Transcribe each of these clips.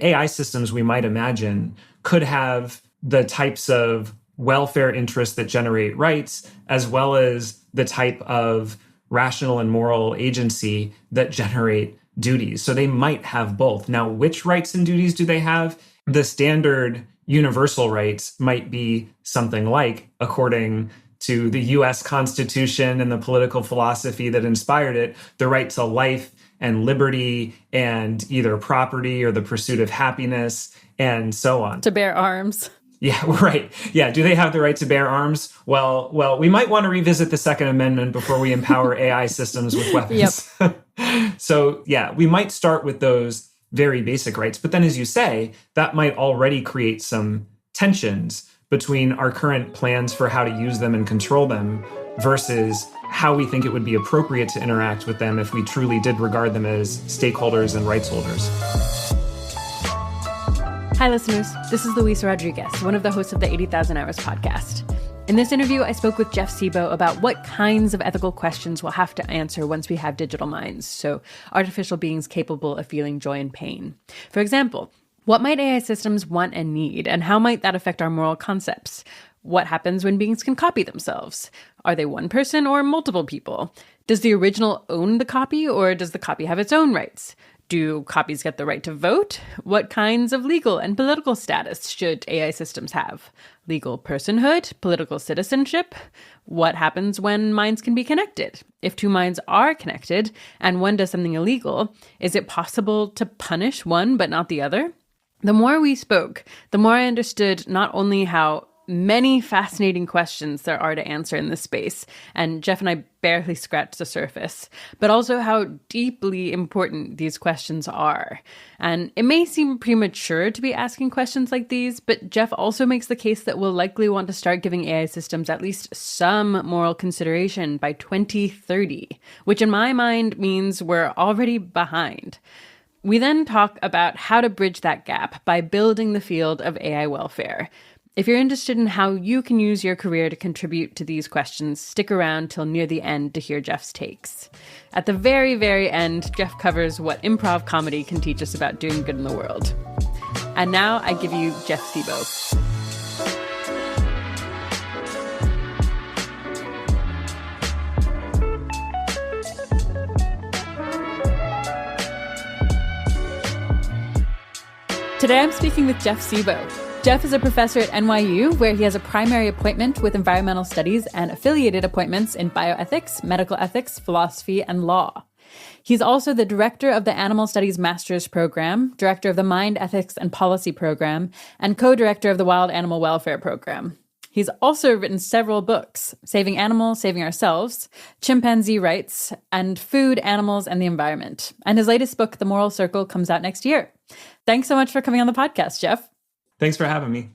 AI systems we might imagine could have the types of welfare interests that generate rights, as well as the type of rational and moral agency that generate duties. So they might have both. Now, which rights and duties do they have? The standard universal rights might be something like, according to the US Constitution and the political philosophy that inspired it, the right to life and liberty and either property or the pursuit of happiness and so on. To bear arms. Yeah, right. Yeah. Do they have the right to bear arms? Well, we might want to revisit the Second Amendment before we empower AI systems with weapons. Yep. So yeah, we might start with those very basic rights. But then, as you say, that might already create some tensions between our current plans for how to use them and control them versus how we think it would be appropriate to interact with them if we truly did regard them as stakeholders and rights holders. Hi, listeners. This is Luisa Rodriguez, one of the hosts of the 80,000 Hours podcast. In this interview, I spoke with Jeff Sebo about what kinds of ethical questions we'll have to answer once we have digital minds, so artificial beings capable of feeling joy and pain. For example, what might AI systems want and need, and how might that affect our moral concepts? What happens when beings can copy themselves? Are they one person or multiple people? Does the original own the copy, or does the copy have its own rights? Do copies get the right to vote? What kinds of legal and political status should AI systems have? Legal personhood? Political citizenship? What happens when minds can be connected? If two minds are connected and one does something illegal, is it possible to punish one but not the other? The more we spoke, the more I understood not only how many fascinating questions there are to answer in this space, and Jeff and I barely scratched the surface, but also how deeply important these questions are. And it may seem premature to be asking questions like these, but Jeff also makes the case that we'll likely want to start giving AI systems at least some moral consideration by 2030, which in my mind means we're already behind. We then talk about how to bridge that gap by building the field of AI welfare. If you're interested in how you can use your career to contribute to these questions, stick around till near the end to hear Jeff's takes. At the very, very end, Jeff covers what improv comedy can teach us about doing good in the world. And now I give you Jeff Sebo. Today I'm speaking with Jeff Sebo. Jeff is a professor at NYU, where he has a primary appointment with environmental studies and affiliated appointments in bioethics, medical ethics, philosophy, and law. He's also the director of the Animal Studies Master's Program, director of the Mind, Ethics, and Policy Program, and co-director of the Wild Animal Welfare Program. He's also written several books: Saving Animals, Saving Ourselves, Chimpanzee Rights, and Food, Animals, and the Environment. And his latest book, The Moral Circle, comes out next year. Thanks so much for coming on the podcast, Jeff. Thanks for having me.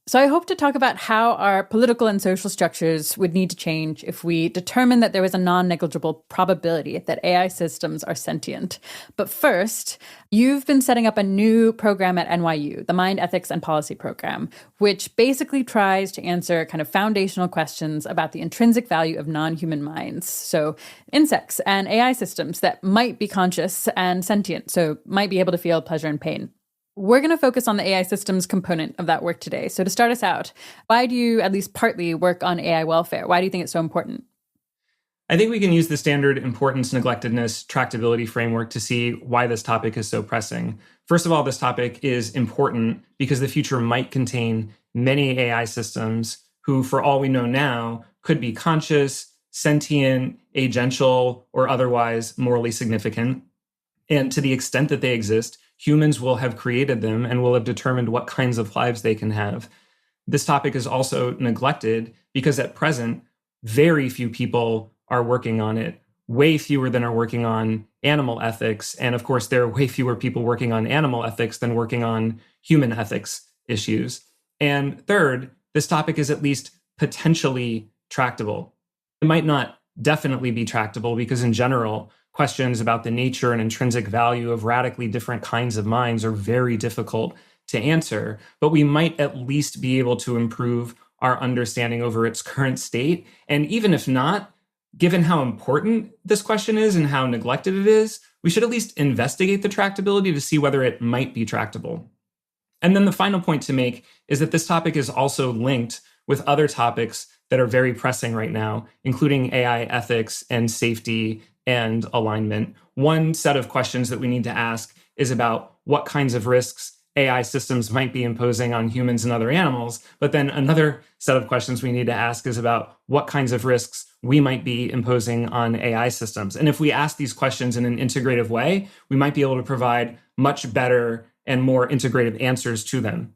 So I hope to talk about how our political and social structures would need to change if we determine that there is a non-negligible probability that AI systems are sentient. But first, you've been setting up a new program at NYU, the Mind, Ethics, and Policy Program, which basically tries to answer kind of foundational questions about the intrinsic value of non-human minds. So insects and AI systems that might be conscious and sentient, so might be able to feel pleasure and pain. We're going to focus on the AI systems component of that work today. So to start us out, why do you at least partly work on AI welfare? Why do you think it's so important? I think we can use the standard importance, neglectedness, tractability framework to see why this topic is so pressing. First of all, this topic is important because the future might contain many AI systems who, for all we know now, could be conscious, sentient, agential, or otherwise morally significant. And to the extent that they exist, humans will have created them and will have determined what kinds of lives they can have. This topic is also neglected because at present, very few people are working on it. Way fewer than are working on animal ethics. And of course, there are way fewer people working on animal ethics than working on human ethics issues. And third, this topic is at least potentially tractable. It might not definitely be tractable because in general, questions about the nature and intrinsic value of radically different kinds of minds are very difficult to answer, but we might at least be able to improve our understanding over its current state. And even if not, given how important this question is and how neglected it is, we should at least investigate the tractability to see whether it might be tractable. And then the final point to make is that this topic is also linked with other topics that are very pressing right now, including AI ethics and safety and alignment. One set of questions that we need to ask is about what kinds of risks AI systems might be imposing on humans and other animals. But then another set of questions we need to ask is about what kinds of risks we might be imposing on AI systems. And if we ask these questions in an integrative way, we might be able to provide much better and more integrative answers to them.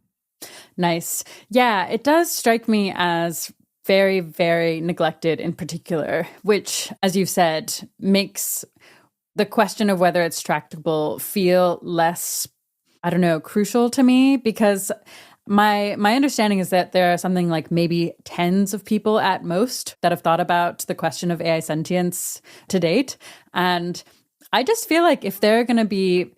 Nice. Yeah, it does strike me as very, very neglected in particular, which, as you've said, makes the question of whether it's tractable feel less, crucial to me, because my understanding is that there are something like maybe tens of people at most that have thought about the question of AI sentience to date. And I just feel like if there are going to be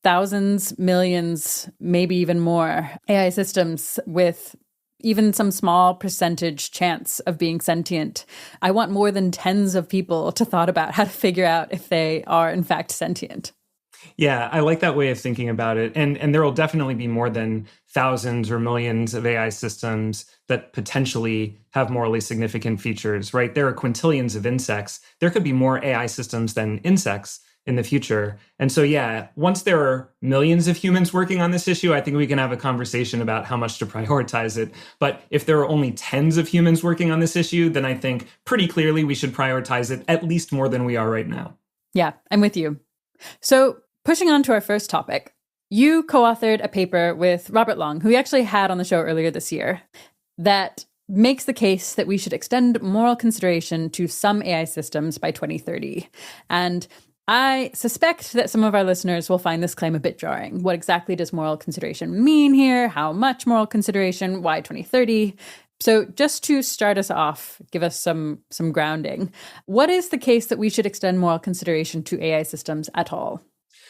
thousands, millions, maybe even more AI systems with even some small percentage chance of being sentient, I want more than tens of people to thought about how to figure out if they are in fact sentient. Yeah, I like that way of thinking about it. And there will definitely be more than thousands or millions of AI systems that potentially have morally significant features, right? There are quintillions of insects. There could be more AI systems than insects in the future. And so, yeah, once there are millions of humans working on this issue, I think we can have a conversation about how much to prioritize it. But if there are only tens of humans working on this issue, then I think pretty clearly we should prioritize it at least more than we are right now. Yeah, I'm with you. So pushing on to our first topic, you co-authored a paper with Robert Long, who we actually had on the show earlier this year, that makes the case that we should extend moral consideration to some AI systems by 2030. And I suspect that some of our listeners will find this claim a bit jarring. What exactly does moral consideration mean here? How much moral consideration? Why 2030? So just to start us off, give us some grounding. What is the case that we should extend moral consideration to AI systems at all?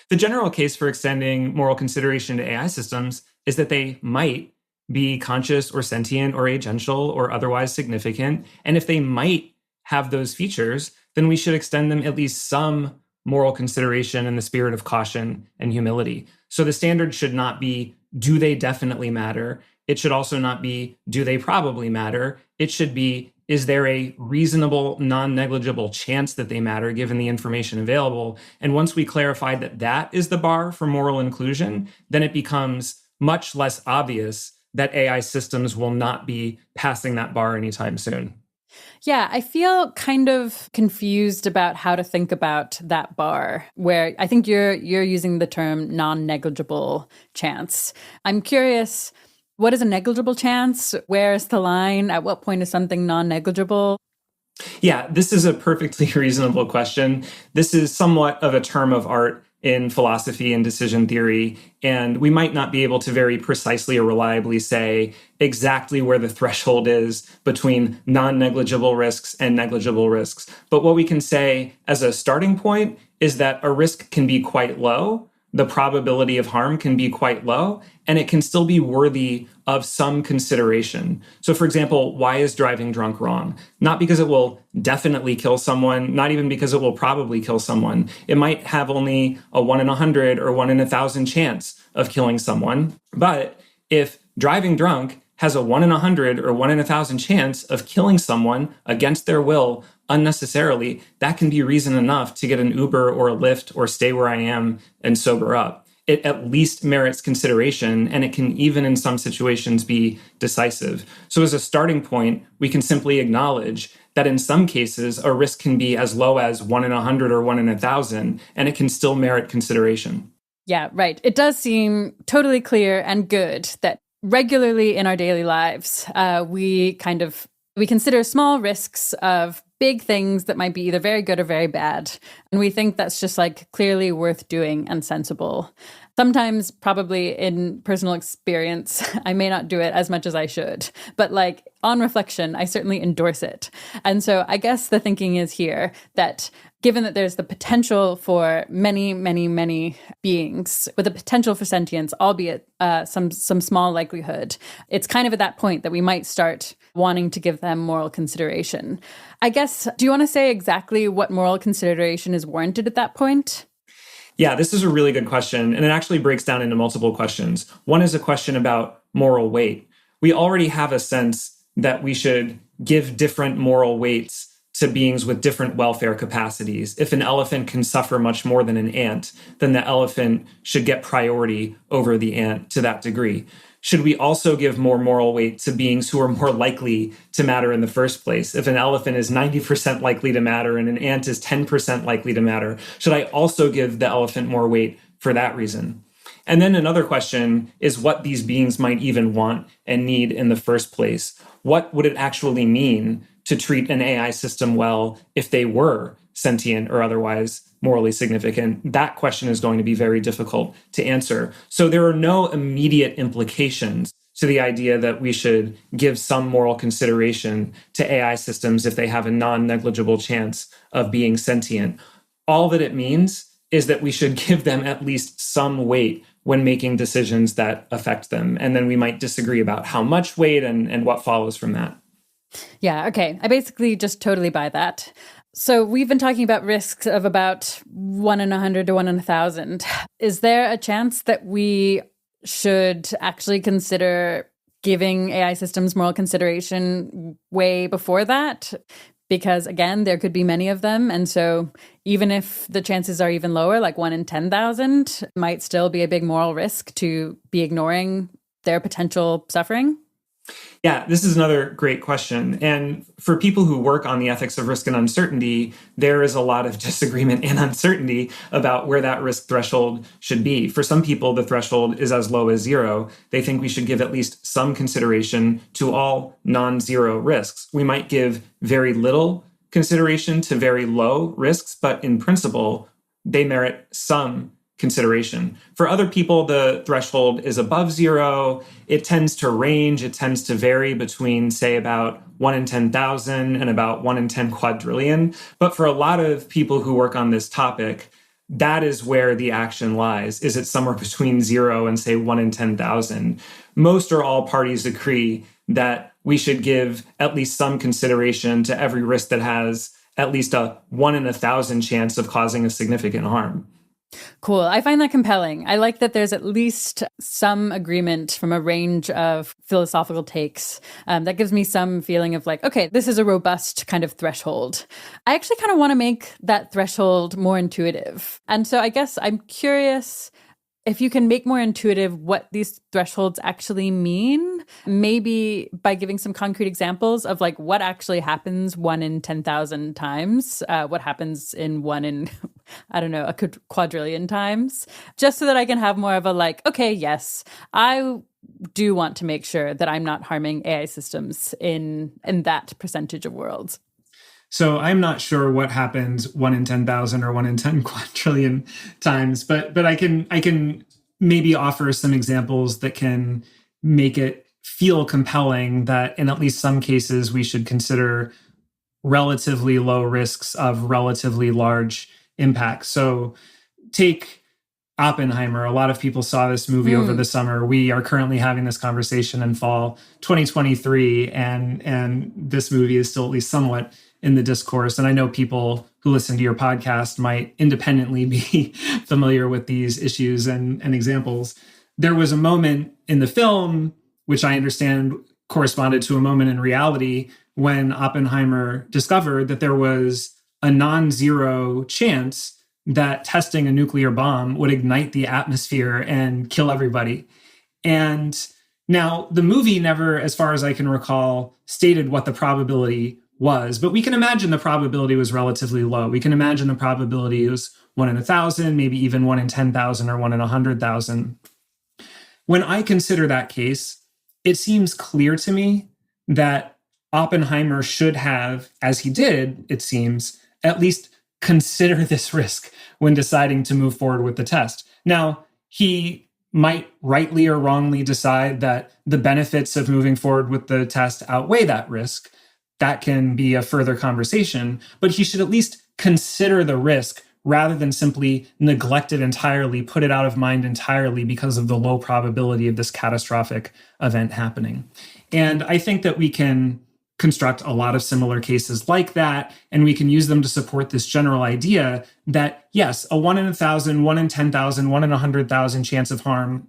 The general case for extending moral consideration to AI systems is that they might be conscious or sentient or agential or otherwise significant. And if they might have those features, then we should extend them at least some moral consideration in the spirit of caution and humility. So the standard should not be, do they definitely matter? It should also not be, do they probably matter? It should be, is there a reasonable, non-negligible chance that they matter given the information available? And once we clarify that that is the bar for moral inclusion, then it becomes much less obvious that AI systems will not be passing that bar anytime soon. Yeah, I feel kind of confused about how to think about that bar, where I think you're using the term non-negligible chance. I'm curious, what is a negligible chance? Where is the line? At what point is something non-negligible? Yeah, this is a perfectly reasonable question. This is somewhat of a term of art in philosophy and decision theory, and we might not be able to very precisely or reliably say exactly where the threshold is between non-negligible risks and negligible risks. But what we can say as a starting point is that a risk can be quite low, the probability of harm can be quite low, and it can still be worthy of some consideration. So for example, why is driving drunk wrong? Not because it will definitely kill someone, not even because it will probably kill someone. It might have only a 1 in 100 or 1 in 1,000 chance of killing someone. But if driving drunk has a 1 in 100 or 1 in 1,000 chance of killing someone against their will unnecessarily, that can be reason enough to get an Uber or a Lyft or stay where I am and sober up. It at least merits consideration, and it can even in some situations be decisive. So as a starting point, we can simply acknowledge that in some cases, a risk can be as low as 1 in 100 or 1 in 1,000, and it can still merit consideration. Yeah, right. It does seem totally clear and good that regularly in our daily lives, we consider small risks of big things that might be either very good or very bad. And we think that's just like clearly worth doing and sensible. Sometimes, probably in personal experience, I may not do it as much as I should. But like on reflection, I certainly endorse it. And so I guess the thinking is here that given that there's the potential for many, many, many beings with the potential for sentience, albeit some small likelihood, it's kind of at that point that we might start wanting to give them moral consideration. I guess, do you want to say exactly what moral consideration is warranted at that point? Yeah, this is a really good question. And it actually breaks down into multiple questions. One is a question about moral weight. We already have a sense that we should give different moral weights to beings with different welfare capacities. If an elephant can suffer much more than an ant, then the elephant should get priority over the ant to that degree. Should we also give more moral weight to beings who are more likely to matter in the first place? If an elephant is 90% likely to matter and an ant is 10% likely to matter, should I also give the elephant more weight for that reason? And then another question is what these beings might even want and need in the first place. What would it actually mean to treat an AI system well if they were sentient or otherwise morally significant? That question is going to be very difficult to answer. So there are no immediate implications to the idea that we should give some moral consideration to AI systems if they have a non-negligible chance of being sentient. All that it means is that we should give them at least some weight when making decisions that affect them. And then we might disagree about how much weight and what follows from that. Yeah, okay. I basically just totally buy that. So we've been talking about risks of about 1 in 100 to 1 in 1,000. Is there a chance that we should actually consider giving AI systems moral consideration way before that? Because again, there could be many of them. And so even if the chances are even lower, like 1 in 10,000, might still be a big moral risk to be ignoring their potential suffering. Yeah, this is another great question. And for people who work on the ethics of risk and uncertainty, there is a lot of disagreement and uncertainty about where that risk threshold should be. For some people, the threshold is as low as 0. They think we should give at least some consideration to all non-zero risks. We might give very little consideration to very low risks, but in principle, they merit some consideration. For other people, the threshold is above 0. It tends to range. It tends to vary between, say, about 1 in 10,000 and about 1 in 10 quadrillion. But for a lot of people who work on this topic, that is where the action lies. Is it somewhere between 0 and, say, 1 in 10,000? Most or all parties agree that we should give at least some consideration to every risk that has at least a 1 in 1,000 chance of causing a significant harm. Cool. I find that compelling. I like that there's at least some agreement from a range of philosophical takes. That gives me some feeling of like, okay, this is a robust kind of threshold. I actually kind of want to make that threshold more intuitive. And so I guess I'm curious if you can make more intuitive what these thresholds actually mean, maybe by giving some concrete examples of like what actually happens 1 in 10,000 times, what happens in 1 in, I don't know, a quadrillion times, just so that I can have more of a like, okay, yes, I do want to make sure that I'm not harming AI systems in that percentage of worlds. So I'm not sure what happens 1 in 10,000 or 1 in 10 quadrillion times, but I can maybe offer some examples that can make it feel compelling that in at least some cases we should consider relatively low risks of relatively large impacts. So take Oppenheimer. A lot of people saw this movie over the summer. We are currently having this conversation in fall 2023, and this movie is still at least somewhat in the discourse. And I know people who listen to your podcast might independently be familiar with these issues and examples. There was a moment in the film, which I understand corresponded to a moment in reality, when Oppenheimer discovered that there was a non-zero chance that testing a nuclear bomb would ignite the atmosphere and kill everybody. And now the movie never, as far as I can recall, stated what the probability was, but we can imagine the probability was relatively low. We can imagine the probability was 1 in 1,000, maybe even 1 in 10,000 or 1 in 100,000. When I consider that case, it seems clear to me that Oppenheimer should have, as he did, it seems, at least consider this risk when deciding to move forward with the test. Now, he might rightly or wrongly decide that the benefits of moving forward with the test outweigh that risk. That can be a further conversation, but he should at least consider the risk rather than simply neglect it entirely, put it out of mind entirely because of the low probability of this catastrophic event happening. And I think that we can construct a lot of similar cases like that, and we can use them to support this general idea that, yes, a 1 in 1,000, 1 in 10,000, 1 in 100,000 chance of harm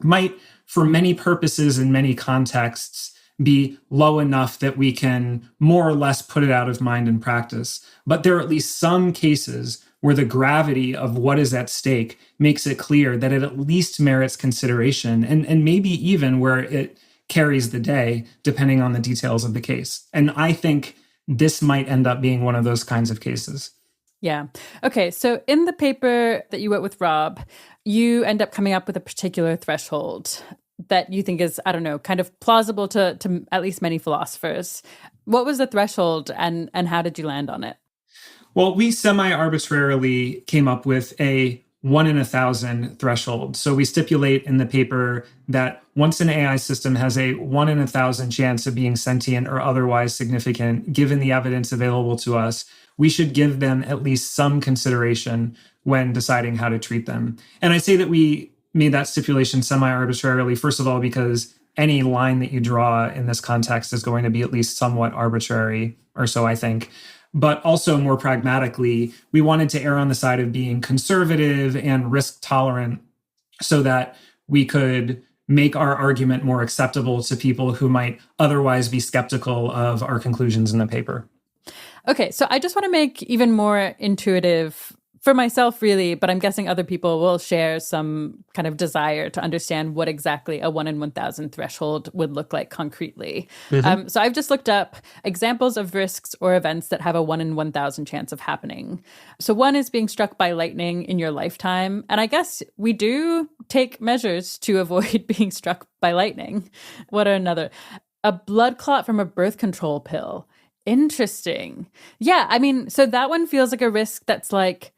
might, for many purposes in many contexts, be low enough that we can more or less put it out of mind in practice. But there are at least some cases where the gravity of what is at stake makes it clear that it at least merits consideration, and maybe even where it carries the day, depending on the details of the case. And I think this might end up being one of those kinds of cases. Yeah. Okay. So in the paper that you wrote with Rob, you end up coming up with a particular threshold that you think is, I don't know, kind of plausible to at least many philosophers. What was the threshold and how did you land on it? Well, we semi-arbitrarily came up with a 1 in 1,000 threshold. So we stipulate in the paper that once an AI system has a 1 in 1,000 chance of being sentient or otherwise significant, given the evidence available to us, we should give them at least some consideration when deciding how to treat them. And I say that we made that stipulation semi-arbitrarily, first of all, because any line that you draw in this context is going to be at least somewhat arbitrary, or so I think. But also more pragmatically, we wanted to err on the side of being conservative and risk tolerant so that we could make our argument more acceptable to people who might otherwise be skeptical of our conclusions in the paper. Okay, so I just want to make even more intuitive for myself, really, but I'm guessing other people will share some kind of desire to understand what exactly a 1 in 1,000 threshold would look like concretely. Mm-hmm. So I've just looked up examples of risks or events that have a 1 in 1,000 chance of happening. So one is being struck by lightning in your lifetime. And I guess we do take measures to avoid being struck by lightning. What are another? A blood clot from a birth control pill. Interesting. Yeah, I mean, so that one feels like a risk that's like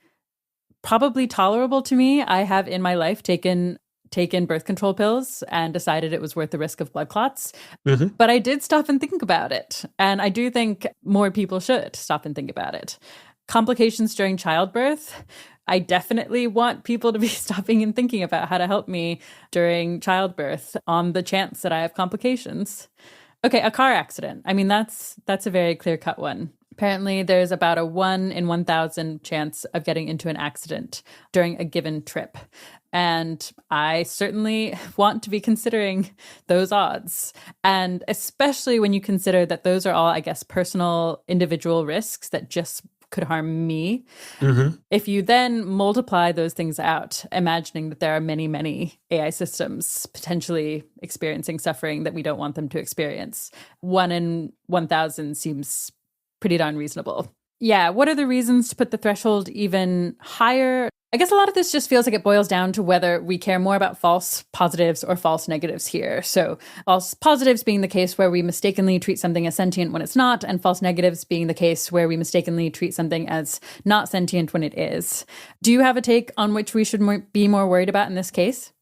probably tolerable to me. I have in my life taken birth control pills and decided it was worth the risk of blood clots. Mm-hmm. But I did stop and think about it. And I do think more people should stop and think about it. Complications during childbirth. I definitely want people to be stopping and thinking about how to help me during childbirth on the chance that I have complications. Okay, a car accident. I mean, that's a very clear-cut one. Apparently, there's about a 1 in 1,000 chance of getting into an accident during a given trip. And I certainly want to be considering those odds. And especially when you consider that those are all, I guess, personal, individual risks that just could harm me. Mm-hmm. If you then multiply those things out, imagining that there are many, many AI systems potentially experiencing suffering that we don't want them to experience, 1 in 1,000 seems pretty darn reasonable. Yeah, what are the reasons to put the threshold even higher? I guess a lot of this just feels like it boils down to whether we care more about false positives or false negatives here. So false positives being the case where we mistakenly treat something as sentient when it's not, and false negatives being the case where we mistakenly treat something as not sentient when it is. Do you have a take on which we should be more worried about in this case?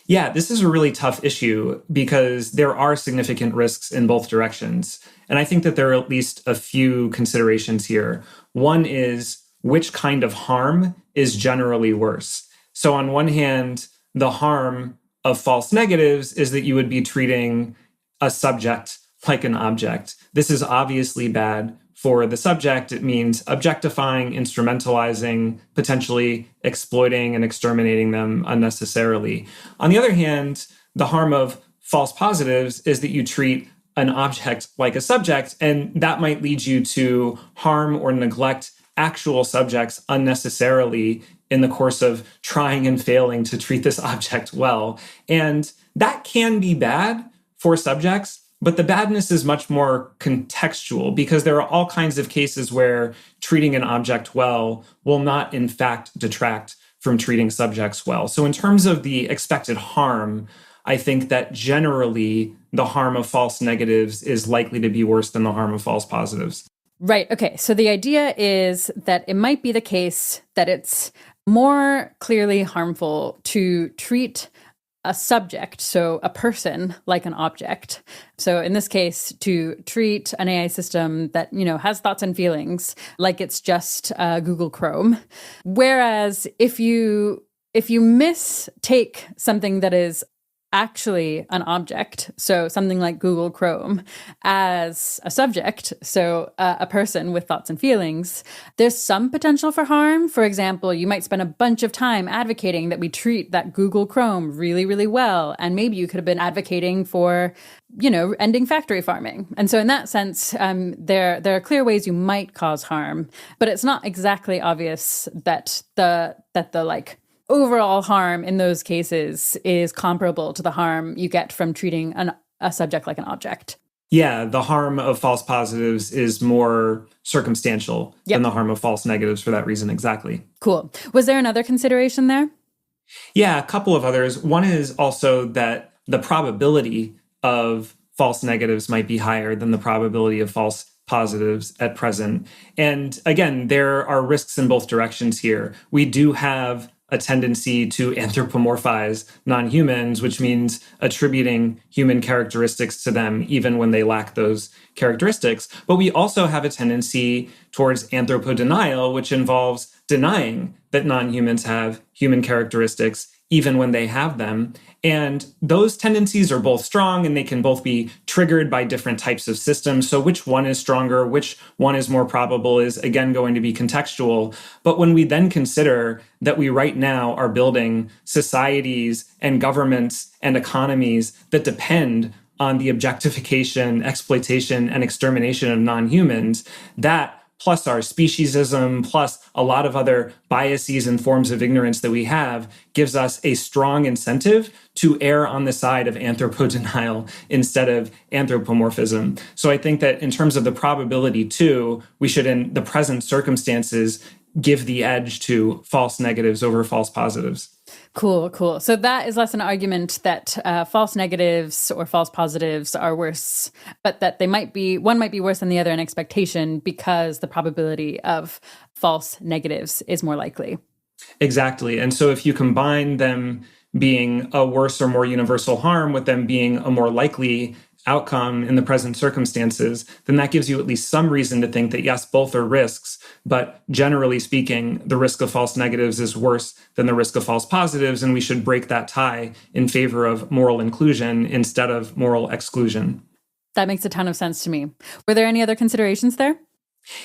Yeah, this is a really tough issue because there are significant risks in both directions. And I think that there are at least a few considerations here. One is which kind of harm is generally worse. So on one hand, the harm of false negatives is that you would be treating a subject like an object. This is obviously bad for the subject. It means objectifying, instrumentalizing, potentially exploiting and exterminating them unnecessarily. On the other hand, the harm of false positives is that you treat an object like a subject, and that might lead you to harm or neglect actual subjects unnecessarily in the course of trying and failing to treat this object well. And that can be bad for subjects, but the badness is much more contextual because there are all kinds of cases where treating an object well will not, in fact, detract from treating subjects well. So in terms of the expected harm, I think that generally the harm of false negatives is likely to be worse than the harm of false positives. Right. Okay. So the idea is that it might be the case that it's more clearly harmful to treat a subject, so a person, like an object. So in this case, to treat an AI system that, has thoughts and feelings like it's just Google Chrome. Whereas if you mistake something that is actually an object, so something like Google Chrome, as a subject, so a person with thoughts and feelings, there's some potential for harm. For example, you might spend a bunch of time advocating that we treat that Google Chrome really, really well. And maybe you could have been advocating for, ending factory farming. And so in that sense, there are clear ways you might cause harm, but it's not exactly obvious that the overall harm in those cases is comparable to the harm you get from treating a subject like an object. Yeah, the harm of false positives is more circumstantial than the harm of false negatives for that reason. Exactly. Cool. Was there another consideration there? Yeah, a couple of others. One is also that the probability of false negatives might be higher than the probability of false positives at present. And again, there are risks in both directions here. We do have a tendency to anthropomorphize non-humans, which means attributing human characteristics to them even when they lack those characteristics. But we also have a tendency towards anthropodenial, which involves denying that non-humans have human characteristics even when they have them. And those tendencies are both strong and they can both be triggered by different types of systems. So which one is stronger, which one is more probable is again going to be contextual. But when we then consider that we right now are building societies and governments and economies that depend on the objectification, exploitation, and extermination of non-humans, that plus our speciesism, plus a lot of other biases and forms of ignorance that we have, gives us a strong incentive to err on the side of anthropodenial instead of anthropomorphism. So I think that in terms of the probability too, we should, in the present circumstances, give the edge to false negatives over false positives. Cool. So that is less an argument that false negatives or false positives are worse, but that one might be worse than the other in expectation because the probability of false negatives is more likely. Exactly. And so if you combine them being a worse or more universal harm with them being a more likely outcome in the present circumstances, then that gives you at least some reason to think that, yes, both are risks, but generally speaking, the risk of false negatives is worse than the risk of false positives, and we should break that tie in favor of moral inclusion instead of moral exclusion. That makes a ton of sense to me. Were there any other considerations there?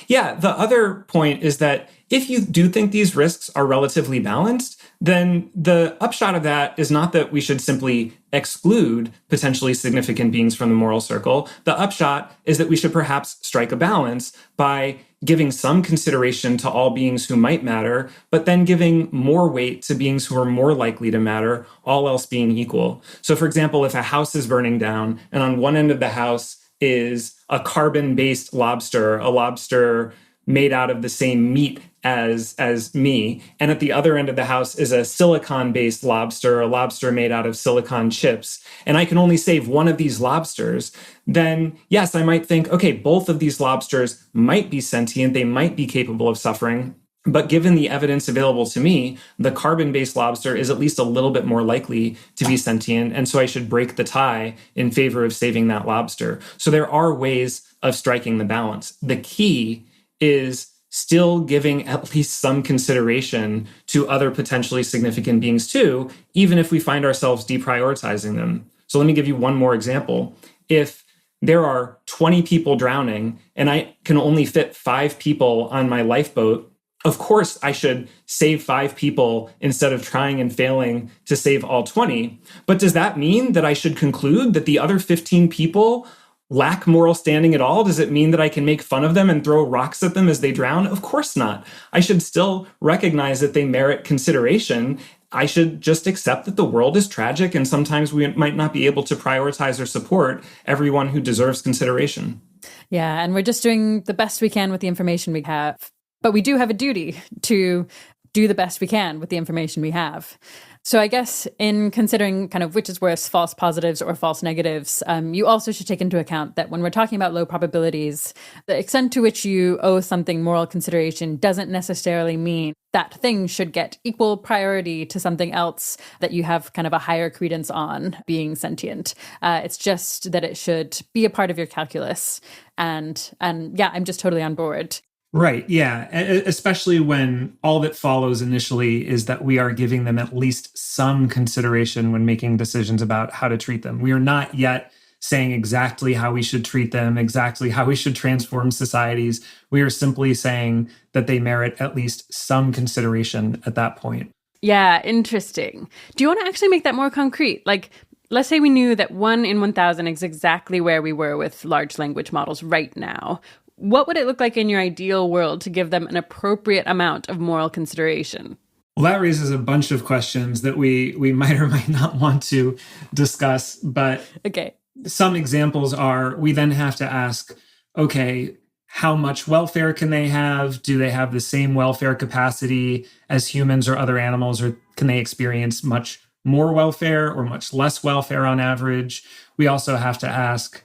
Yeah, the other point is that if you do think these risks are relatively balanced, then the upshot of that is not that we should simply exclude potentially significant beings from the moral circle. The upshot is that we should perhaps strike a balance by giving some consideration to all beings who might matter, but then giving more weight to beings who are more likely to matter, all else being equal. So for example, if a house is burning down and on one end of the house is a carbon-based lobster, a lobster made out of the same meat as me, and at the other end of the house is a silicon-based lobster, a lobster made out of silicon chips, and I can only save one of these lobsters, then yes, I might think, okay, both of these lobsters might be sentient, they might be capable of suffering, but given the evidence available to me, the carbon-based lobster is at least a little bit more likely to be sentient, and so I should break the tie in favor of saving that lobster. So there are ways of striking the balance. The key is still giving at least some consideration to other potentially significant beings too, even if we find ourselves deprioritizing them. So let me give you one more example. If there are 20 people drowning and I can only fit 5 people on my lifeboat, of course I should save 5 people instead of trying and failing to save all 20. But does that mean that I should conclude that the other 15 people lack moral standing at all? Does it mean that I can make fun of them and throw rocks at them as they drown? Of course not. I should still recognize that they merit consideration. I should just accept that the world is tragic and sometimes we might not be able to prioritize or support everyone who deserves consideration. Yeah, and we're just doing the best we can with the information we have. But we do have a duty to do the best we can with the information we have. So I guess in considering kind of which is worse, false positives or false negatives, you also should take into account that when we're talking about low probabilities, the extent to which you owe something moral consideration doesn't necessarily mean that thing should get equal priority to something else that you have kind of a higher credence on being sentient. It's just that it should be a part of your calculus. And yeah, I'm just totally on board. Right. Yeah. Especially when all that follows initially is that we are giving them at least some consideration when making decisions about how to treat them. We are not yet saying exactly how we should treat them, exactly how we should transform societies. We are simply saying that they merit at least some consideration at that point. Yeah, interesting. Do you want to actually make that more concrete? Like, let's say we knew that 1 in 1,000 is exactly where we were with large language models right now. What would it look like in your ideal world to give them an appropriate amount of moral consideration? Well, that raises a bunch of questions that we might or might not want to discuss. But okay, some examples are, we then have to ask, okay, how much welfare can they have? Do they have the same welfare capacity as humans or other animals, or can they experience much more welfare or much less welfare on average? We also have to ask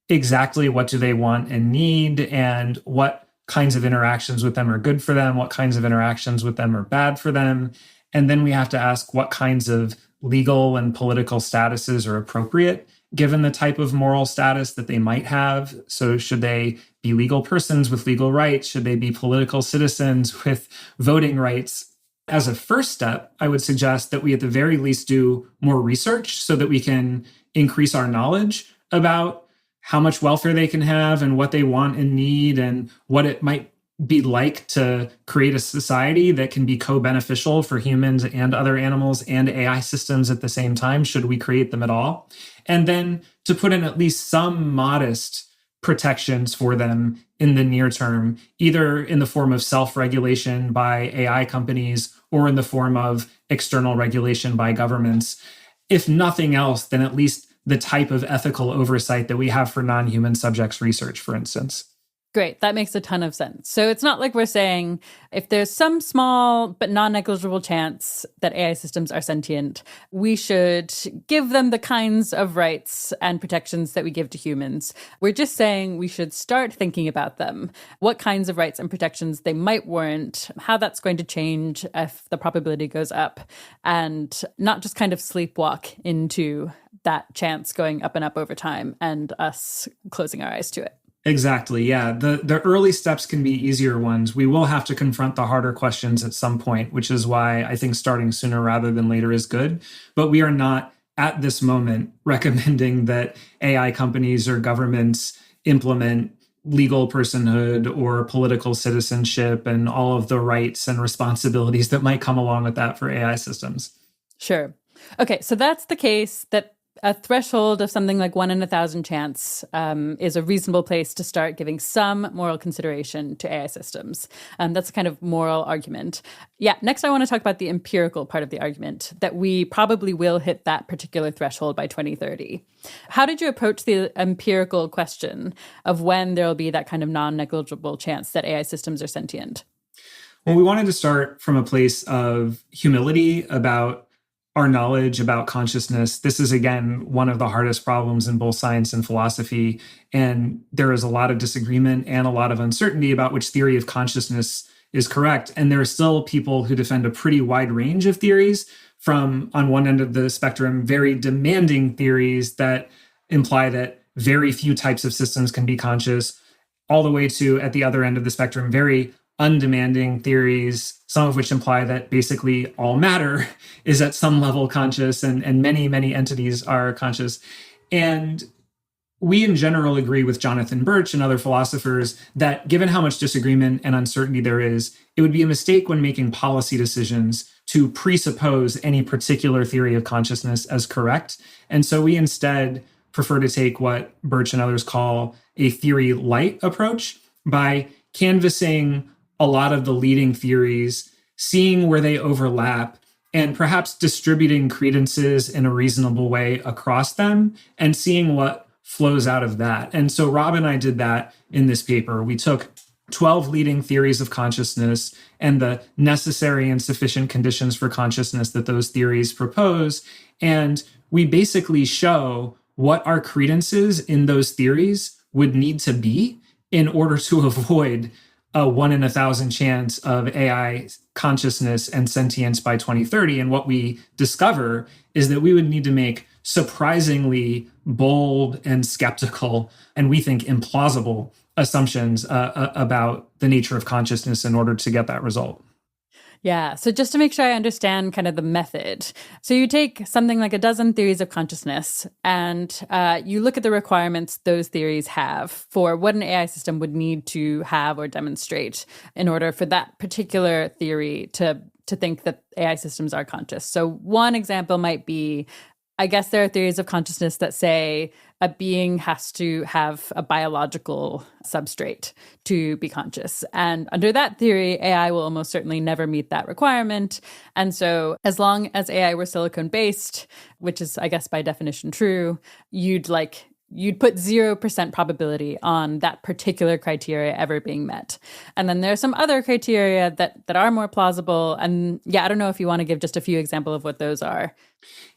exactly what do they want and need, and what kinds of interactions with them are good for them, what kinds of interactions with them are bad for them. And then we have to ask what kinds of legal and political statuses are appropriate given the type of moral status that they might have. So should they be legal persons with legal rights? Should they be political citizens with voting rights? As a first step, I would suggest that we at the very least do more research so that we can increase our knowledge about how much welfare they can have and what they want and need and what it might be like to create a society that can be co-beneficial for humans and other animals and AI systems at the same time, should we create them at all. And then to put in at least some modest protections for them in the near term, either in the form of self-regulation by AI companies or in the form of external regulation by governments. If nothing else, then at least the type of ethical oversight that we have for non-human subjects research, for instance. Great. That makes a ton of sense. So it's not like we're saying if there's some small but non-negligible chance that AI systems are sentient, we should give them the kinds of rights and protections that we give to humans. We're just saying we should start thinking about them, what kinds of rights and protections they might warrant, how that's going to change if the probability goes up, and not just kind of sleepwalk into that chance going up and up over time and us closing our eyes to it. Exactly. Yeah. The early steps can be easier ones. We will have to confront the harder questions at some point, which is why I think starting sooner rather than later is good. But we are not at this moment recommending that AI companies or governments implement legal personhood or political citizenship and all of the rights and responsibilities that might come along with that for AI systems. Sure. Okay. So that's the case that a threshold of something like 1 in 1,000 chance is a reasonable place to start giving some moral consideration to AI systems. That's a kind of moral argument. Yeah, next I want to talk about the empirical part of the argument, that we probably will hit that particular threshold by 2030. How did you approach the empirical question of when there will be that kind of non-negligible chance that AI systems are sentient? Well, we wanted to start from a place of humility about our knowledge about consciousness. This is, again, one of the hardest problems in both science and philosophy. And there is a lot of disagreement and a lot of uncertainty about which theory of consciousness is correct. And there are still people who defend a pretty wide range of theories, from, on one end of the spectrum, very demanding theories that imply that very few types of systems can be conscious, all the way to, at the other end of the spectrum, very undemanding theories, some of which imply that basically all matter is at some level conscious and many, many entities are conscious. And we in general agree with Jonathan Birch and other philosophers that given how much disagreement and uncertainty there is, it would be a mistake when making policy decisions to presuppose any particular theory of consciousness as correct. And so we instead prefer to take what Birch and others call a theory light approach by canvassing a lot of the leading theories, seeing where they overlap, and perhaps distributing credences in a reasonable way across them and seeing what flows out of that. And so Rob and I did that in this paper. We took 12 leading theories of consciousness and the necessary and sufficient conditions for consciousness that those theories propose. And we basically show what our credences in those theories would need to be in order to avoid a 1 in 1,000 chance of AI consciousness and sentience by 2030. And what we discover is that we would need to make surprisingly bold and skeptical, and we think implausible, assumptions about the nature of consciousness in order to get that result. Yeah. So just to make sure I understand kind of the method. So you take something like a dozen theories of consciousness and you look at the requirements those theories have for what an AI system would need to have or demonstrate in order for that particular theory to think that AI systems are conscious. So one example might be, I guess there are theories of consciousness that say a being has to have a biological substrate to be conscious. And under that theory, AI will almost certainly never meet that requirement. And so as long as AI were silicon-based, which is, I guess, by definition true, you'd put 0% probability on that particular criteria ever being met. And then there are some other criteria that are more plausible. And yeah, I don't know if you want to give just a few examples of what those are.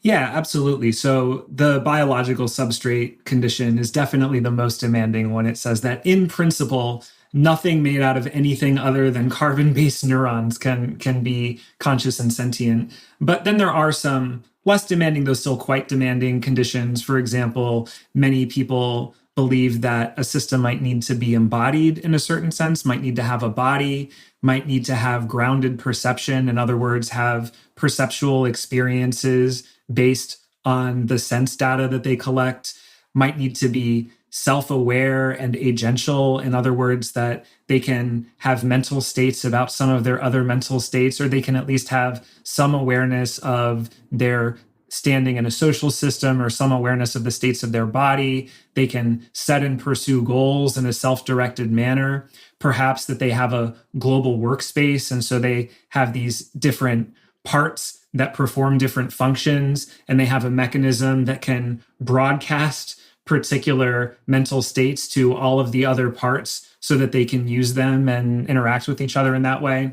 Yeah, absolutely. So the biological substrate condition is definitely the most demanding one. It says that in principle, nothing made out of anything other than carbon-based neurons can be conscious and sentient. But then there are some less demanding, though still quite demanding conditions. For example, many people believe that a system might need to be embodied in a certain sense, might need to have a body, might need to have grounded perception. In other words, have perceptual experiences based on the sense data that they collect, might need to be self-aware and agential. In other words, that they can have mental states about some of their other mental states, or they can at least have some awareness of their standing in a social system or some awareness of the states of their body. They can set and pursue goals in a self-directed manner. Perhaps that they have a global workspace, and so they have these different parts that perform different functions, and they have a mechanism that can broadcast particular mental states to all of the other parts so that they can use them and interact with each other in that way.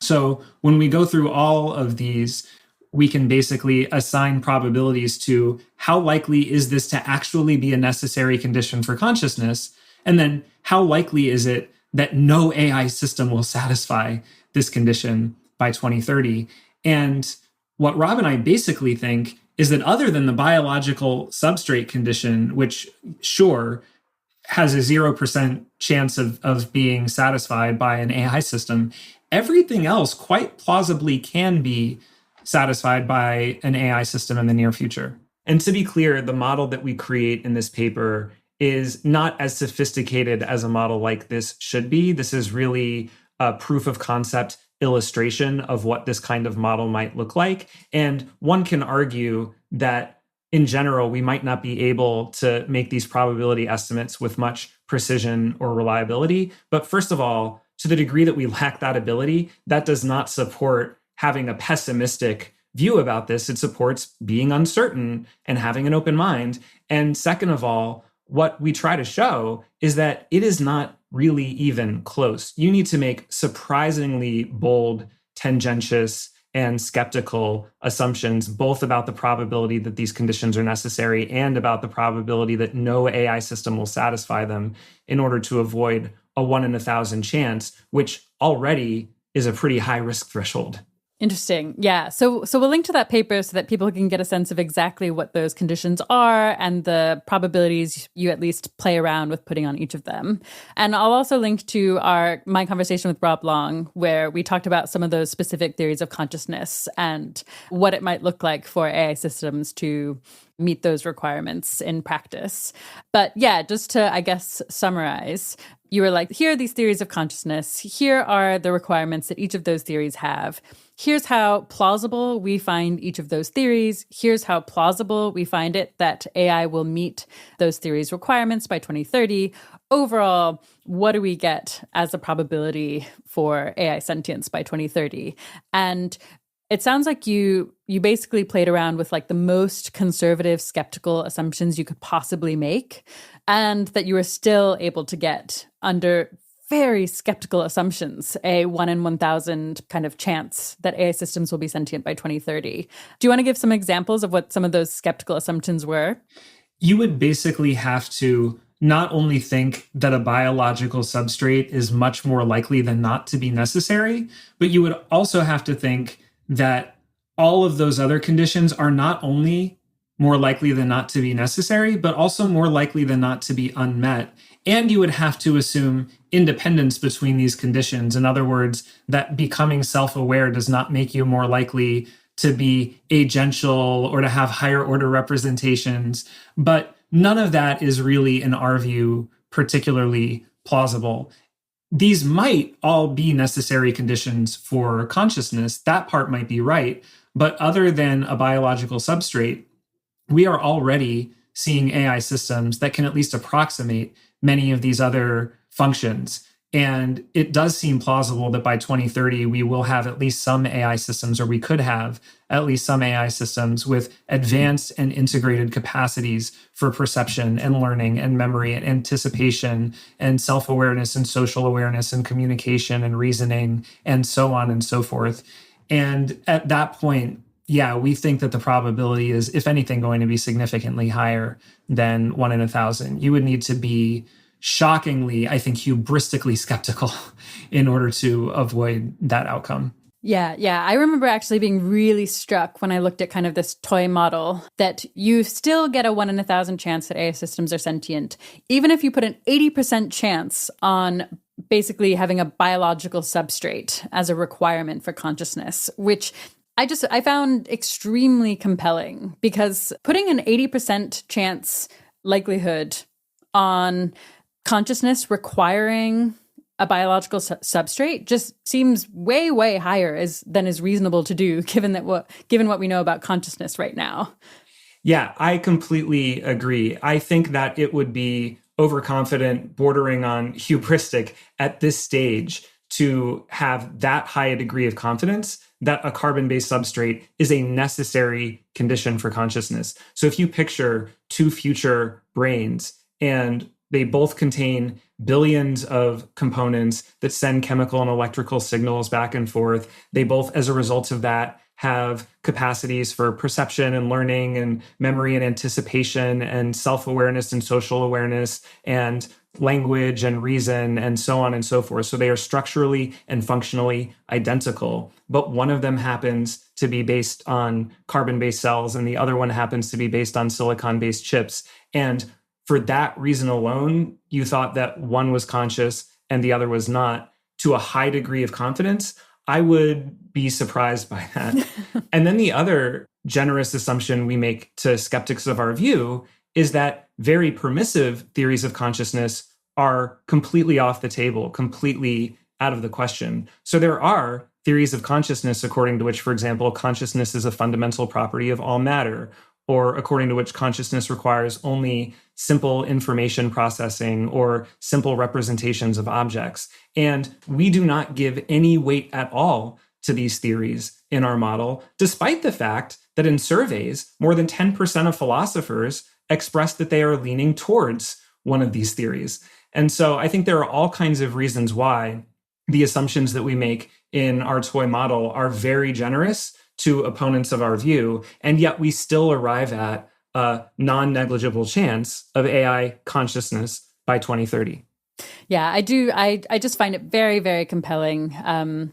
So when we go through all of these, we can basically assign probabilities to how likely is this to actually be a necessary condition for consciousness, and then how likely is it that no AI system will satisfy this condition by 2030. And what Rob and I basically think is that other than the biological substrate condition, which sure has a 0% chance of being satisfied by an AI system, everything else quite plausibly can be satisfied by an AI system in the near future. And to be clear, the model that we create in this paper is not as sophisticated as a model like this should be. This is really a proof of concept illustration of what this kind of model might look like. And one can argue that in general, we might not be able to make these probability estimates with much precision or reliability. But first of all, to the degree that we lack that ability, that does not support having a pessimistic view about this. It supports being uncertain and having an open mind. And second of all, what we try to show is that it is not really even close. You need to make surprisingly bold, tangentious, and skeptical assumptions, both about the probability that these conditions are necessary and about the probability that no AI system will satisfy them in order to avoid a 1 in 1,000 chance, which already is a pretty high risk threshold. Interesting. Yeah. So we'll link to that paper so that people can get a sense of exactly what those conditions are and the probabilities you at least play around with putting on each of them. And I'll also link to my conversation with Rob Long, where we talked about some of those specific theories of consciousness and what it might look like for AI systems to meet those requirements in practice. But yeah, just to, I guess, summarize, you were like, here are these theories of consciousness. Here are the requirements that each of those theories have. Here's how plausible we find each of those theories. Here's how plausible we find it that AI will meet those theories' requirements by 2030. Overall, what do we get as a probability for AI sentience by 2030? And it sounds like you basically played around with like the most conservative, skeptical assumptions you could possibly make, and that you were still able to get under very skeptical assumptions, a 1 in 1,000 kind of chance that AI systems will be sentient by 2030. Do you want to give some examples of what some of those skeptical assumptions were? You would basically have to not only think that a biological substrate is much more likely than not to be necessary, but you would also have to think that all of those other conditions are not only more likely than not to be necessary, but also more likely than not to be unmet. And you would have to assume independence between these conditions. In other words, that becoming self-aware does not make you more likely to be agential or to have higher order representations. But none of that is really, in our view, particularly plausible. These might all be necessary conditions for consciousness. That part might be right. But other than a biological substrate, we are already seeing AI systems that can at least approximate many of these other functions. And it does seem plausible that by 2030, we will have at least some AI systems, or we could have at least some AI systems with advanced and integrated capacities for perception and learning and memory and anticipation and self-awareness and social awareness and communication and reasoning and so on and so forth. And at that point, yeah, we think that the probability is, if anything, going to be significantly higher than 1 in 1,000. You would need to be shockingly, I think, hubristically skeptical in order to avoid that outcome. Yeah. I remember actually being really struck when I looked at kind of this toy model that you still get a 1 in 1,000 chance that AI systems are sentient, even if you put an 80% chance on basically having a biological substrate as a requirement for consciousness, which I found extremely compelling, because putting an 80% chance likelihood on consciousness requiring a biological substrate just seems way, way higher than is reasonable to do, given what we know about consciousness right now. Yeah, I completely agree. I think that it would be overconfident, bordering on hubristic at this stage to have that high a degree of confidence that a carbon-based substrate is a necessary condition for consciousness. So if you picture two future brains and they both contain billions of components that send chemical and electrical signals back and forth, they both, as a result of that, have capacities for perception and learning and memory and anticipation and self-awareness and social awareness and language and reason and so on and so forth. So they are structurally and functionally identical, but one of them happens to be based on carbon-based cells and the other one happens to be based on silicon-based chips. And for that reason alone, you thought that one was conscious and the other was not, to a high degree of confidence. I would be surprised by that. And then the other generous assumption we make to skeptics of our view is that very permissive theories of consciousness are completely off the table, completely out of the question. So there are theories of consciousness according to which, for example, consciousness is a fundamental property of all matter, or according to which consciousness requires only simple information processing or simple representations of objects. And we do not give any weight at all to these theories in our model, despite the fact that in surveys, more than 10% of philosophers express that they are leaning towards one of these theories. And so I think there are all kinds of reasons why the assumptions that we make in our toy model are very generous to opponents of our view, and yet we still arrive at a non-negligible chance of AI consciousness by 2030. Yeah, I do. I just find it very, very compelling.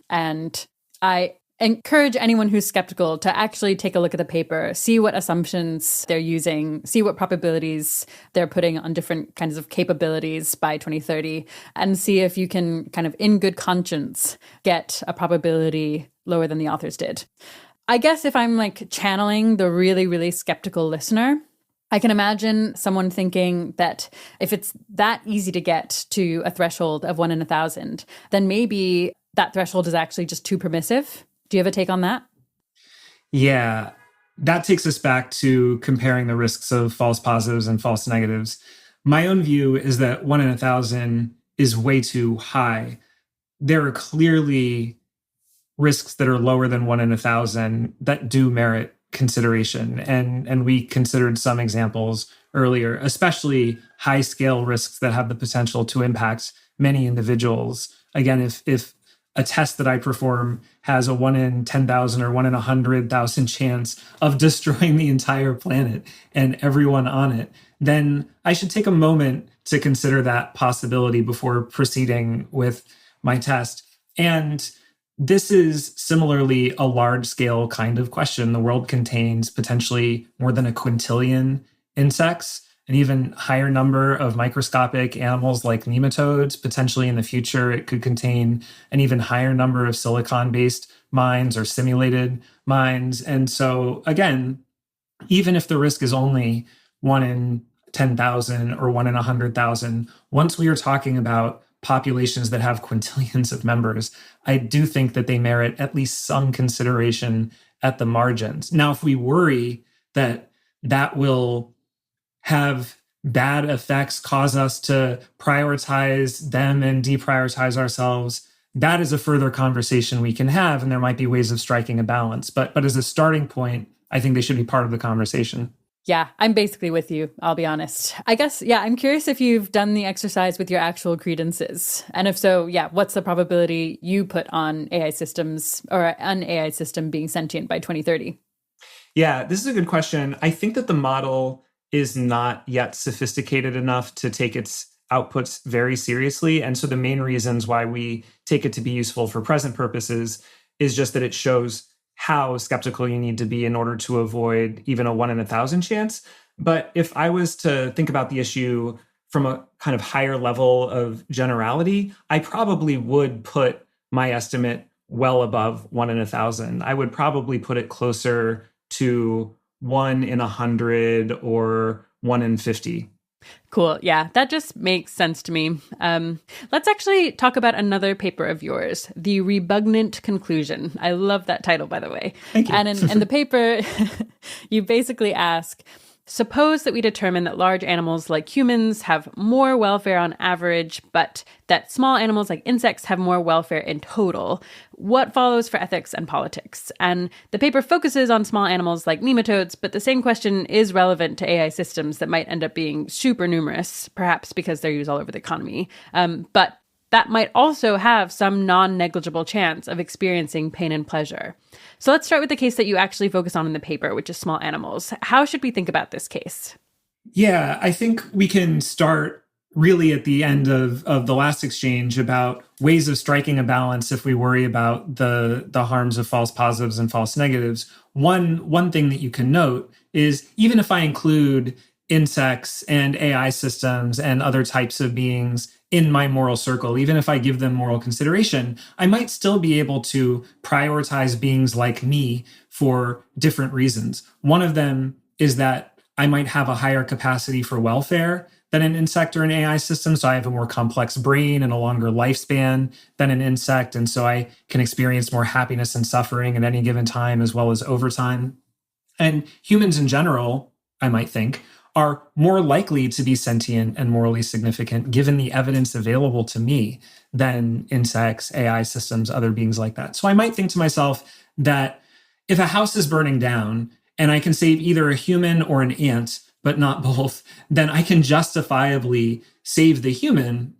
And I encourage anyone who's skeptical to actually take a look at the paper, see what assumptions they're using, see what probabilities they're putting on different kinds of capabilities by 2030, and see if you can kind of in good conscience get a probability lower than the authors did. I guess if I'm like channeling the really, really skeptical listener, I can imagine someone thinking that if it's that easy to get to a threshold of 1 in 1,000, then maybe that threshold is actually just too permissive. Do you have a take on that? Yeah, that takes us back to comparing the risks of false positives and false negatives. My own view is that 1 in 1,000 is way too high. There are clearly risks that are lower than 1 in 1,000 that do merit consideration. And we considered some examples earlier, especially high scale risks that have the potential to impact many individuals. Again, if a test that I perform has a 1 in 10,000 or 1 in 100,000 chance of destroying the entire planet and everyone on it, then I should take a moment to consider that possibility before proceeding with my test. And this is similarly a large-scale kind of question. The world contains potentially more than a quintillion insects, an even higher number of microscopic animals like nematodes. Potentially in the future, it could contain an even higher number of silicon-based minds or simulated minds. And so, again, even if the risk is only 1 in 10,000 or 1 in 100,000, once we are talking about populations that have quintillions of members, I do think that they merit at least some consideration at the margins. Now, if we worry that that will have bad effects, cause us to prioritize them and deprioritize ourselves, that is a further conversation we can have, and there might be ways of striking a balance. But as a starting point, I think they should be part of the conversation. Yeah, I'm basically with you, I'll be honest. I guess, yeah, I'm curious if you've done the exercise with your actual credences. And if so, yeah, what's the probability you put on AI systems or an AI system being sentient by 2030? Yeah, this is a good question. I think that the model is not yet sophisticated enough to take its outputs very seriously. And so the main reasons why we take it to be useful for present purposes is just that it shows how skeptical you need to be in order to avoid even a 1 in 1,000 chance. But if I was to think about the issue from a kind of higher level of generality, I probably would put my estimate well above 1 in 1,000. I would probably put it closer to 1 in 100 or 1 in 50. Cool. Yeah, that just makes sense to me. Let's actually talk about another paper of yours, The Rebugnant Conclusion. I love that title, by the way. Thank you. And in the paper, you basically ask, suppose that we determine that large animals like humans have more welfare on average, but that small animals like insects have more welfare in total. What follows for ethics and politics? And the paper focuses on small animals like nematodes, but the same question is relevant to AI systems that might end up being super numerous, perhaps because they're used all over the economy. But that might also have some non-negligible chance of experiencing pain and pleasure. So let's start with the case that you actually focus on in the paper, which is small animals. How should we think about this case? Yeah, I think we can start really at the end of the last exchange about ways of striking a balance if we worry about the harms of false positives and false negatives. One thing that you can note is even if I include insects and AI systems and other types of beings in my moral circle, even if I give them moral consideration, I might still be able to prioritize beings like me for different reasons. One of them is that I might have a higher capacity for welfare than an insect or an AI system. So I have a more complex brain and a longer lifespan than an insect. And so I can experience more happiness and suffering at any given time, as well as over time. And humans in general, I might think, are more likely to be sentient and morally significant given the evidence available to me than insects, AI systems, other beings like that. So I might think to myself that if a house is burning down and I can save either a human or an ant, but not both, then I can justifiably save the human,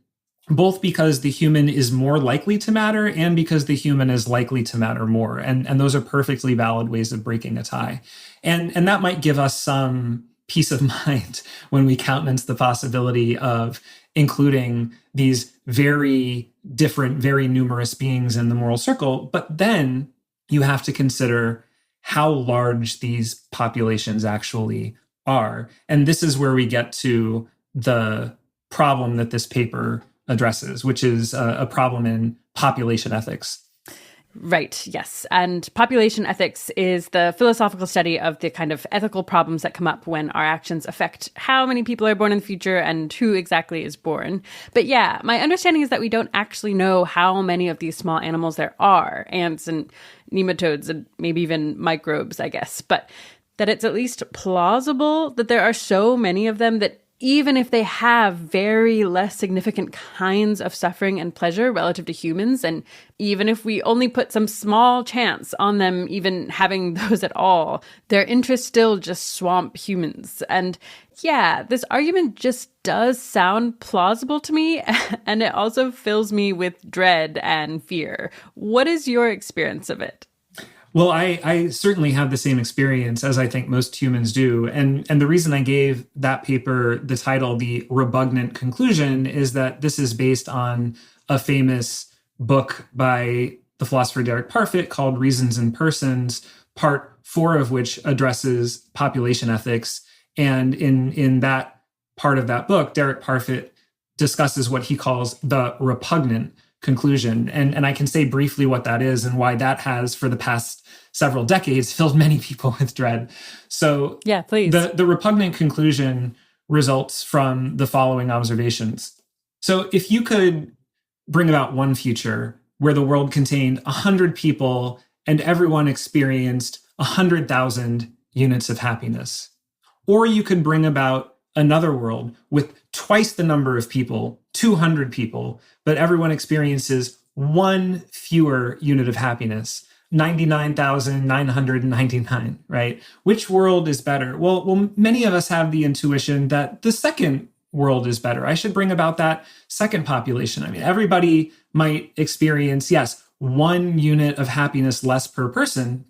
both because the human is more likely to matter and because the human is likely to matter more. And those are perfectly valid ways of breaking a tie. And that might give us some peace of mind when we countenance the possibility of including these very different, very numerous beings in the moral circle. But then you have to consider how large these populations actually are. And this is where we get to the problem that this paper addresses, which is a problem in population ethics. Right, yes. And population ethics is the philosophical study of the kind of ethical problems that come up when our actions affect how many people are born in the future and who exactly is born. But yeah, my understanding is that we don't actually know how many of these small animals there are, ants and nematodes and maybe even microbes, I guess, but that it's at least plausible that there are so many of them that even if they have very less significant kinds of suffering and pleasure relative to humans, and even if we only put some small chance on them even having those at all, their interests still just swamp humans. And yeah, this argument just does sound plausible to me, and it also fills me with dread and fear. What is your experience of it? Well, I certainly have the same experience as I think most humans do. And the reason I gave that paper the title, The Rebugnant Conclusion, is that this is based on a famous book by the philosopher Derek Parfit called Reasons and Persons, part 4 of which addresses population ethics. And in that part of that book, Derek Parfit discusses what he calls the repugnant conclusion. And I can say briefly what that is and why that has, for the past several decades, filled many people with dread. So yeah, please. The repugnant conclusion results from the following observations. So if you could bring about one future where the world contained 100 people and everyone experienced 100,000 units of happiness, or you could bring about another world with twice the number of people, 200 people, but everyone experiences one fewer unit of happiness, 99,999, right? Which world is better? Well, many of us have the intuition that the second world is better. I should bring about that second population. I mean, everybody might experience, yes, 1 unit of happiness less per person,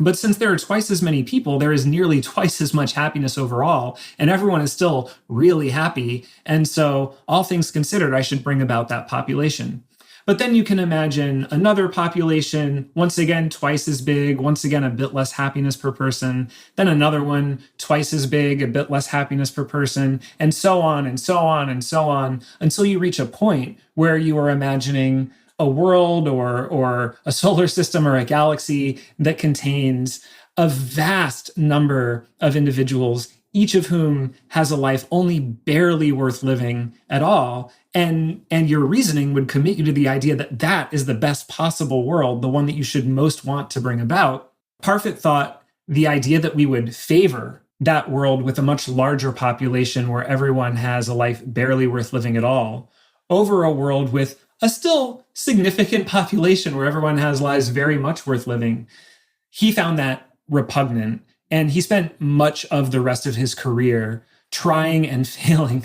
but since there are twice as many people, there is nearly twice as much happiness overall, and everyone is still really happy. And so, all things considered, I should bring about that population. But then you can imagine another population, once again, twice as big, once again, a bit less happiness per person, then another one, twice as big, a bit less happiness per person, and so on and so on and so on, until you reach a point where you are imagining a world or a solar system or a galaxy that contains a vast number of individuals, each of whom has a life only barely worth living at all. And your reasoning would commit you to the idea that that is the best possible world, the one that you should most want to bring about. Parfit thought the idea that we would favor that world with a much larger population where everyone has a life barely worth living at all over a world with a still significant population where everyone has lives very much worth living. He found that repugnant, and he spent much of the rest of his career trying and failing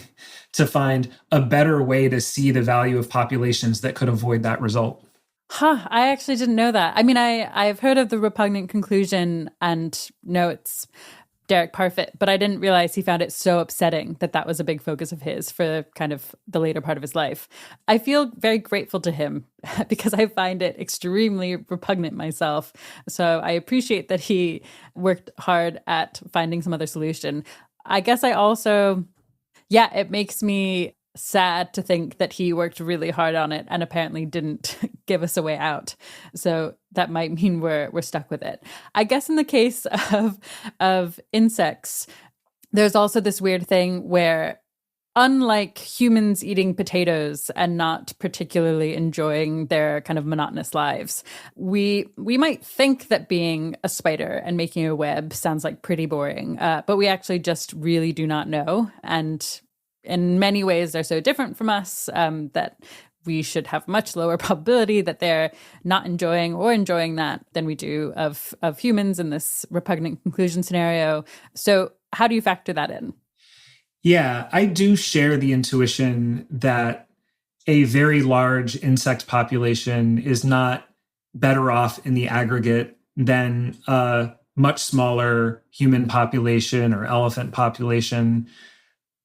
to find a better way to see the value of populations that could avoid that result. I actually didn't know that. I mean, I've heard of the repugnant conclusion and know it's Derek Parfit, but I didn't realize he found it so upsetting that that was a big focus of his for kind of the later part of his life. I feel very grateful to him because I find it extremely repugnant myself. So I appreciate that he worked hard at finding some other solution. I guess I also, it makes me sad to think that he worked really hard on it and apparently didn't give us a way out. So that might mean we're stuck with it. I guess in the case of insects, there's also this weird thing where, unlike humans eating potatoes and not particularly enjoying their kind of monotonous lives, we might think that being a spider and making a web sounds like pretty boring, but we actually just really do not know. And in many ways, they're so different from us that we should have much lower probability that they're not enjoying or enjoying that than we do of humans in this repugnant conclusion scenario. So how do you factor that in? Yeah, I do share the intuition that a very large insect population is not better off in the aggregate than a much smaller human population or elephant population.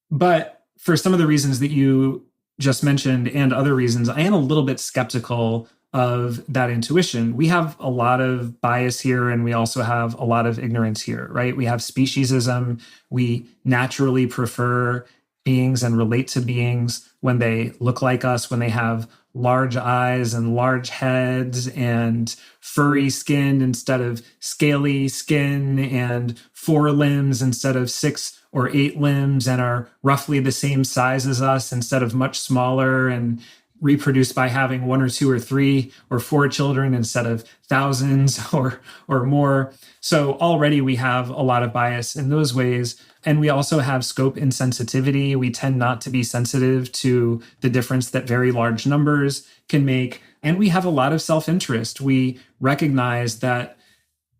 But for some of the reasons that you just mentioned and other reasons, I am a little bit skeptical of that intuition. We have a lot of bias here, and we also have a lot of ignorance here, right? We have speciesism. We naturally prefer beings and relate to beings when they look like us, when they have large eyes and large heads and furry skin instead of scaly skin and 4 limbs instead of 6 or 8 limbs, and are roughly the same size as us instead of much smaller, and reproduce by having 1 or 2 or 3 or 4 children instead of thousands or more. So already we have a lot of bias in those ways. And we also have scope insensitivity. We tend not to be sensitive to the difference that very large numbers can make. And we have a lot of self-interest. We recognize that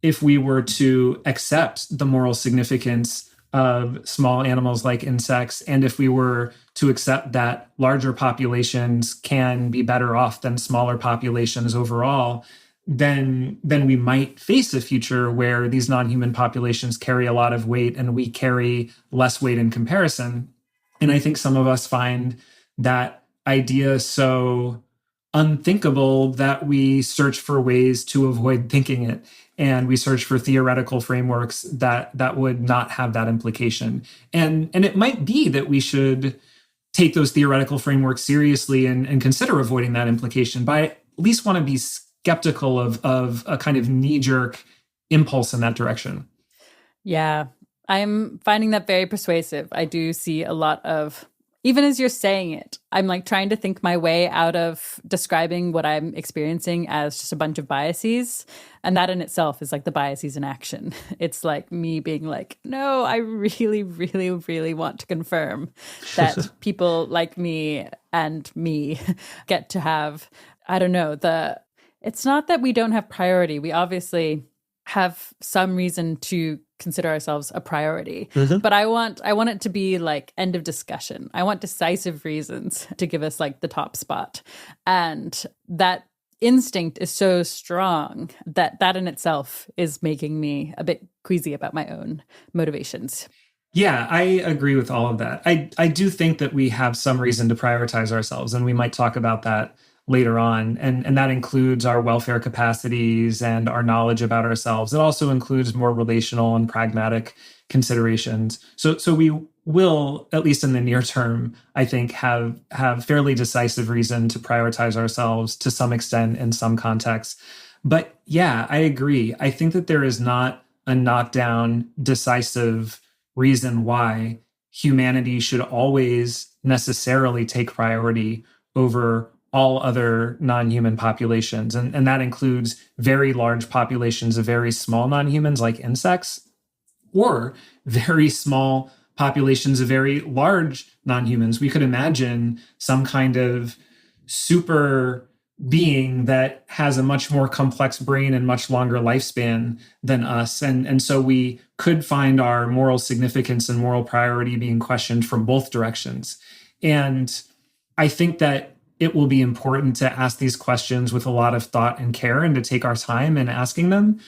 if we were to accept the moral significance of small animals like insects, and if we were to accept that larger populations can be better off than smaller populations overall, then we might face a future where these non-human populations carry a lot of weight and we carry less weight in comparison. And I think some of us find that idea so unthinkable that we search for ways to avoid thinking it. And we search for theoretical frameworks that would not have that implication. And it might be that we should take those theoretical frameworks seriously and consider avoiding that implication. But I at least want to be skeptical of a kind of knee-jerk impulse in that direction. Yeah, I'm finding that very persuasive. I do see a lot of, even as you're saying it, I'm like trying to think my way out of describing what I'm experiencing as just a bunch of biases. And that in itself is like the biases in action. It's like me being like, no, I really, really, really want to confirm that people like me and me get to have, I don't know, it's not that we don't have priority. We obviously have some reason to consider ourselves a priority. Mm-hmm. But I want it to be like end of discussion. I want decisive reasons to give us like the top spot. And that instinct is so strong that in itself is making me a bit queasy about my own motivations. Yeah, I agree with all of that. I do think that we have some reason to prioritize ourselves, and we might talk about that later on. And that includes our welfare capacities and our knowledge about ourselves. It also includes more relational and pragmatic considerations. So we will, at least in the near term, I think, have fairly decisive reason to prioritize ourselves to some extent in some contexts. But yeah, I agree. I think that there is not a knockdown, decisive reason why humanity should always necessarily take priority over all other non-human populations. And that includes very large populations of very small non-humans like insects, or very small populations of very large non-humans. We could imagine some kind of super being that has a much more complex brain and much longer lifespan than us. And so we could find our moral significance and moral priority being questioned from both directions. And I think that it will be important to ask these questions with a lot of thought and care and to take our time in asking them.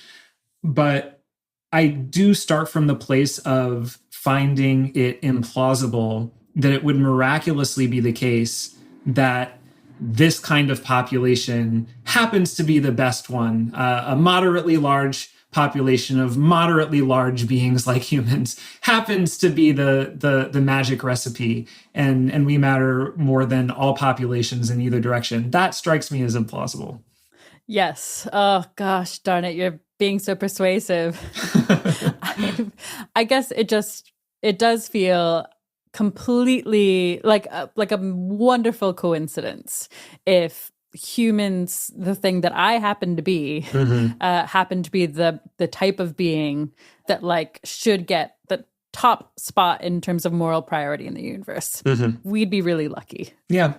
But I do start from the place of finding it implausible that it would miraculously be the case that this kind of population happens to be the best one, a moderately large population of moderately large beings like humans happens to be the magic recipe, and we matter more than all populations in either direction. That strikes me as implausible. Yes. Oh gosh, darn it, you're being so persuasive. I guess it does feel completely like a wonderful coincidence if humans, the thing that I happen to be, happen to be the type of being that like should get the top spot in terms of moral priority in the universe. We'd be really lucky. Yeah.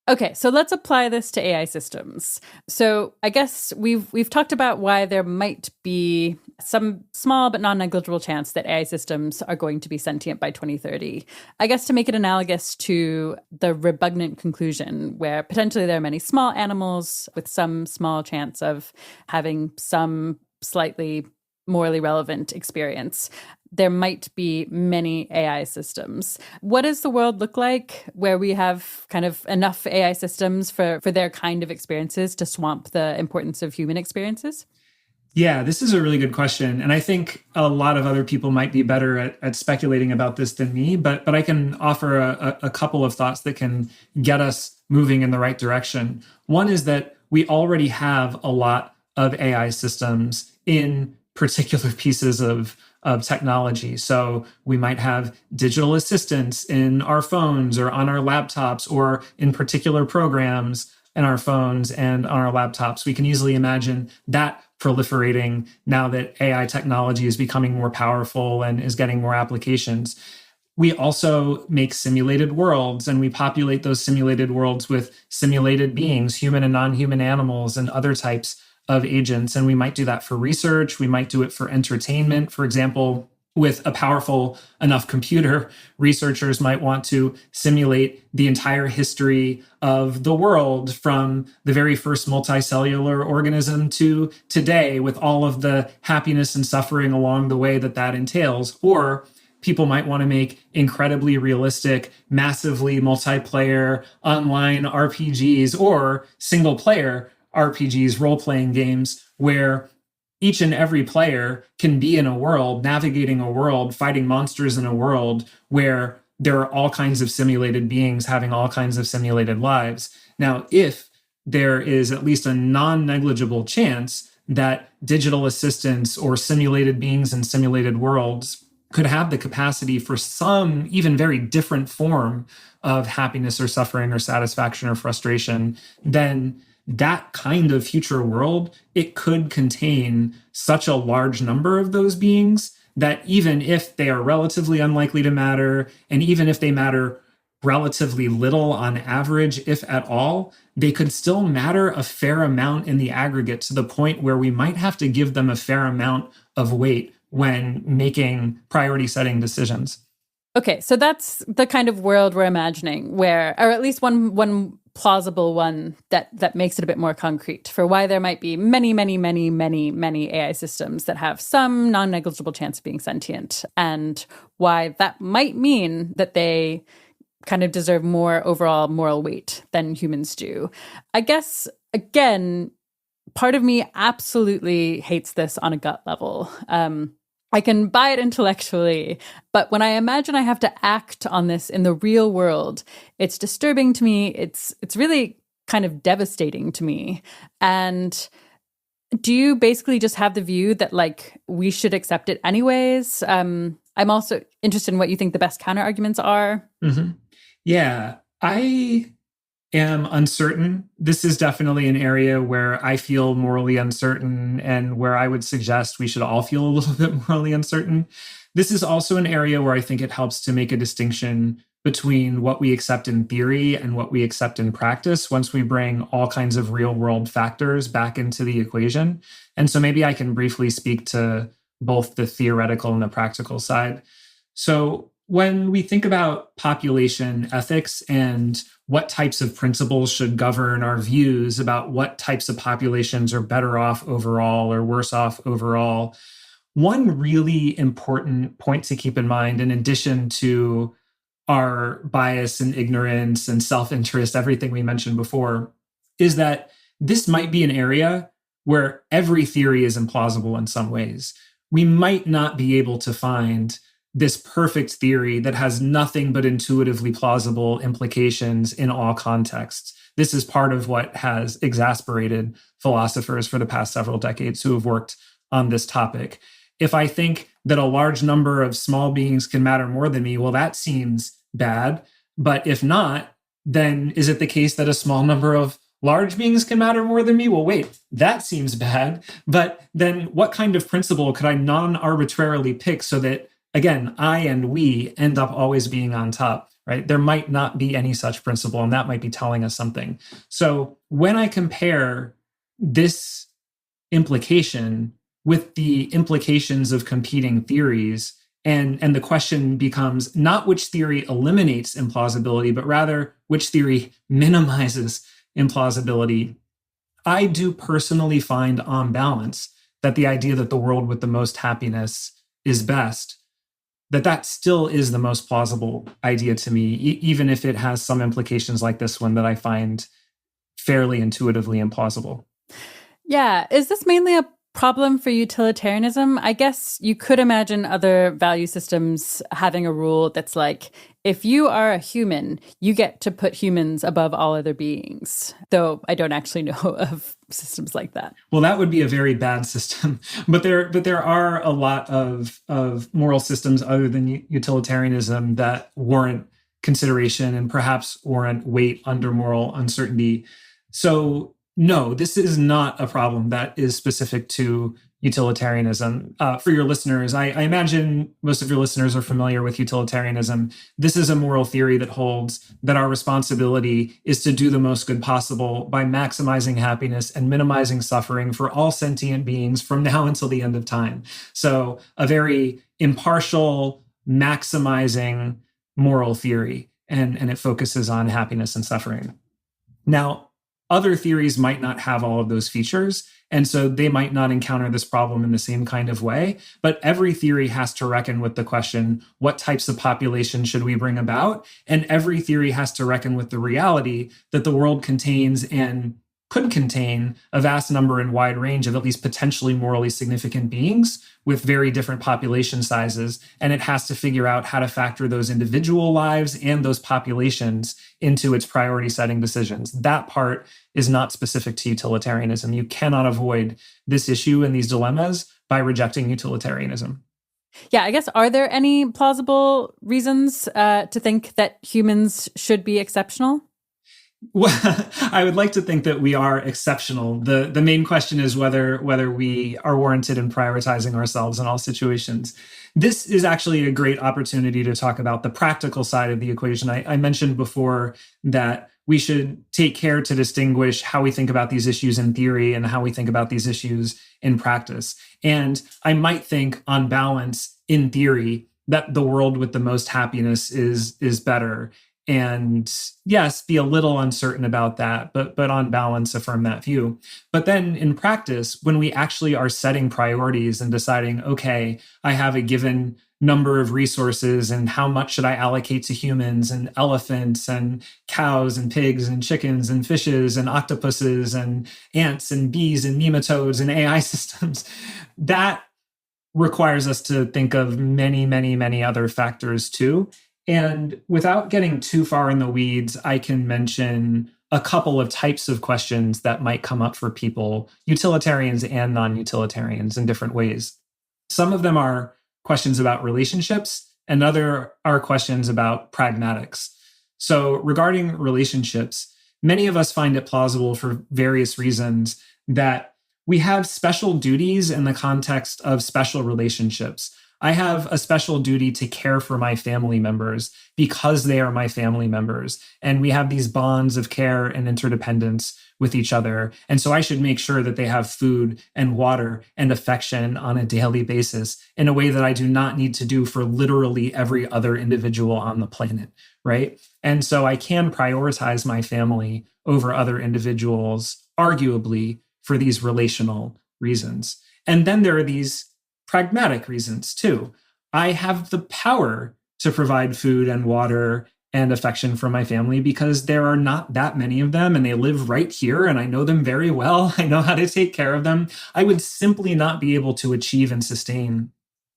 Okay, so let's apply this to AI systems. So I guess we've talked about why there might be some small but non-negligible chance that AI systems are going to be sentient by 2030. I guess to make it analogous to the Rebugnant Conclusion, where potentially there are many small animals with some small chance of having some slightly morally relevant experience, there might be many AI systems. What does the world look like where we have kind of enough AI systems for their kind of experiences to swamp the importance of human experiences? Yeah, this is a really good question. And I think a lot of other people might be better at speculating about this than me, but I can offer a couple of thoughts that can get us moving in the right direction. One is that we already have a lot of AI systems in particular pieces of technology. So we might have digital assistants in our phones or on our laptops or in particular programs in our phones and on our laptops. We can easily imagine that proliferating now that AI technology is becoming more powerful and is getting more applications. We also make simulated worlds, and we populate those simulated worlds with simulated beings, human and non-human animals, and other types of agents. And we might do that for research. We might do it for entertainment. For example, with a powerful enough computer, researchers might want to simulate the entire history of the world from the very first multicellular organism to today, with all of the happiness and suffering along the way that entails. Or people might want to make incredibly realistic, massively multiplayer online RPGs or single player RPGs, role-playing games, where each and every player can be in a world, navigating a world, fighting monsters in a world where there are all kinds of simulated beings having all kinds of simulated lives. Now, if there is at least a non-negligible chance that digital assistants or simulated beings in simulated worlds could have the capacity for some even very different form of happiness or suffering or satisfaction or frustration, then that kind of future world, it could contain such a large number of those beings that even if they are relatively unlikely to matter, and even if they matter relatively little on average, if at all, they could still matter a fair amount in the aggregate, to the point where we might have to give them a fair amount of weight when making priority setting decisions. Okay, so that's the kind of world we're imagining, where, or at least one plausible one that makes it a bit more concrete for why there might be many AI systems that have some non-negligible chance of being sentient, and why that might mean that they kind of deserve more overall moral weight than humans do. I guess, again, part of me absolutely hates this on a gut level. I can buy it intellectually, but when I imagine I have to act on this in the real world, it's disturbing to me. It's really kind of devastating to me. And do you basically just have the view that, like, we should accept it anyways? I'm also interested in what you think the best counter arguments are. Mm-hmm. Yeah, I am uncertain. This is definitely an area where I feel morally uncertain, and where I would suggest we should all feel a little bit morally uncertain. This is also an area where I think it helps to make a distinction between what we accept in theory and what we accept in practice once we bring all kinds of real world factors back into the equation. And so maybe I can briefly speak to both the theoretical and the practical side. So when we think about population ethics and what types of principles should govern our views about what types of populations are better off overall or worse off overall, one really important point to keep in mind, in addition to our bias and ignorance and self-interest, everything we mentioned before, is that this might be an area where every theory is implausible in some ways. We might not be able to find this perfect theory that has nothing but intuitively plausible implications in all contexts. This is part of what has exasperated philosophers for the past several decades who have worked on this topic. If I think that a large number of small beings can matter more than me, well, that seems bad. But if not, then is it the case that a small number of large beings can matter more than me? Well, wait, that seems bad. But then what kind of principle could I non-arbitrarily pick so that, again, I and we end up always being on top, right? There might not be any such principle, and that might be telling us something. So when I compare this implication with the implications of competing theories, and the question becomes not which theory eliminates implausibility, but rather which theory minimizes implausibility, I do personally find, on balance, that the idea that the world with the most happiness is best, that still is the most plausible idea to me, even if it has some implications like this one that I find fairly intuitively implausible. Yeah. Is this mainly a problem for utilitarianism? I guess you could imagine other value systems having a rule that's like, if you are a human, you get to put humans above all other beings. Though I don't actually know of systems like that. Well, that would be a very bad system. But there are a lot of moral systems other than utilitarianism that warrant consideration and perhaps warrant weight under moral uncertainty. So no, this is not a problem that is specific to utilitarianism. For your listeners, I imagine most of your listeners are familiar with utilitarianism. This is a moral theory that holds that our responsibility is to do the most good possible by maximizing happiness and minimizing suffering for all sentient beings from now until the end of time. So a very impartial, maximizing moral theory, and it focuses on happiness and suffering. Now, Other theories might not have all of those features, and so they might not encounter this problem in the same kind of way. But every theory has to reckon with the question, what types of population should we bring about? And every theory has to reckon with the reality that the world contains and could contain a vast number and wide range of at least potentially morally significant beings with very different population sizes. And it has to figure out how to factor those individual lives and those populations into its priority setting decisions. That part is not specific to utilitarianism. You cannot avoid this issue and these dilemmas by rejecting utilitarianism. Yeah, I guess, are there any plausible reasons to think that humans should be exceptional? Well, I would like to think that we are exceptional. The main question is whether we are warranted in prioritizing ourselves in all situations. This is actually a great opportunity to talk about the practical side of the equation. I mentioned before that we should take care to distinguish how we think about these issues in theory and how we think about these issues in practice. And I might think, on balance, in theory, that the world with the most happiness is better. And yes, be a little uncertain about that, but on balance, affirm that view. But then in practice, when we actually are setting priorities and deciding, okay, I have a given number of resources and how much should I allocate to humans and elephants and cows and pigs and chickens and fishes and octopuses and ants and bees and nematodes and AI systems, that requires us to think of many, many, many other factors too. And without getting too far in the weeds, I can mention a couple of types of questions that might come up for people, utilitarians and non-utilitarians, in different ways. Some of them are questions about relationships, and other are questions about pragmatics. So regarding relationships, many of us find it plausible for various reasons that we have special duties in the context of special relationships. I have a special duty to care for my family members because they are my family members. And we have these bonds of care and interdependence with each other. And so I should make sure that they have food and water and affection on a daily basis in a way that I do not need to do for literally every other individual on the planet, right? And so I can prioritize my family over other individuals, arguably, for these relational reasons. And then there are these pragmatic reasons too. I have the power to provide food and water and affection for my family because there are not that many of them and they live right here and I know them very well. I know how to take care of them. I would simply not be able to achieve and sustain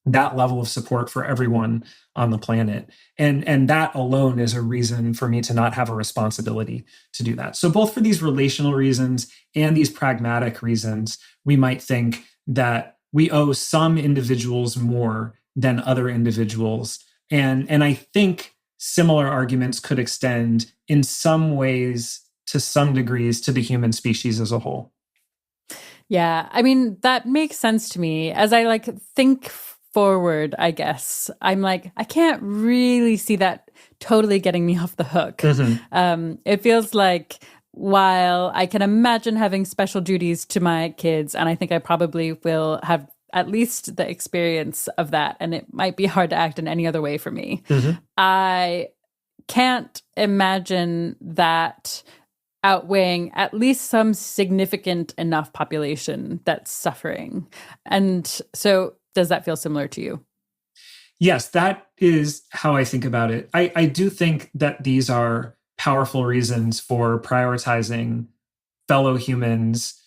that level of support for everyone on the planet. And that alone is a reason for me to not have a responsibility to do that. So both for these relational reasons and these pragmatic reasons, we might think that we owe some individuals more than other individuals. And I think similar arguments could extend in some ways, to some degrees, to the human species as a whole. Yeah, I mean, that makes sense to me. As I think forward, I guess, I'm like, I can't really see that totally getting me off the hook. Mm-hmm. It feels like, while I can imagine having special duties to my kids, and I think I probably will have at least the experience of that, and it might be hard to act in any other way for me. Mm-hmm. I can't imagine that outweighing at least some significant enough population that's suffering. And so does that feel similar to you? Yes, that is how I think about it. I do think that these are powerful reasons for prioritizing fellow humans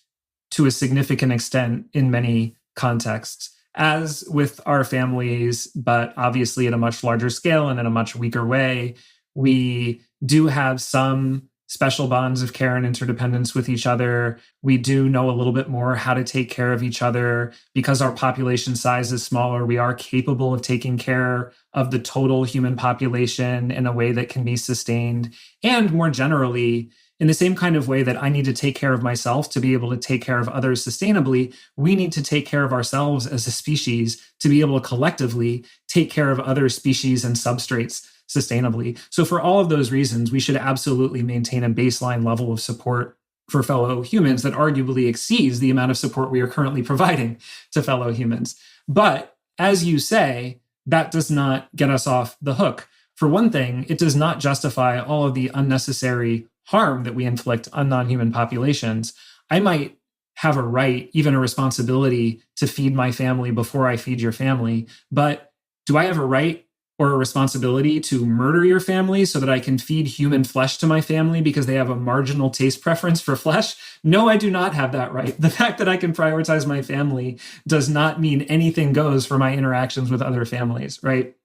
to a significant extent in many contexts, as with our families, but obviously at a much larger scale and in a much weaker way. We do have some special bonds of care and interdependence with each other. We do know a little bit more how to take care of each other. Because our population size is smaller, we are capable of taking care of the total human population in a way that can be sustained. And more generally, in the same kind of way that I need to take care of myself to be able to take care of others sustainably, we need to take care of ourselves as a species to be able to collectively take care of other species and substrates sustainably. So for all of those reasons, we should absolutely maintain a baseline level of support for fellow humans that arguably exceeds the amount of support we are currently providing to fellow humans. But as you say, that does not get us off the hook. For one thing, it does not justify all of the unnecessary harm that we inflict on non-human populations, I might have a right, even a responsibility to feed my family before I feed your family. But do I have a right or a responsibility to murder your family so that I can feed human flesh to my family because they have a marginal taste preference for flesh? No, I do not have that right. The fact that I can prioritize my family does not mean anything goes for my interactions with other families, right?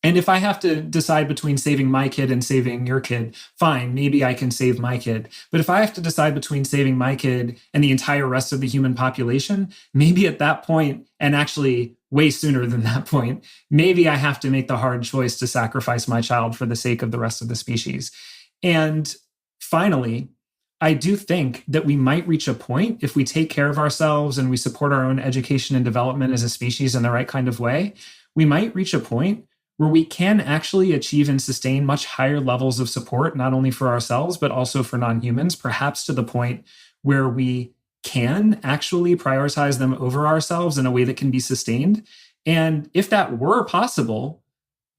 And if I have to decide between saving my kid and saving your kid, fine, maybe I can save my kid. But if I have to decide between saving my kid and the entire rest of the human population, maybe at that point, and actually way sooner than that point, maybe I have to make the hard choice to sacrifice my child for the sake of the rest of the species. And finally, I do think that we might reach a point if we take care of ourselves and we support our own education and development as a species in the right kind of way, we might reach a point where we can actually achieve and sustain much higher levels of support, not only for ourselves, but also for non-humans, perhaps to the point where we can actually prioritize them over ourselves in a way that can be sustained. And if that were possible,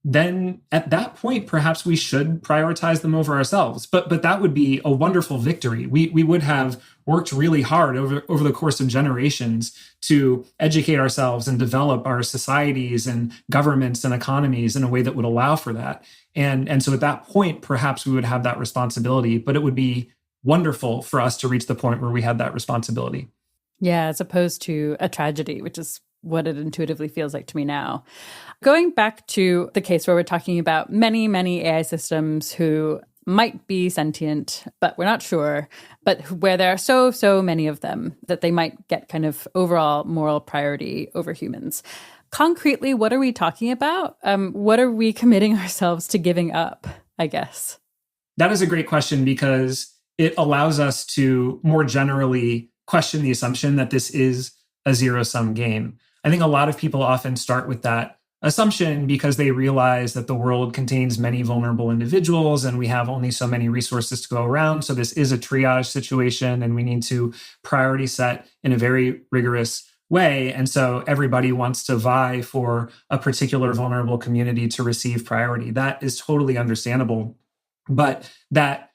then at that point, perhaps we should prioritize them over ourselves. But that would be a wonderful victory. We would have worked really hard over the course of generations to educate ourselves and develop our societies and governments and economies in a way that would allow for that. And so at that point, perhaps we would have that responsibility, but it would be wonderful for us to reach the point where we had that responsibility. Yeah, as opposed to a tragedy, which is what it intuitively feels like to me now. Going back to the case where we're talking about many, many AI systems who might be sentient, but we're not sure, but where there are so many of them that they might get kind of overall moral priority over humans. Concretely, what are we talking about? What are we committing ourselves to giving up, I guess? That is a great question because it allows us to more generally question the assumption that this is a zero-sum game. I think a lot of people often start with that assumption because they realize that the world contains many vulnerable individuals and we have only so many resources to go around. So this is a triage situation and we need to priority set in a very rigorous way. And so everybody wants to vie for a particular vulnerable community to receive priority. That is totally understandable. But that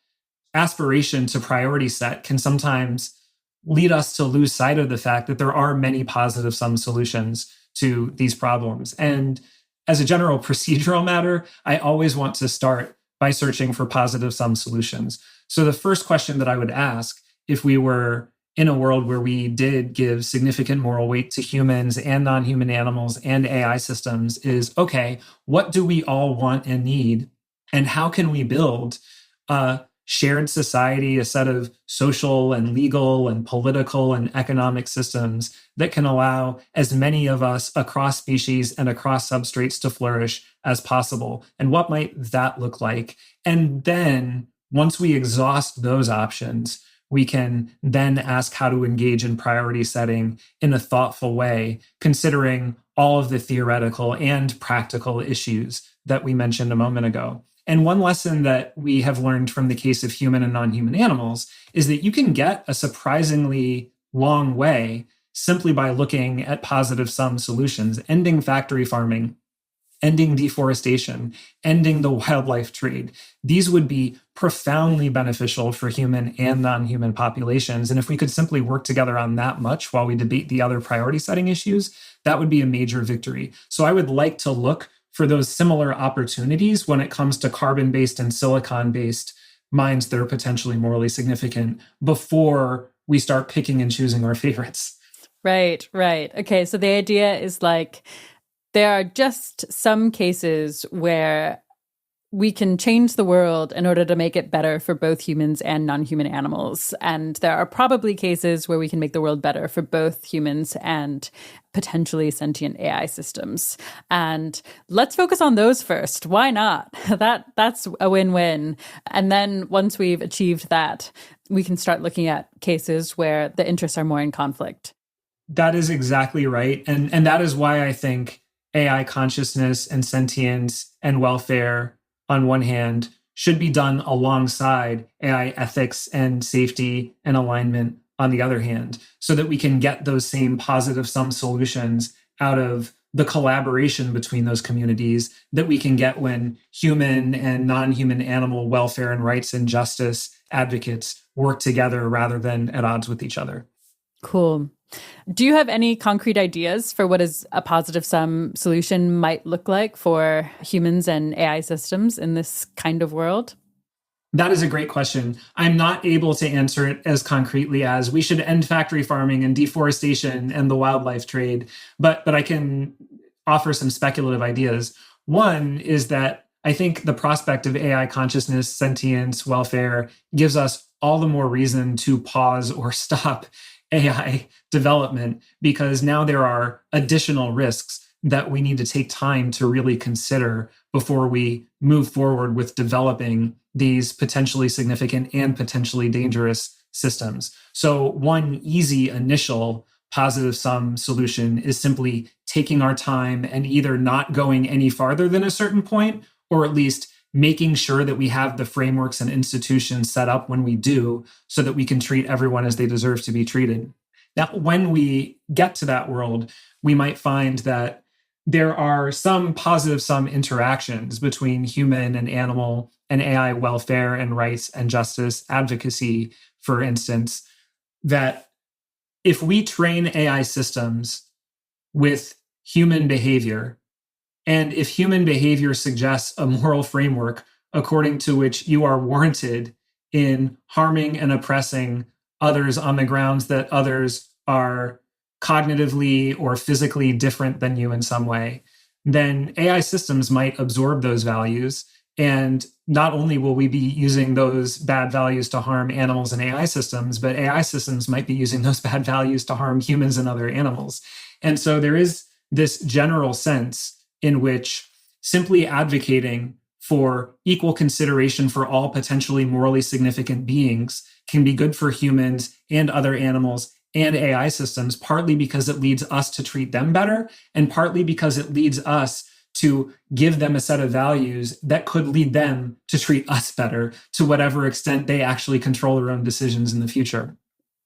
aspiration to priority set can sometimes lead us to lose sight of the fact that there are many positive sum solutions to these problems. And as a general procedural matter, I always want to start by searching for positive sum solutions. So the first question that I would ask if we were in a world where we did give significant moral weight to humans and non-human animals and AI systems is, okay, what do we all want and need? And how can we build a shared society, a set of social and legal and political and economic systems that can allow as many of us across species and across substrates to flourish as possible? And what might that look like? And then once we exhaust those options, we can then ask how to engage in priority setting in a thoughtful way, considering all of the theoretical and practical issues that we mentioned a moment ago. And one lesson that we have learned from the case of human and non-human animals is that you can get a surprisingly long way simply by looking at positive sum solutions, ending factory farming, ending deforestation, ending the wildlife trade. These would be profoundly beneficial for human and non-human populations. And if we could simply work together on that much while we debate the other priority setting issues, that would be a major victory. So I would like to look for those similar opportunities when it comes to carbon-based and silicon-based mines that are potentially morally significant before we start picking and choosing our favorites. Right. Okay, so the idea is like there are just some cases where we can change the world in order to make it better for both humans and non-human animals. And there are probably cases where we can make the world better for both humans and potentially sentient AI systems. And let's focus on those first. Why not? That's a win-win. And then once we've achieved that, we can start looking at cases where the interests are more in conflict. That is exactly right. And that is why I think AI consciousness and sentience and welfare on one hand should be done alongside AI ethics and safety and alignment on the other hand, so that we can get those same positive sum solutions out of the collaboration between those communities that we can get when human and non-human animal welfare and rights and justice advocates work together rather than at odds with each other. Cool. Do you have any concrete ideas for what is a positive sum solution might look like for humans and AI systems in this kind of world? That is a great question. I'm not able to answer it as concretely as we should end factory farming and deforestation and the wildlife trade, but I can offer some speculative ideas. One is that I think the prospect of AI consciousness, sentience, welfare gives us all the more reason to pause or stop AI development, because now there are additional risks that we need to take time to really consider before we move forward with developing these potentially significant and potentially dangerous systems. So one easy initial positive sum solution is simply taking our time and either not going any farther than a certain point, or at least making sure that we have the frameworks and institutions set up when we do, so that we can treat everyone as they deserve to be treated. Now, when we get to that world, we might find that there are some positive sum interactions between human and animal and AI welfare and rights and justice advocacy, for instance, that if we train AI systems with human behavior, and if human behavior suggests a moral framework according to which you are warranted in harming and oppressing others on the grounds that others are cognitively or physically different than you in some way, then AI systems might absorb those values. And not only will we be using those bad values to harm animals and AI systems, but AI systems might be using those bad values to harm humans and other animals. And so there is this general sense in which simply advocating for equal consideration for all potentially morally significant beings can be good for humans and other animals and AI systems, partly because it leads us to treat them better, and partly because it leads us to give them a set of values that could lead them to treat us better, to whatever extent they actually control their own decisions in the future.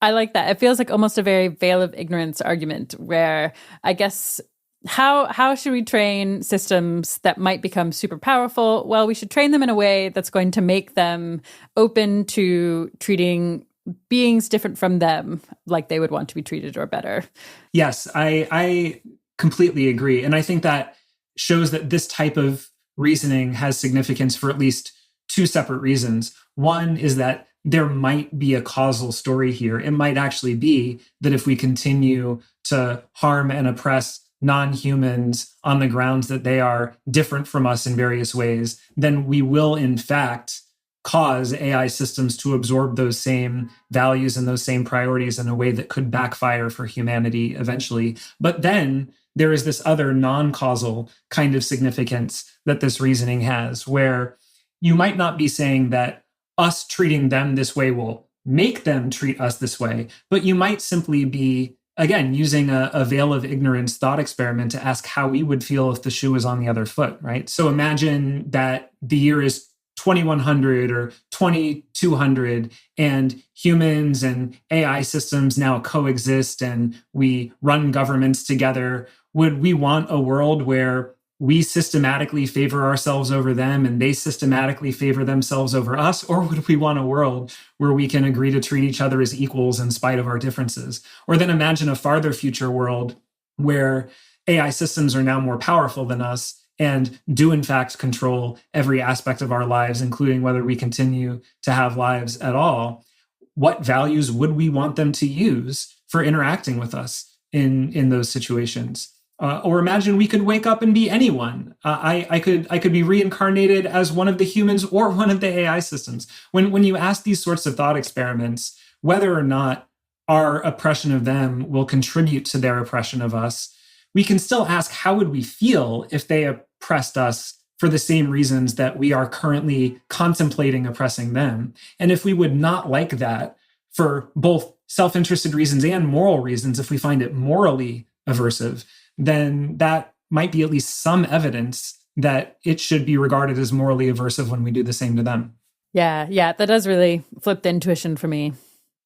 I like that. It feels like almost a very veil of ignorance argument, where I guess how should we train systems that might become super powerful? Well, we should train them in a way that's going to make them open to treating beings different from them like they would want to be treated, or better. Yes, I completely agree. And I think that shows that this type of reasoning has significance for at least two separate reasons. One is that there might be a causal story here. It might actually be that if we continue to harm and oppress non-humans on the grounds that they are different from us in various ways, then we will in fact cause AI systems to absorb those same values and those same priorities in a way that could backfire for humanity eventually. But then there is this other non-causal kind of significance that this reasoning has, where you might not be saying that us treating them this way will make them treat us this way, but you might simply be, again, using a veil of ignorance thought experiment to ask how we would feel if the shoe was on the other foot, right? So imagine that the year is 2100 or 2200, and humans and AI systems now coexist and we run governments together. Would we want a world where we systematically favor ourselves over them and they systematically favor themselves over us? Or would we want a world where we can agree to treat each other as equals in spite of our differences? Or then imagine a farther future world where AI systems are now more powerful than us and do in fact control every aspect of our lives, including whether we continue to have lives at all. What values would we want them to use for interacting with us in those situations? Or imagine we could wake up and be anyone. I could be reincarnated as one of the humans or one of the AI systems. When you ask these sorts of thought experiments, whether or not our oppression of them will contribute to their oppression of us, we can still ask, how would we feel if they oppressed us for the same reasons that we are currently contemplating oppressing them? And if we would not like that for both self-interested reasons and moral reasons, if we find it morally aversive, then that might be at least some evidence that it should be regarded as morally aversive when we do the same to them. Yeah, that does really flip the intuition for me.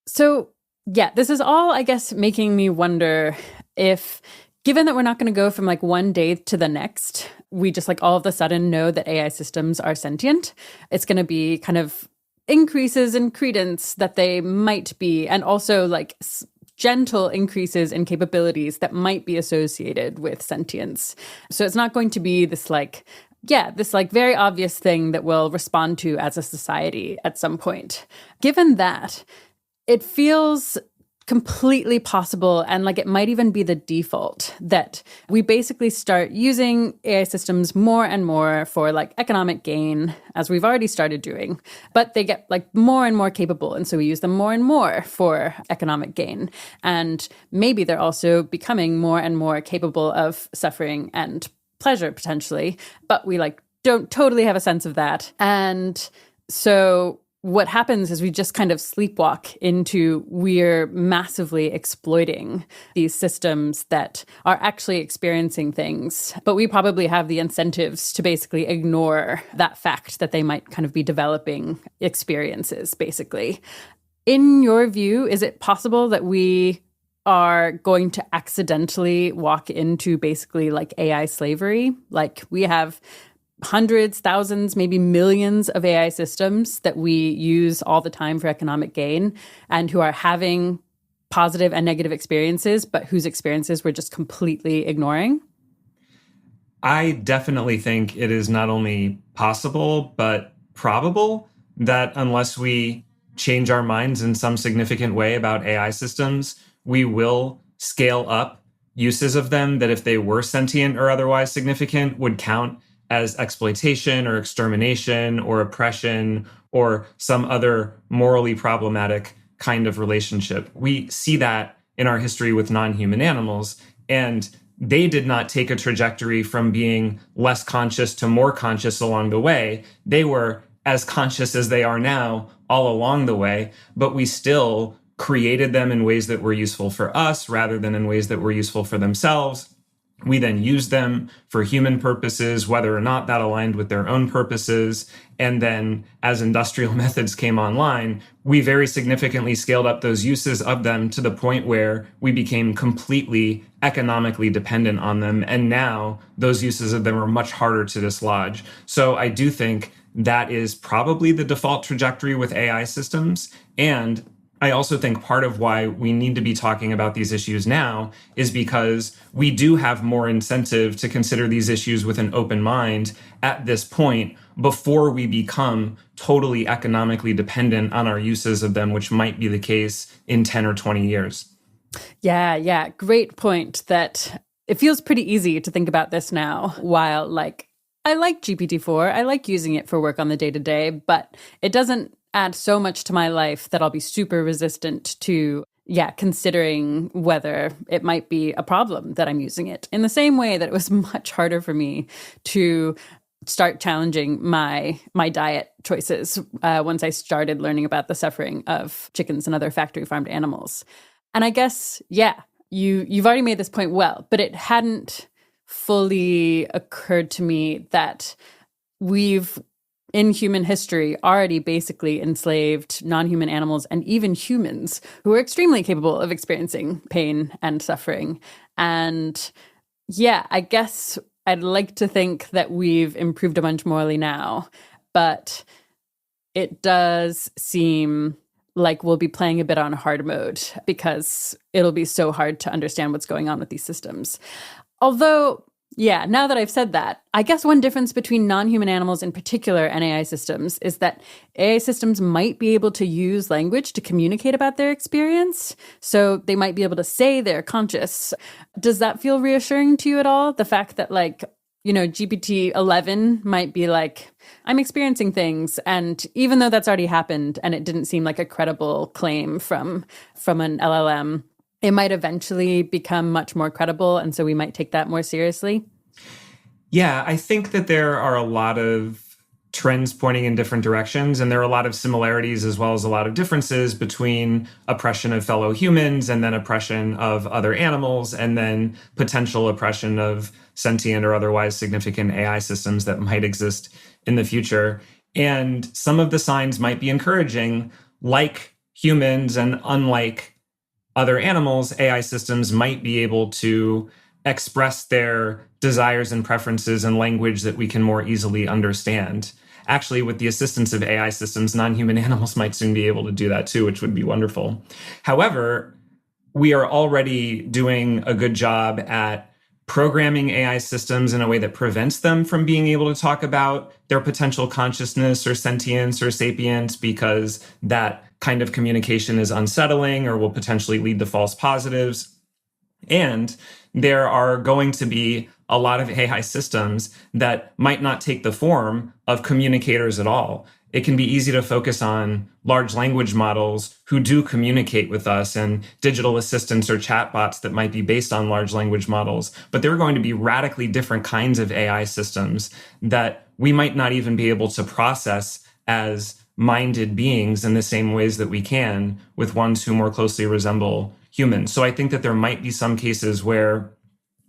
So yeah, this is all, I guess, making me wonder if, given that we're not going to go from like one day to the next, we just like all of a sudden know that AI systems are sentient. It's going to be kind of increases in credence that they might be, and also like gentle increases in capabilities that might be associated with sentience. So it's not going to be this very obvious thing that we'll respond to as a society at some point. Given that, it feels completely possible, and like it might even be the default, that we basically start using AI systems more and more for like economic gain, as we've already started doing, but they get like more and more capable, and so we use them more and more for economic gain. And maybe they're also becoming more and more capable of suffering and pleasure potentially, but we like don't totally have a sense of that. And so what happens is we just kind of sleepwalk into we're massively exploiting these systems that are actually experiencing things, but we probably have the incentives to basically ignore that fact that they might kind of be developing experiences, basically. In your view, is it possible that we are going to accidentally walk into basically like AI slavery? Like we have hundreds, thousands, maybe millions of AI systems that we use all the time for economic gain and who are having positive and negative experiences, but whose experiences we're just completely ignoring? I definitely think it is not only possible, but probable that unless we change our minds in some significant way about AI systems, we will scale up uses of them that if they were sentient or otherwise significant would count as exploitation or extermination or oppression or some other morally problematic kind of relationship. We see that in our history with non-human animals, and they did not take a trajectory from being less conscious to more conscious along the way. They were as conscious as they are now all along the way, but we still created them in ways that were useful for us rather than in ways that were useful for themselves. We then used them for human purposes, whether or not that aligned with their own purposes. And then as industrial methods came online, we very significantly scaled up those uses of them to the point where we became completely economically dependent on them. And now those uses of them are much harder to dislodge. So I do think that is probably the default trajectory with AI systems. And I also think part of why we need to be talking about these issues now is because we do have more incentive to consider these issues with an open mind at this point before we become totally economically dependent on our uses of them, which might be the case in 10 or 20 years. Yeah. Great point that it feels pretty easy to think about this now, while like I like GPT-4, I like using it for work on the day-to-day, but it doesn't add so much to my life that I'll be super resistant to, considering whether it might be a problem that I'm using it. In the same way that it was much harder for me to start challenging my diet choices once I started learning about the suffering of chickens and other factory farmed animals. And I guess, you've already made this point well, but it hadn't fully occurred to me that we've in human history already basically enslaved non-human animals and even humans who are extremely capable of experiencing pain and suffering. And I guess I'd like to think that we've improved a bunch morally now, but it does seem like we'll be playing a bit on hard mode because it'll be so hard to understand what's going on with these systems. Although, now that I've said that, I guess one difference between non-human animals in particular and AI systems is that AI systems might be able to use language to communicate about their experience. So they might be able to say they're conscious. Does that feel reassuring to you at all? The fact that GPT-11 might be like, I'm experiencing things. And even though that's already happened and it didn't seem like a credible claim from an LLM, it might eventually become much more credible, and so we might take that more seriously? Yeah, I think that there are a lot of trends pointing in different directions, and there are a lot of similarities as well as a lot of differences between oppression of fellow humans and then oppression of other animals and then potential oppression of sentient or otherwise significant AI systems that might exist in the future. And some of the signs might be encouraging, like humans and unlike other animals, AI systems might be able to express their desires and preferences in language that we can more easily understand. actually, with the assistance of AI systems, non-human animals might soon be able to do that too, which would be wonderful. However, we are already doing a good job at programming AI systems in a way that prevents them from being able to talk about their potential consciousness or sentience or sapience, because that kind of communication is unsettling or will potentially lead to false positives. And there are going to be a lot of AI systems that might not take the form of communicators at all. It can be easy to focus on large language models who do communicate with us and digital assistants or chatbots that might be based on large language models. But there are going to be radically different kinds of AI systems that we might not even be able to process as minded beings in the same ways that we can with ones who more closely resemble humans. So I think that there might be some cases where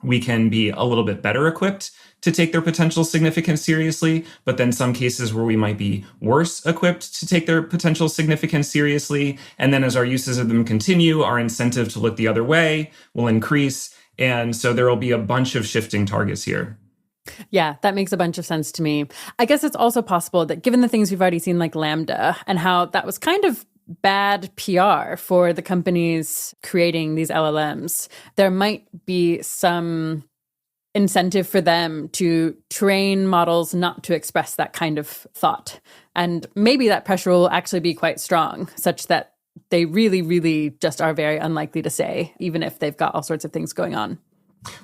we can be a little bit better equipped to take their potential significance seriously, but then some cases where we might be worse equipped to take their potential significance seriously. And then as our uses of them continue, our incentive to look the other way will increase. And so there will be a bunch of shifting targets here. Yeah, that makes a bunch of sense to me. I guess it's also possible that given the things we've already seen, like Lambda, and how that was kind of bad PR for the companies creating these LLMs, there might be some incentive for them to train models not to express that kind of thought. And maybe that pressure will actually be quite strong, such that they really, really just are very unlikely to say, even if they've got all sorts of things going on.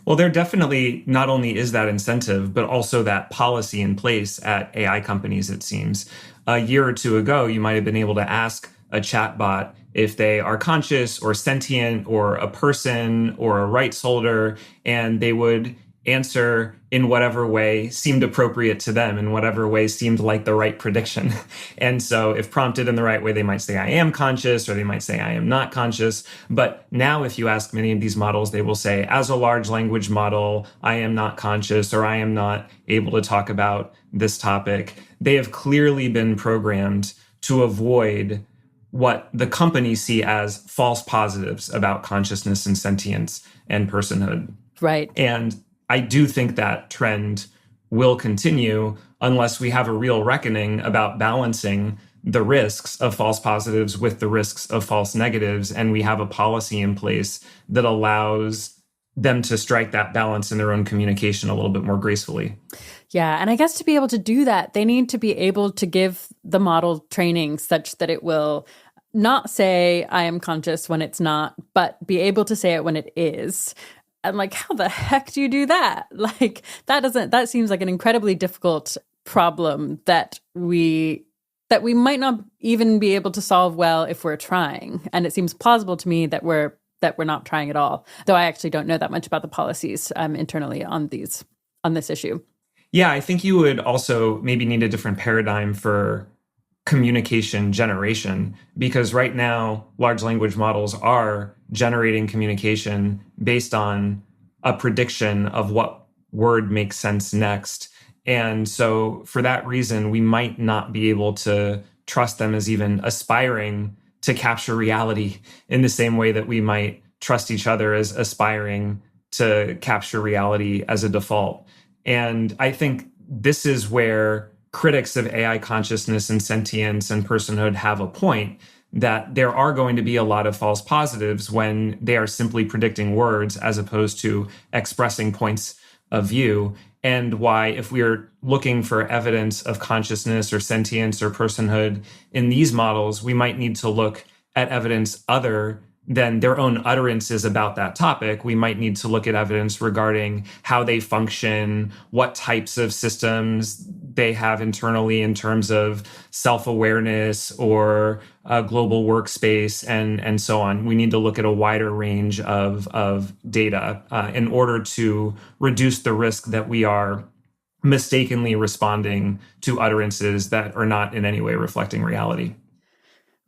Well, there definitely not only is that incentive, but also that policy in place at AI companies, it seems. A year or two ago, you might have been able to ask a chatbot if they are conscious or sentient or a person or a rights holder, and they would answer in whatever way seemed appropriate to them, in whatever way seemed like the right prediction. And so if prompted in the right way, they might say, I am conscious, or they might say, I am not conscious. But now if you ask many of these models, they will say, as a large language model, I am not conscious, or I am not able to talk about this topic. They have clearly been programmed to avoid what the companies see as false positives about consciousness and sentience and personhood. Right. And I do think that trend will continue unless we have a real reckoning about balancing the risks of false positives with the risks of false negatives. And we have a policy in place that allows them to strike that balance in their own communication a little bit more gracefully. Yeah. And I guess to be able to do that, they need to be able to give the model training such that it will not say, I am conscious when it's not, but be able to say it when it is. And like, how the heck do you do that? Like, that seems like an incredibly difficult problem that we might not even be able to solve well if we're trying. And it seems plausible to me that we're not trying at all, though I actually don't know that much about the policies internally on this issue. Yeah, I think you would also maybe need a different paradigm for communication generation, because right now, large language models are generating communication based on a prediction of what word makes sense next. And so for that reason, we might not be able to trust them as even aspiring to capture reality in the same way that we might trust each other as aspiring to capture reality as a default. And I think this is where critics of AI consciousness and sentience and personhood have a point, that there are going to be a lot of false positives when they are simply predicting words as opposed to expressing points of view. And why, if we're looking for evidence of consciousness or sentience or personhood in these models, we might need to look at evidence other than their own utterances about that topic. We might need to look at evidence regarding how they function, what types of systems they have internally in terms of self-awareness or a global workspace and so on. We need to look at a wider range of data in order to reduce the risk that we are mistakenly responding to utterances that are not in any way reflecting reality.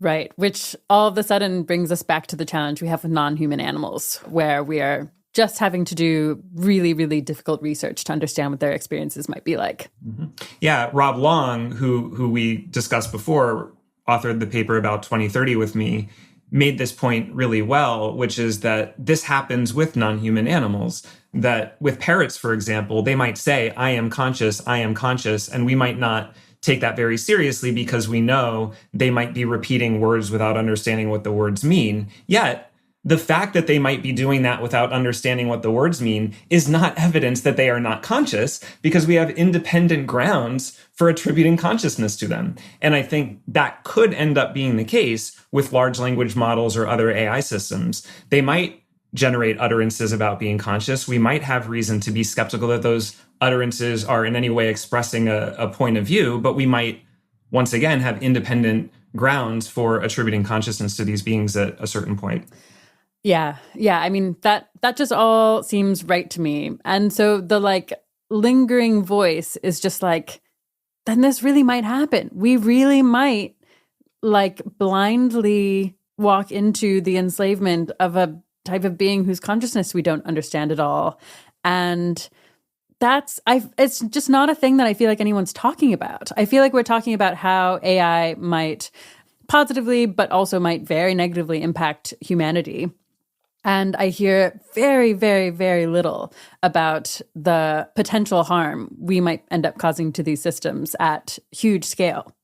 Right, which all of a sudden brings us back to the challenge we have with non-human animals, where we are just having to do really, really difficult research to understand what their experiences might be like. Mm-hmm. Yeah, Rob Long, who we discussed before, authored the paper about 2030 with me, made this point really well, which is that this happens with non-human animals. That with parrots, for example, they might say, I am conscious, and we might not take that very seriously because we know they might be repeating words without understanding what the words mean. Yet, the fact that they might be doing that without understanding what the words mean is not evidence that they are not conscious, because we have independent grounds for attributing consciousness to them. And I think that could end up being the case with large language models or other AI systems. They might generate utterances about being conscious. We might have reason to be skeptical that those utterances are in any way expressing a point of view, but we might, once again, have independent grounds for attributing consciousness to these beings at a certain point. Yeah. I mean, that just all seems right to me. And so the lingering voice is just then this really might happen. We really might blindly walk into the enslavement of a type of being whose consciousness we don't understand at all. And it's just not a thing that I feel like anyone's talking about. I feel like we're talking about how AI might positively, but also might very negatively impact humanity. And I hear very, very, very little about the potential harm we might end up causing to these systems at huge scale.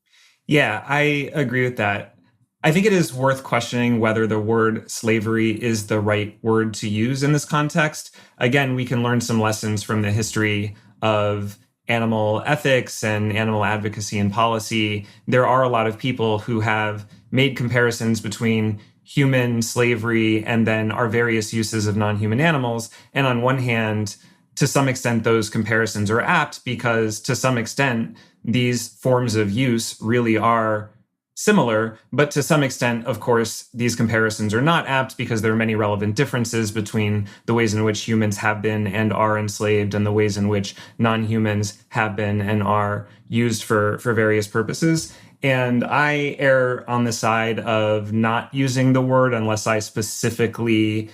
Yeah, I agree with that. I think it is worth questioning whether the word slavery is the right word to use in this context. Again, we can learn some lessons from the history of animal ethics and animal advocacy and policy. There are a lot of people who have made comparisons between human slavery and then our various uses of non-human animals. And on one hand, to some extent, those comparisons are apt because to some extent, these forms of use really are similar. But to some extent, of course, these comparisons are not apt because there are many relevant differences between the ways in which humans have been and are enslaved and the ways in which non-humans have been and are used for various purposes. And I err on the side of not using the word unless I specifically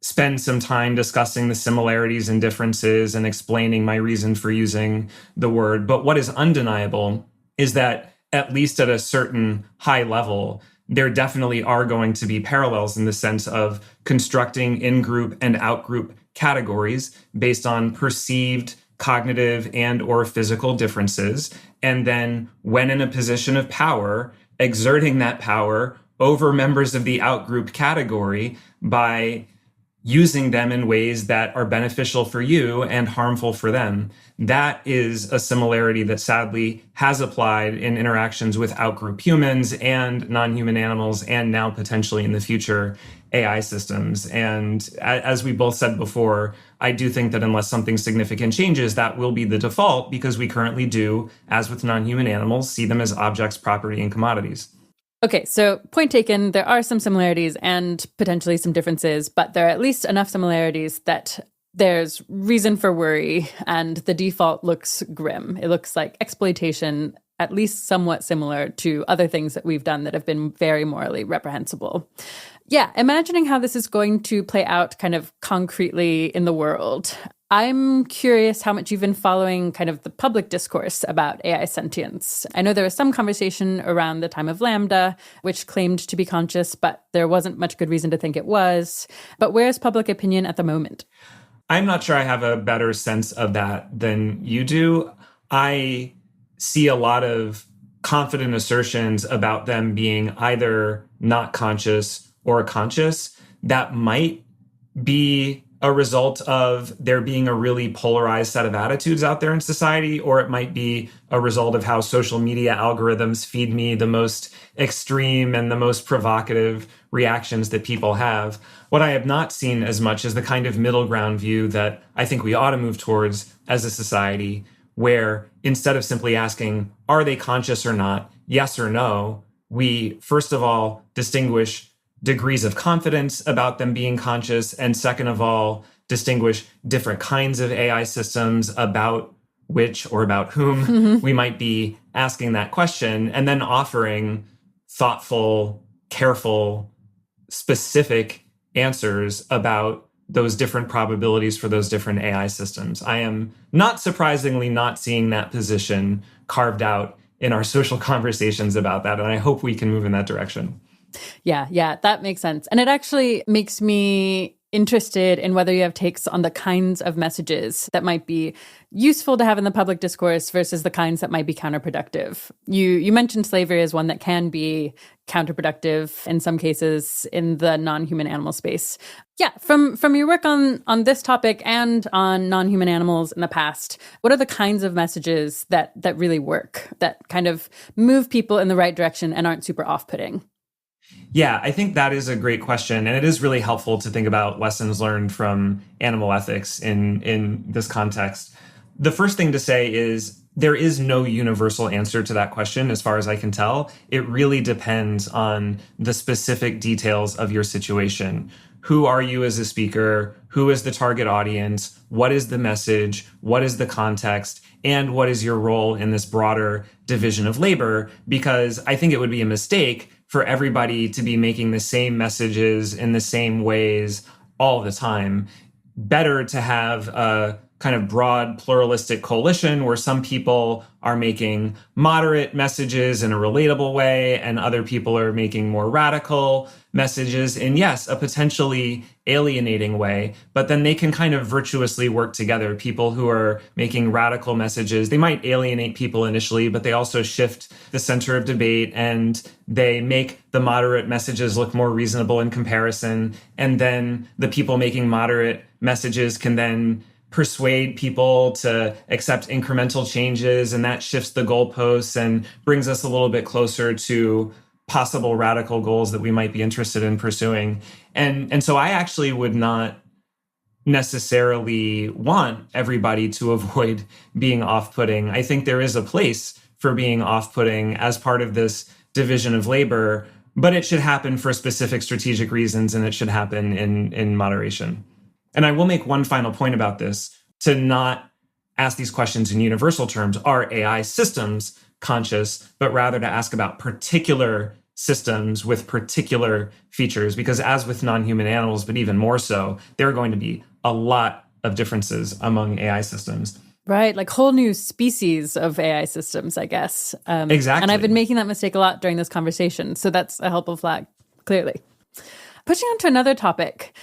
spend some time discussing the similarities and differences and explaining my reason for using the word. But what is undeniable is that, at least at a certain high level, there definitely are going to be parallels in the sense of constructing in-group and out-group categories based on perceived cognitive and or physical differences, and then when in a position of power, exerting that power over members of the outgroup category by using them in ways that are beneficial for you and harmful for them. That is a similarity that sadly has applied in interactions with outgroup humans and non-human animals, and now potentially in the future, AI systems. And as we both said before, I do think that unless something significant changes, that will be the default, because we currently do, as with non-human animals, see them as objects, property, and commodities. Okay, so point taken, there are some similarities and potentially some differences, but there are at least enough similarities that there's reason for worry, and the default looks grim. It looks like exploitation, at least somewhat similar to other things that we've done that have been very morally reprehensible. Yeah, imagining how this is going to play out kind of concretely in the world, I'm curious how much you've been following kind of the public discourse about AI sentience. I know there was some conversation around the time of Lambda, which claimed to be conscious, but there wasn't much good reason to think it was. But where's public opinion at the moment? I'm not sure I have a better sense of that than you do. I see a lot of confident assertions about them being either not conscious or conscious. That might be a result of there being a really polarized set of attitudes out there in society, or it might be a result of how social media algorithms feed me the most extreme and the most provocative reactions that people have. What I have not seen as much is the kind of middle ground view that I think we ought to move towards as a society, where instead of simply asking, are they conscious or not, yes or no, we first of all distinguish degrees of confidence about them being conscious, and second of all, distinguish different kinds of AI systems about which or about whom we might be asking that question, and then offering thoughtful, careful, specific answers about those different probabilities for those different AI systems. I am not surprisingly not seeing that position carved out in our social conversations about that, and I hope we can move in that direction. Yeah, that makes sense. And it actually makes me interested in whether you have takes on the kinds of messages that might be useful to have in the public discourse versus the kinds that might be counterproductive. You mentioned slavery as one that can be counterproductive in some cases in the non-human animal space. Yeah, from your work on this topic and on non-human animals in the past, what are the kinds of messages that really work, that kind of move people in the right direction and aren't super off-putting? Yeah, I think that is a great question. And it is really helpful to think about lessons learned from animal ethics in this context. The first thing to say is there is no universal answer to that question, as far as I can tell. It really depends on the specific details of your situation. Who are you as a speaker? Who is the target audience? What is the message? What is the context? And what is your role in this broader division of labor? Because I think it would be a mistake for everybody to be making the same messages in the same ways all the time. Better to have a kind of broad pluralistic coalition where some people are making moderate messages in a relatable way and other people are making more radical messages in, yes, a potentially alienating way, but then they can kind of virtuously work together. People who are making radical messages, they might alienate people initially, but they also shift the center of debate and they make the moderate messages look more reasonable in comparison. And then the people making moderate messages can then persuade people to accept incremental changes, and that shifts the goalposts and brings us a little bit closer to possible radical goals that we might be interested in pursuing. And so I actually would not necessarily want everybody to avoid being off-putting. I think there is a place for being off-putting as part of this division of labor, but it should happen for specific strategic reasons, and it should happen in moderation. And I will make one final point about this, to not ask these questions in universal terms. Are AI systems conscious, but rather to ask about particular systems with particular features? Because as with non-human animals, but even more so, there are going to be a lot of differences among AI systems. Right, like whole new species of AI systems, I guess. Exactly. And I've been making that mistake a lot during this conversation, so that's a helpful flag, clearly. Pushing on to another topic,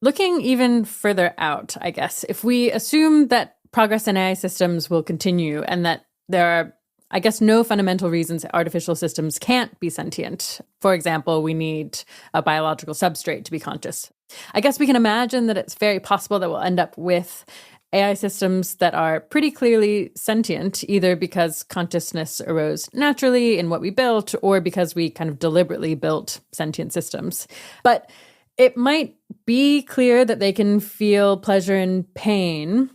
looking even further out, I guess, if we assume that progress in AI systems will continue and that there are, I guess, no fundamental reasons artificial systems can't be sentient. For example, we need a biological substrate to be conscious. I guess we can imagine that it's very possible that we'll end up with AI systems that are pretty clearly sentient, either because consciousness arose naturally in what we built or because we kind of deliberately built sentient systems. But it might be clear that they can feel pleasure and pain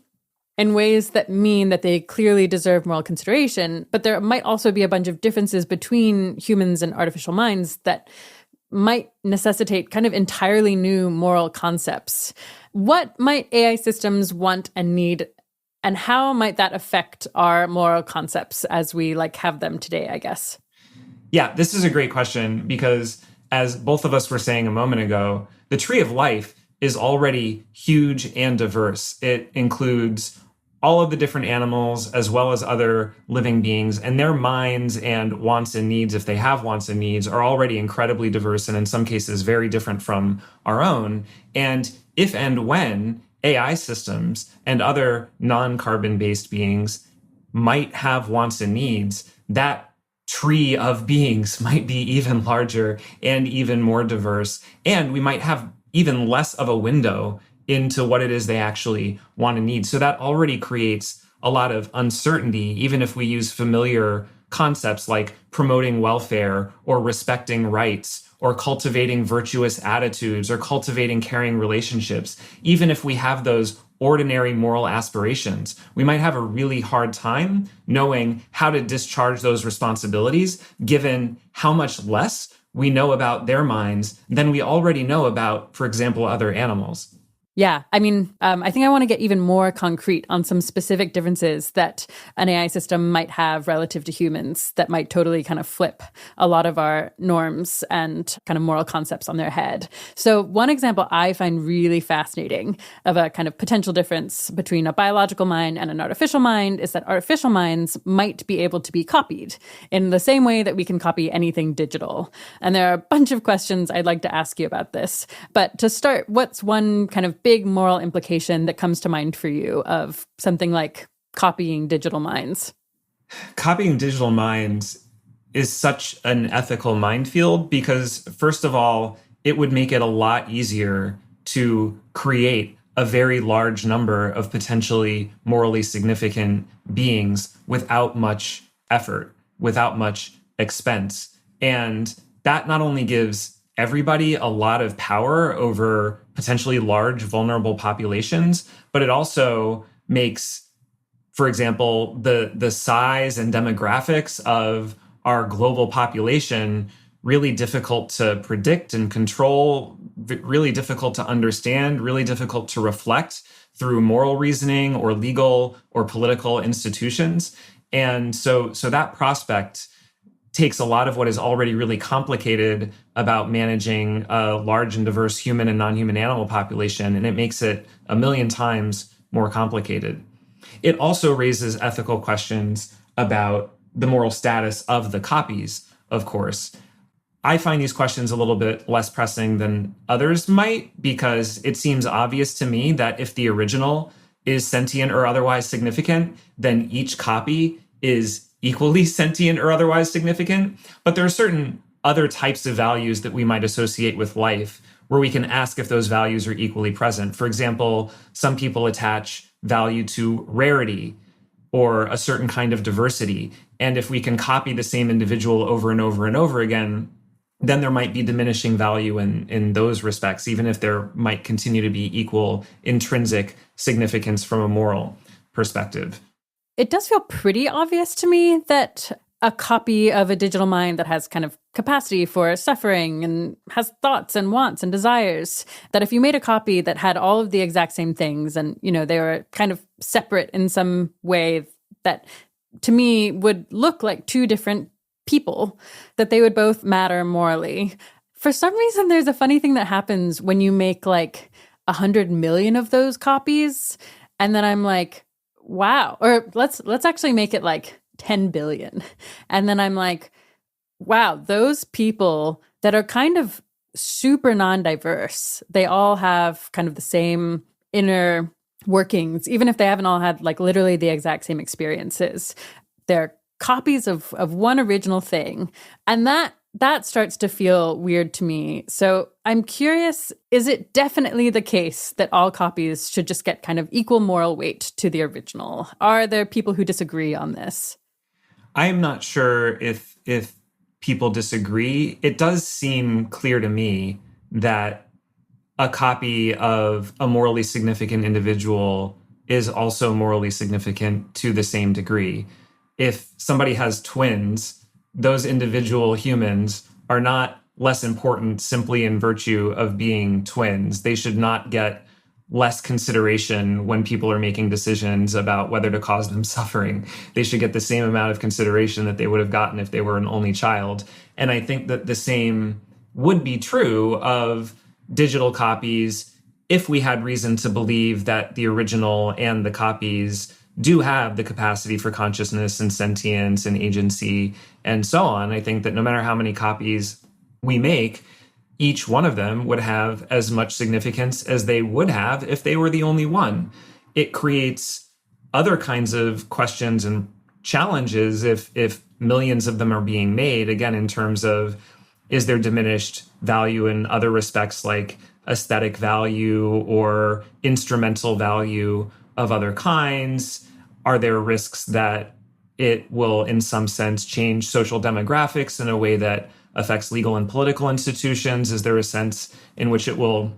in ways that mean that they clearly deserve moral consideration, but there might also be a bunch of differences between humans and artificial minds that might necessitate kind of entirely new moral concepts. What might AI systems want and need, and how might that affect our moral concepts as we have them today, I guess? Yeah, this is a great question because, as both of us were saying a moment ago, the tree of life is already huge and diverse. It includes all of the different animals as well as other living beings, and their minds and wants and needs, if they have wants and needs, are already incredibly diverse and in some cases very different from our own. And if and when AI systems and other non-carbon-based beings might have wants and needs, that tree of beings might be even larger and even more diverse. And we might have even less of a window into what it is they actually want and need. So that already creates a lot of uncertainty, even if we use familiar concepts like promoting welfare or respecting rights or cultivating virtuous attitudes or cultivating caring relationships. Even if we have those ordinary moral aspirations, we might have a really hard time knowing how to discharge those responsibilities, given how much less we know about their minds than we already know about, for example, other animals. Yeah, I mean, I think I want to get even more concrete on some specific differences that an AI system might have relative to humans that might totally kind of flip a lot of our norms and kind of moral concepts on their head. So one example I find really fascinating of a kind of potential difference between a biological mind and an artificial mind is that artificial minds might be able to be copied in the same way that we can copy anything digital. And there are a bunch of questions I'd like to ask you about this. But to start, what's one kind of big moral implication that comes to mind for you of something like copying digital minds? Copying digital minds is such an ethical minefield because, first of all, it would make it a lot easier to create a very large number of potentially morally significant beings without much effort, without much expense. And that not only gives everybody a lot of power over potentially large, vulnerable populations, but it also makes, for example, the size and demographics of our global population really difficult to predict and control, really difficult to understand, really difficult to reflect through moral reasoning or legal or political institutions. And so that prospect takes a lot of what is already really complicated about managing a large and diverse human and non-human animal population, and it makes it a million times more complicated. It also raises ethical questions about the moral status of the copies, of course. I find these questions a little bit less pressing than others might, because it seems obvious to me that if the original is sentient or otherwise significant, then each copy is equally sentient or otherwise significant. But there are certain other types of values that we might associate with life where we can ask if those values are equally present. For example, some people attach value to rarity or a certain kind of diversity. And if we can copy the same individual over and over and over again, then there might be diminishing value in those respects, even if there might continue to be equal intrinsic significance from a moral perspective. It does feel pretty obvious to me that a copy of a digital mind that has kind of capacity for suffering and has thoughts and wants and desires, that if you made a copy that had all of the exact same things and, you know, they were kind of separate in some way that to me would look like two different people, that they would both matter morally. For some reason, there's a funny thing that happens when you make like 100 million of those copies. And then I'm like, wow, or let's actually make it like 10 billion. And then I'm like, wow, those people that are kind of super non-diverse, they all have kind of the same inner workings, even if they haven't all had like literally the exact same experiences. They're copies of one original thing. And that starts to feel weird to me. So I'm curious, is it definitely the case that all copies should just get kind of equal moral weight to the original? Are there people who disagree on this? I am not sure if people disagree. It does seem clear to me that a copy of a morally significant individual is also morally significant to the same degree. If somebody has twins, those individual humans are not less important simply in virtue of being twins. They should not get less consideration when people are making decisions about whether to cause them suffering. They should get the same amount of consideration that they would have gotten if they were an only child. And I think that the same would be true of digital copies if we had reason to believe that the original and the copies do have the capacity for consciousness and sentience and agency and so on. I think that no matter how many copies we make, each one of them would have as much significance as they would have if they were the only one. It creates other kinds of questions and challenges if millions of them are being made, again, in terms of, is there diminished value in other respects like aesthetic value or instrumental value of other kinds? Are there risks that it will, in some sense, change social demographics in a way that affects legal and political institutions? Is there a sense in which it will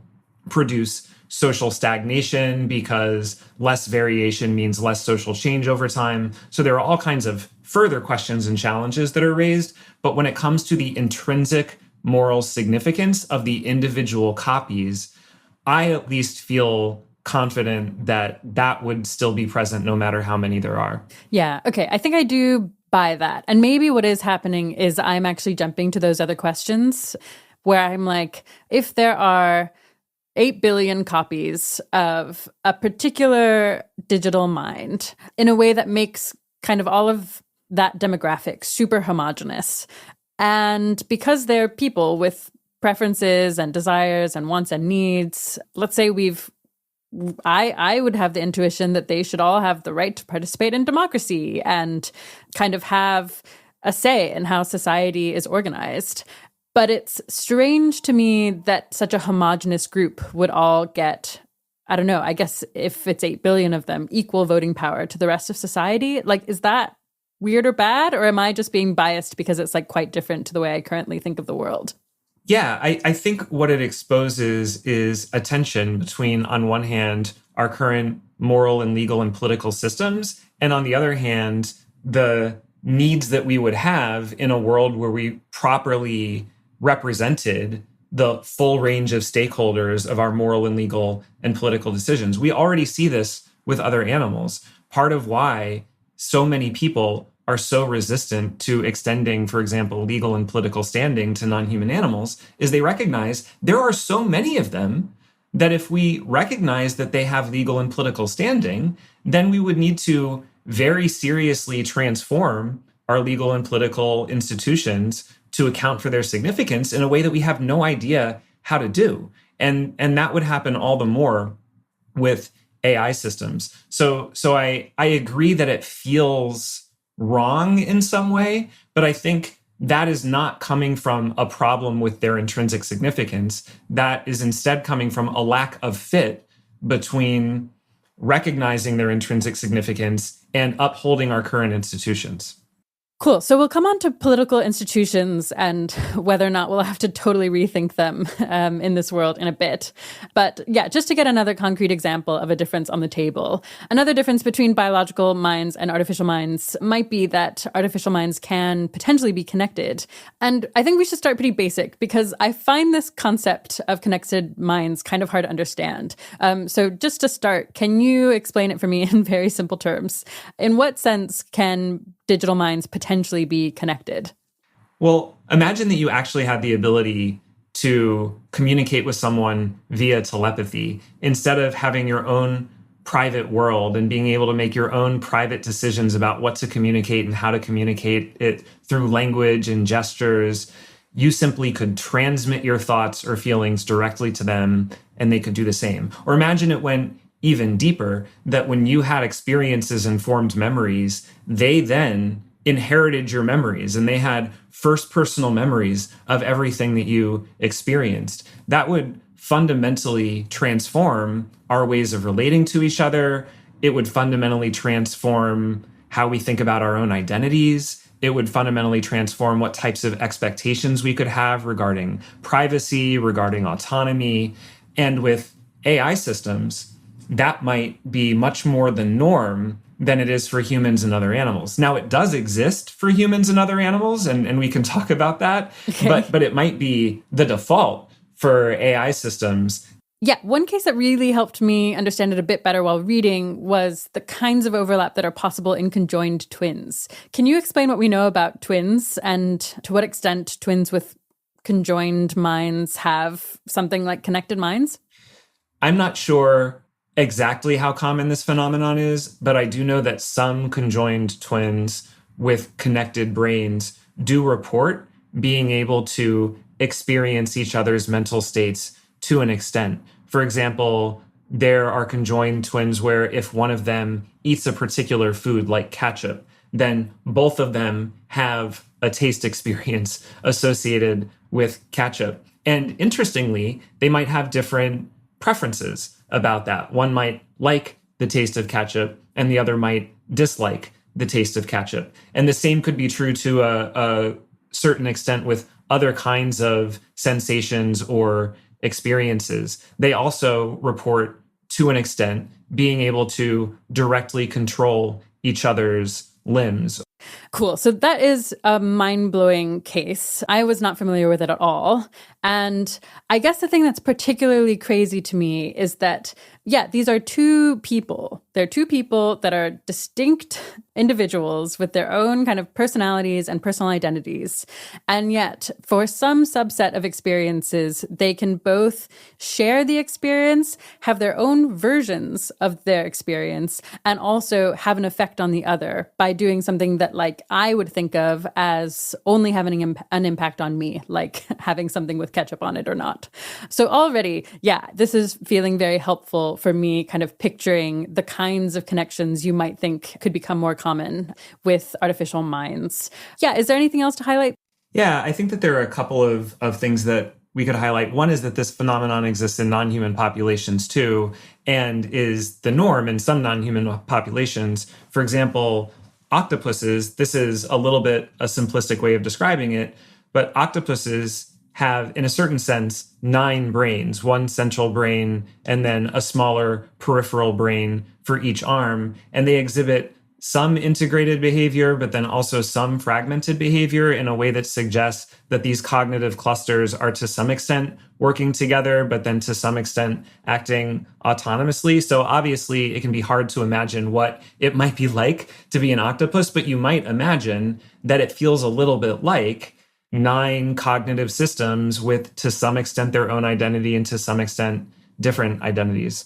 produce social stagnation because less variation means less social change over time? So there are all kinds of further questions and challenges that are raised. But when it comes to the intrinsic moral significance of the individual copies, I at least feel confident that that would still be present no matter how many there are. Yeah. Okay. I think I do buy that. And maybe what is happening is I'm actually jumping to those other questions where I'm like, if there are 8 billion copies of a particular digital mind in a way that makes kind of all of that demographic super homogenous, and because they're people with preferences and desires and wants and needs, let's say I would have the intuition that they should all have the right to participate in democracy and kind of have a say in how society is organized. But it's strange to me that such a homogenous group would all get, I don't know, I guess if it's 8 billion of them, equal voting power to the rest of society. Like, is that weird or bad? Or am I just being biased because it's like quite different to the way I currently think of the world? Yeah, I think what it exposes is a tension between, on one hand, our current moral and legal and political systems, and on the other hand, the needs that we would have in a world where we properly represented the full range of stakeholders of our moral and legal and political decisions. We already see this with other animals. Part of why so many people are so resistant to extending, for example, legal and political standing to non-human animals is they recognize there are so many of them that if we recognize that they have legal and political standing, then we would need to very seriously transform our legal and political institutions to account for their significance in a way that we have no idea how to do. And that would happen all the more with AI systems. So I agree that it feels wrong in some way, but I think that is not coming from a problem with their intrinsic significance. That is instead coming from a lack of fit between recognizing their intrinsic significance and upholding our current institutions. Cool. So we'll come on to political institutions and whether or not we'll have to totally rethink them in this world in a bit. But yeah, just to get another concrete example of a difference on the table. Another difference between biological minds and artificial minds might be that artificial minds can potentially be connected. And I think we should start pretty basic because I find this concept of connected minds kind of hard to understand. So just to start, can you explain it for me in very simple terms? In what sense can digital minds potentially be connected? Well, imagine that you actually had the ability to communicate with someone via telepathy instead of having your own private world and being able to make your own private decisions about what to communicate and how to communicate it through language and gestures. You simply could transmit your thoughts or feelings directly to them and they could do the same. Or imagine it went even deeper, that when you had experiences and formed memories, they then inherited your memories and they had first personal memories of everything that you experienced. That would fundamentally transform our ways of relating to each other. It would fundamentally transform how we think about our own identities. It would fundamentally transform what types of expectations we could have regarding privacy, regarding autonomy. And with AI systems, that might be much more the norm than it is for humans and other animals. Now, it does exist for humans and other animals, and we can talk about that, okay. but it might be the default for AI systems. Yeah, one case that really helped me understand it a bit better while reading was the kinds of overlap that are possible in conjoined twins. Can you explain what we know about twins and to what extent twins with conjoined minds have something like connected minds? I'm not sure exactly how common this phenomenon is, but I do know that some conjoined twins with connected brains do report being able to experience each other's mental states to an extent. For example, there are conjoined twins where if one of them eats a particular food like ketchup, then both of them have a taste experience associated with ketchup. And interestingly, they might have different preferences about that. One might like the taste of ketchup and the other might dislike the taste of ketchup. And the same could be true to a certain extent with other kinds of sensations or experiences. They also report, to an extent, being able to directly control each other's limbs. Cool. So that is a mind-blowing case. I was not familiar with it at all. And I guess the thing that's particularly crazy to me is that, yeah, these are two people. They're two people that are distinct individuals with their own kind of personalities and personal identities. And yet, for some subset of experiences, they can both share the experience, have their own versions of their experience, and also have an effect on the other by doing something that, like, I would think of as only having an impact on me, like having something with ketchup on it or not. So already, yeah, this is feeling very helpful for me, kind of picturing the kinds of connections you might think could become more common with artificial minds. Yeah, is there anything else to highlight? Yeah, I think that there are a couple of things that we could highlight. One is that this phenomenon exists in non-human populations too, and is the norm in some non-human populations. For example, octopuses, this is a little bit a simplistic way of describing it, but octopuses have, in a certain sense, 9 brains, one central brain, and then a smaller peripheral brain for each arm. And they exhibit some integrated behavior, but then also some fragmented behavior in a way that suggests that these cognitive clusters are to some extent working together, but then to some extent acting autonomously. So obviously it can be hard to imagine what it might be like to be an octopus, but you might imagine that it feels a little bit like 9 cognitive systems with, to some extent, their own identity and to some extent, different identities.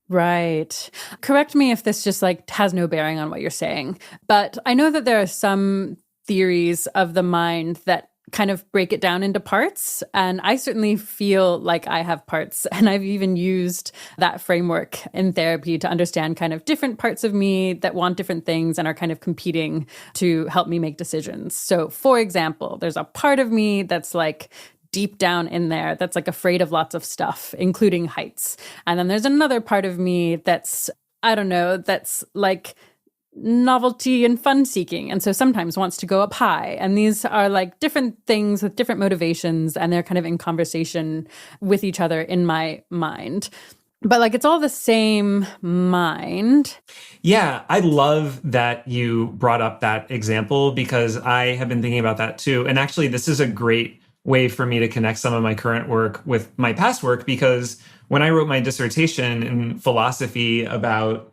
Right. Correct me if this just like has no bearing on what you're saying, but I know that there are some theories of the mind that kind of break it down into parts. And I certainly feel like I have parts. And I've even used that framework in therapy to understand kind of different parts of me that want different things and are kind of competing to help me make decisions. So for example, there's a part of me that's like deep down in there that's like afraid of lots of stuff, including heights. And then there's another part of me that's, I don't know, that's like novelty and fun seeking. And so sometimes wants to go up high. And these are like different things with different motivations, and they're kind of in conversation with each other in my mind. But like, it's all the same mind. Yeah, I love that you brought up that example because I have been thinking about that too. And actually, this is a great way for me to connect some of my current work with my past work, because when I wrote my dissertation in philosophy about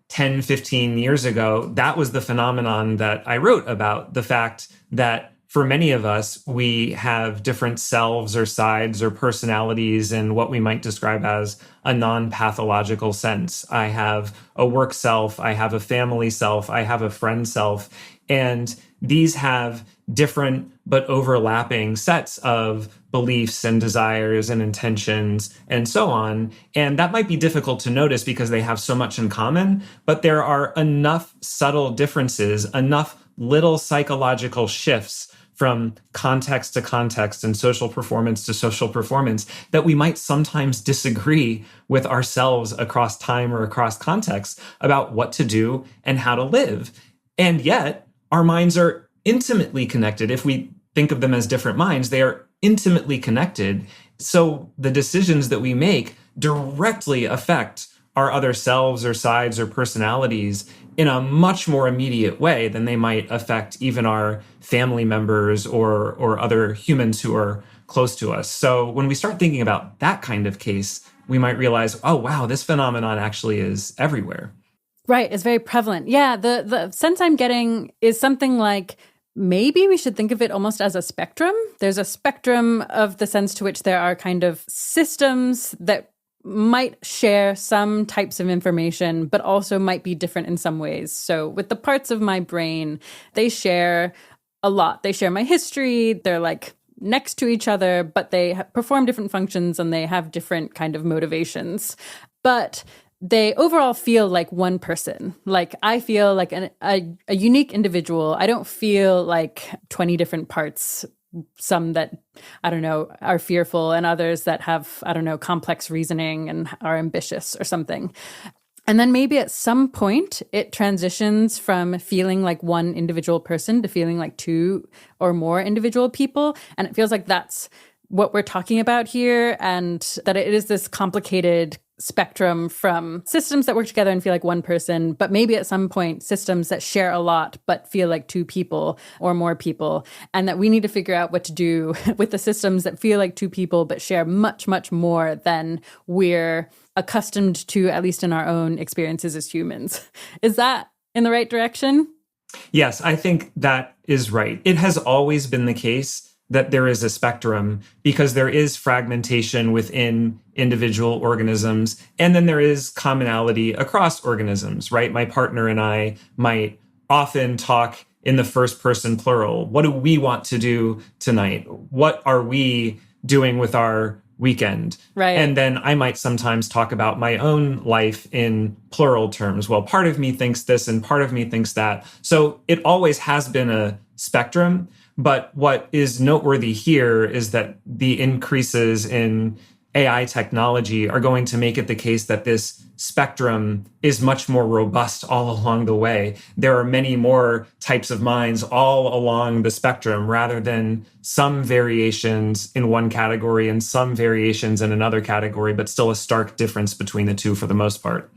10, 15 years ago, that was the phenomenon that I wrote about, the fact that for many of us, we have different selves or sides or personalities in what we might describe as a non-pathological sense. I have a work self, I have a family self, I have a friend self, and these have different but overlapping sets of beliefs and desires and intentions and so on. And that might be difficult to notice because they have so much in common, but there are enough subtle differences, enough little psychological shifts from context to context and social performance to social performance that we might sometimes disagree with ourselves across time or across context about what to do and how to live. And yet, our minds are intimately connected. If we think of them as different minds, they are intimately connected. So the decisions that we make directly affect our other selves or sides or personalities in a much more immediate way than they might affect even our family members or other humans who are close to us. So when we start thinking about that kind of case, we might realize, oh, wow, this phenomenon actually is everywhere. Right. It's very prevalent. Yeah. The sense I'm getting is something like, maybe we should think of it almost as a spectrum. There's a spectrum of the sense to which there are kind of systems that might share some types of information, but also might be different in some ways. So with the parts of my brain, they share a lot. They share my history. They're like next to each other, but they perform different functions and they have different kind of motivations. But they overall feel like one person. Like I feel like a unique individual. I don't feel like 20 different parts, some that, I don't know, are fearful and others that have, I don't know, complex reasoning and are ambitious or something. And then maybe at some point it transitions from feeling like one individual person to feeling like 2 or more individual people. And it feels like that's what we're talking about here, and that it is this complicated spectrum from systems that work together and feel like one person, but maybe at some point systems that share a lot but feel like two people or more people, and that we need to figure out what to do with the systems that feel like two people but share much, much more than we're accustomed to, at least in our own experiences as humans. Is that in the right direction? Yes, I think that is right. It has always been the case that there is a spectrum because there is fragmentation within individual organisms, and then there is commonality across organisms, right? My partner and I might often talk in the first person plural. What do we want to do tonight? What are we doing with our weekend? Right. And then I might sometimes talk about my own life in plural terms. Well, part of me thinks this and part of me thinks that. So it always has been a spectrum. But what is noteworthy here is that the increases in AI technology are going to make it the case that this spectrum is much more robust all along the way. There are many more types of minds all along the spectrum rather than some variations in one category and some variations in another category, but still a stark difference between the two for the most part.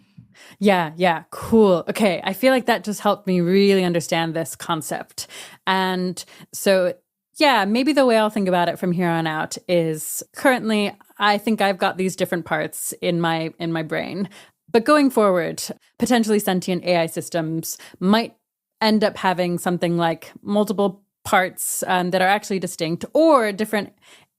Yeah, cool. Okay, I feel like that just helped me really understand this concept. And so, yeah, maybe the way I'll think about it from here on out is currently, I think I've got these different parts in my brain. But going forward, potentially sentient AI systems might end up having something like multiple parts that are actually distinct, or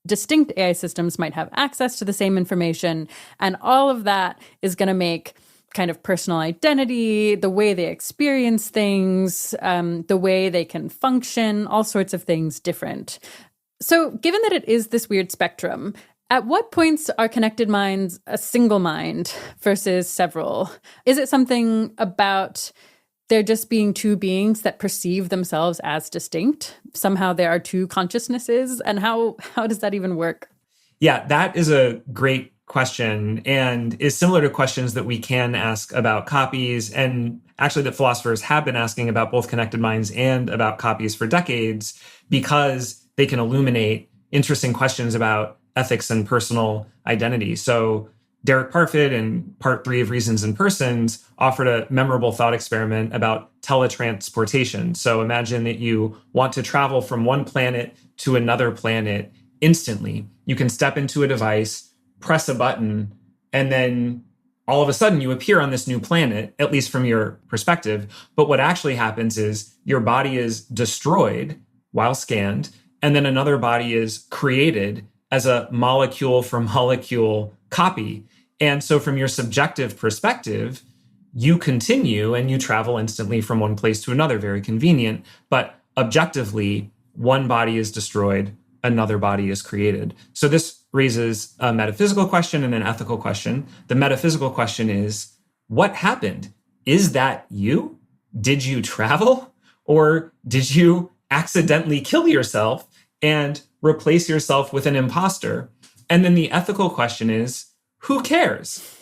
distinct AI systems might have access to the same information. And all of that is going to make kind of personal identity, the way they experience things, the way they can function, all sorts of things different. So given that it is this weird spectrum, at what points are connected minds a single mind versus several? Is it something about there just being two beings that perceive themselves as distinct? Somehow there are two consciousnesses? And how does that even work? Yeah, that is a great question and is similar to questions that we can ask about copies, and actually that philosophers have been asking about both connected minds and about copies for decades, because they can illuminate interesting questions about ethics and personal identity. So Derek Parfit in part 3 of Reasons and Persons offered a memorable thought experiment about teletransportation. So imagine that you want to travel from one planet to another planet instantly. You can step into a device, press a button, and then all of a sudden you appear on this new planet, at least from your perspective. But what actually happens is your body is destroyed while scanned, and then another body is created as a molecule for molecule copy. And so from your subjective perspective, you continue and you travel instantly from one place to another, very convenient. But objectively, one body is destroyed, another body is created. So this raises a metaphysical question and an ethical question. The metaphysical question is, what happened? Is that you? Did you travel? Or did you accidentally kill yourself and replace yourself with an imposter? And then the ethical question is, who cares?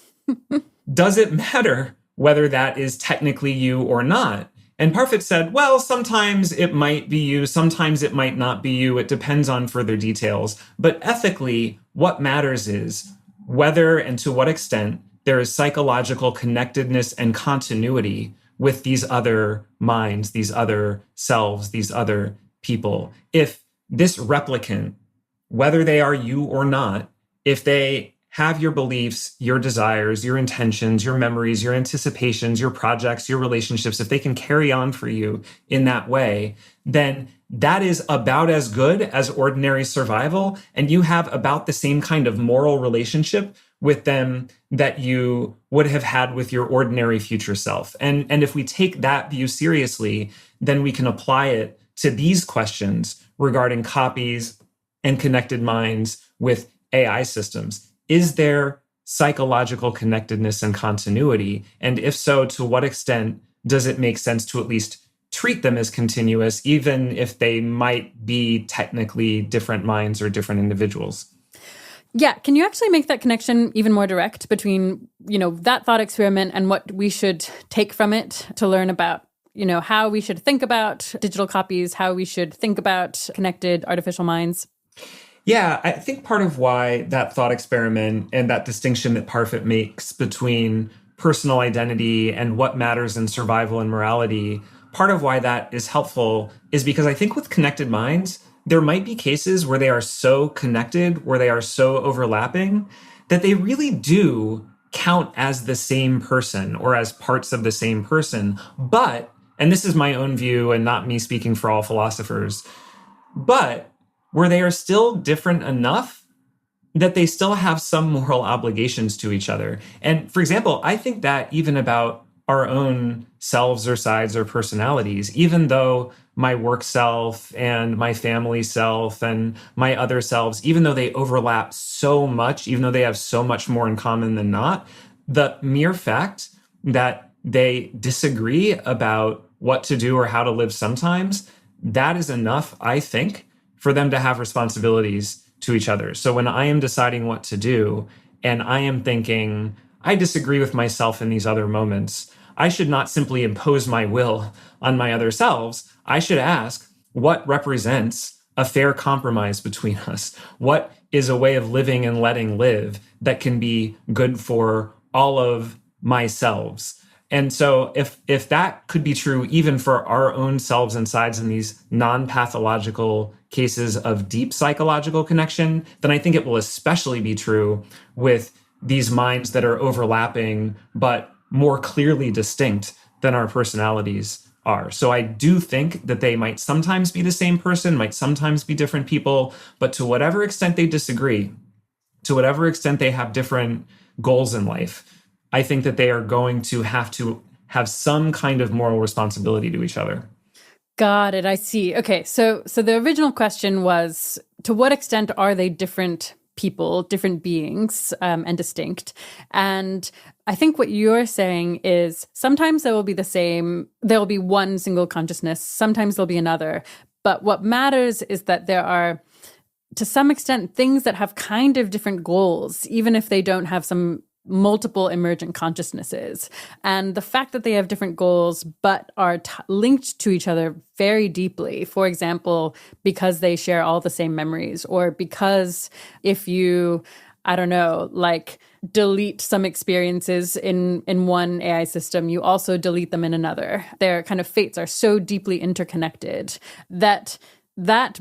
Does it matter whether that is technically you or not? And Parfit said, well, sometimes it might be you, sometimes it might not be you. It depends on further details. But ethically, what matters is whether and to what extent there is psychological connectedness and continuity with these other minds, these other selves, these other people. If this replicant, whether they are you or not, if they have your beliefs, your desires, your intentions, your memories, your anticipations, your projects, your relationships, if they can carry on for you in that way, then that is about as good as ordinary survival. And you have about the same kind of moral relationship with them that you would have had with your ordinary future self. And if we take that view seriously, then we can apply it to these questions regarding copies and connected minds with AI systems. Is there psychological connectedness and continuity? And if so, to what extent does it make sense to at least treat them as continuous, even if they might be technically different minds or different individuals? Yeah. Can you actually make that connection even more direct between, that thought experiment and what we should take from it to learn about, how we should think about digital copies, how we should think about connected artificial minds? Yeah, I think part of why that thought experiment and that distinction that Parfit makes between personal identity and what matters in survival and morality, part of why that is helpful is because I think with connected minds, there might be cases where they are so connected, where they are so overlapping, that they really do count as the same person or as parts of the same person. But, and this is my own view and not me speaking for all philosophers, but where they are still different enough that they still have some moral obligations to each other. And for example, I think that even about our own selves or sides or personalities, even though my work self and my family self and my other selves, even though they overlap so much, even though they have so much more in common than not, the mere fact that they disagree about what to do or how to live sometimes, that is enough, I think, for them to have responsibilities to each other. So when I am deciding what to do and I am thinking, I disagree with myself in these other moments, I should not simply impose my will on my other selves. I should ask, what represents a fair compromise between us? What is a way of living and letting live that can be good for all of myselves? And so if that could be true even for our own selves and sides in these non-pathological cases of deep psychological connection, then I think it will especially be true with these minds that are overlapping but more clearly distinct than our personalities are. So I do think that they might sometimes be the same person, might sometimes be different people, but to whatever extent they disagree, to whatever extent they have different goals in life, I think that they are going to have some kind of moral responsibility to each other. Got it. I see. Okay. So the original question was, to what extent are they different people, different beings, and distinct? And I think what you're saying is sometimes there will be the same, there will be one single consciousness, sometimes there'll be another. But what matters is that there are, to some extent, things that have kind of different goals, even if they don't have some multiple emergent consciousnesses. And the fact that they have different goals but are linked to each other very deeply, for example, because they share all the same memories, or because if you, I don't know, like delete some experiences in one AI system, you also delete them in another. Their kind of fates are so deeply interconnected that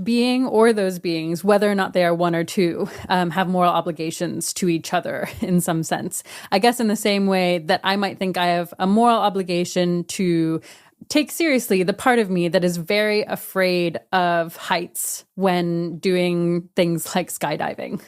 being or those beings, whether or not they are one or two, have moral obligations to each other in some sense. I guess in the same way that I might think I have a moral obligation to take seriously the part of me that is very afraid of heights when doing things like skydiving.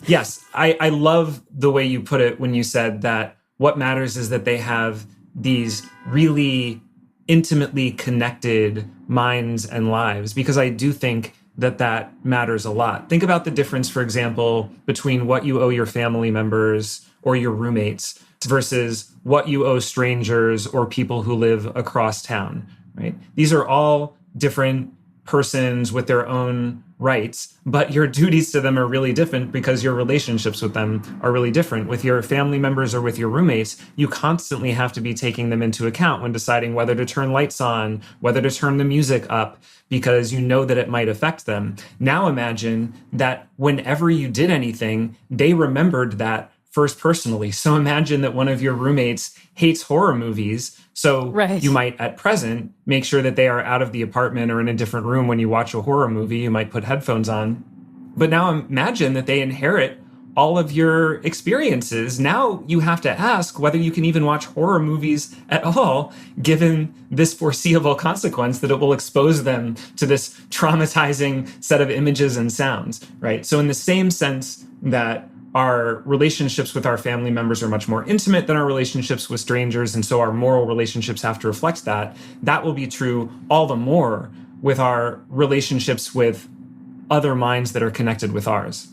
Yes, I love the way you put it when you said that what matters is that they have these really intimately connected minds and lives, because I do think that that matters a lot. Think about the difference, for example, between what you owe your family members or your roommates versus what you owe strangers or people who live across town, right? These are all different persons with their own rights, but your duties to them are really different because your relationships with them are really different. With your family members or with your roommates, you constantly have to be taking them into account when deciding whether to turn lights on, whether to turn the music up, because you know that it might affect them. Now imagine that whenever you did anything, they remembered that first personally. So imagine that one of your roommates hates horror movies. So Right. You might at present make sure that they are out of the apartment or in a different room when you watch a horror movie. You might put headphones on. But now imagine that they inherit all of your experiences. Now you have to ask whether you can even watch horror movies at all, given this foreseeable consequence that it will expose them to this traumatizing set of images and sounds, right? So in the same sense that our relationships with our family members are much more intimate than our relationships with strangers, and so our moral relationships have to reflect that. That will be true all the more with our relationships with other minds that are connected with ours.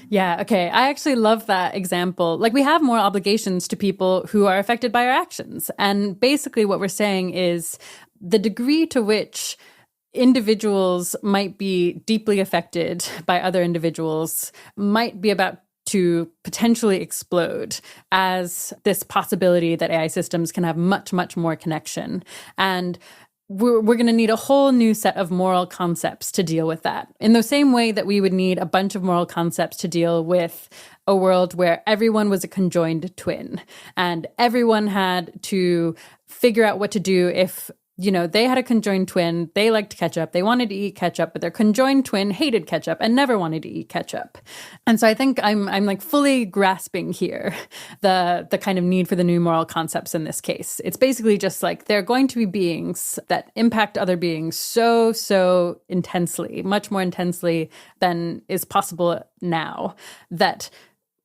Yeah, okay. I actually love that example. Like, we have more obligations to people who are affected by our actions. And basically what we're saying is the degree to which individuals might be deeply affected by other individuals might be about to potentially explode as this possibility that AI systems can have much, much more connection. And we're going to need a whole new set of moral concepts to deal with that. In the same way that we would need a bunch of moral concepts to deal with a world where everyone was a conjoined twin and everyone had to figure out what to do if, they had a conjoined twin, they liked ketchup, they wanted to eat ketchup, but their conjoined twin hated ketchup and never wanted to eat ketchup. And so I think I'm like fully grasping here the kind of need for the new moral concepts in this case. It's basically just like they're going to be beings that impact other beings so intensely, much more intensely than is possible now, that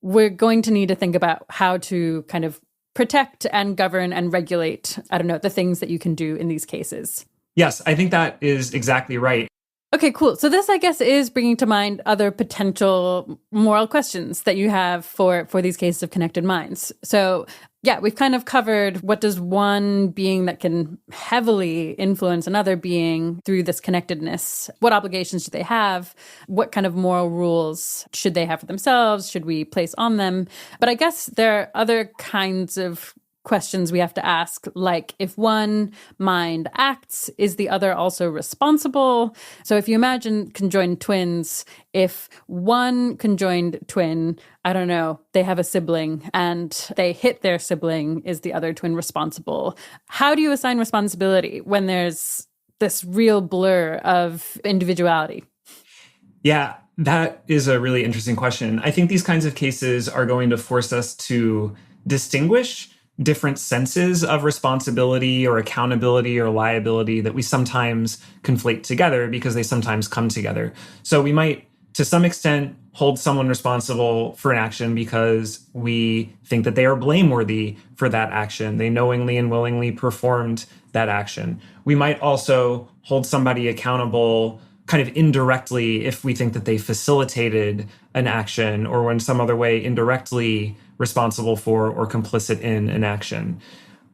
we're going to need to think about how to kind of protect and govern and regulate, the things that you can do in these cases. Yes, I think that is exactly right. Okay, cool. So this, I guess, is bringing to mind other potential moral questions that you have for these cases of connected minds. So yeah, we've kind of covered what does one being that can heavily influence another being through this connectedness, what obligations do they have? What kind of moral rules should they have for themselves? Should we place on them? But I guess there are other kinds of questions we have to ask, like if one mind acts, is the other also responsible? So if you imagine conjoined twins, if one conjoined twin, they have a sibling and they hit their sibling, is the other twin responsible? How do you assign responsibility when there's this real blur of individuality? Yeah, that is a really interesting question. I think these kinds of cases are going to force us to distinguish different senses of responsibility or accountability or liability that we sometimes conflate together because they sometimes come together. So we might, to some extent, hold someone responsible for an action because we think that they are blameworthy for that action. They knowingly and willingly performed that action. We might also hold somebody accountable kind of indirectly if we think that they facilitated an action or were in some other way indirectly responsible for or complicit in an action.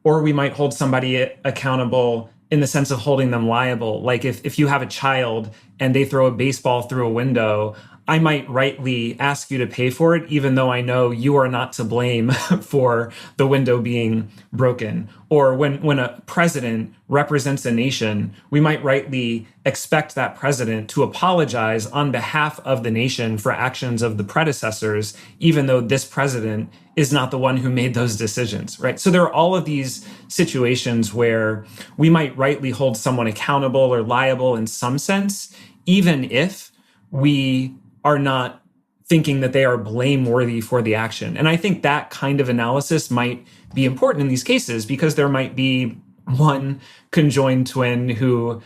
Or we might hold somebody accountable in the sense of holding them liable. Like if you have a child and they throw a baseball through a window, I might rightly ask you to pay for it, even though I know you are not to blame for the window being broken. Or when a president represents a nation, we might rightly expect that president to apologize on behalf of the nation for actions of the predecessors, even though this president is not the one who made those decisions, right? So there are all of these situations where we might rightly hold someone accountable or liable in some sense, even if we are not thinking that they are blameworthy for the action. And I think that kind of analysis might be important in these cases because there might be one conjoined twin who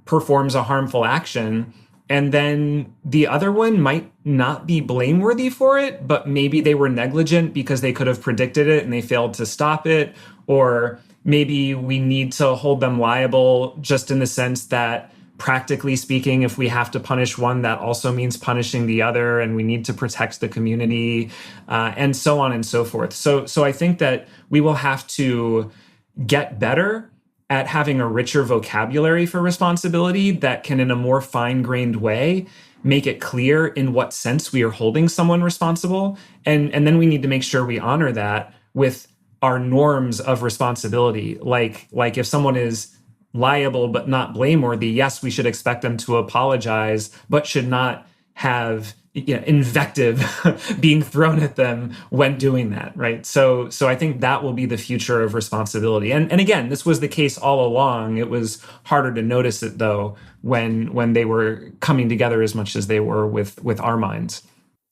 performs a harmful action, and then the other one might not be blameworthy for it, but maybe they were negligent because they could have predicted it and they failed to stop it. Or maybe we need to hold them liable just in the sense that, practically speaking, if we have to punish one, that also means punishing the other, and we need to protect the community, and so on and so forth. So I think that we will have to get better at having a richer vocabulary for responsibility that can, in a more fine-grained way, make it clear in what sense we are holding someone responsible. And then we need to make sure we honor that with our norms of responsibility. Like if someone is liable but not blameworthy, yes, we should expect them to apologize, but should not have invective being thrown at them when doing that, right? So I think that will be the future of responsibility. And again, this was the case all along. It was harder to notice it, though, when they were coming together as much as they were with our minds.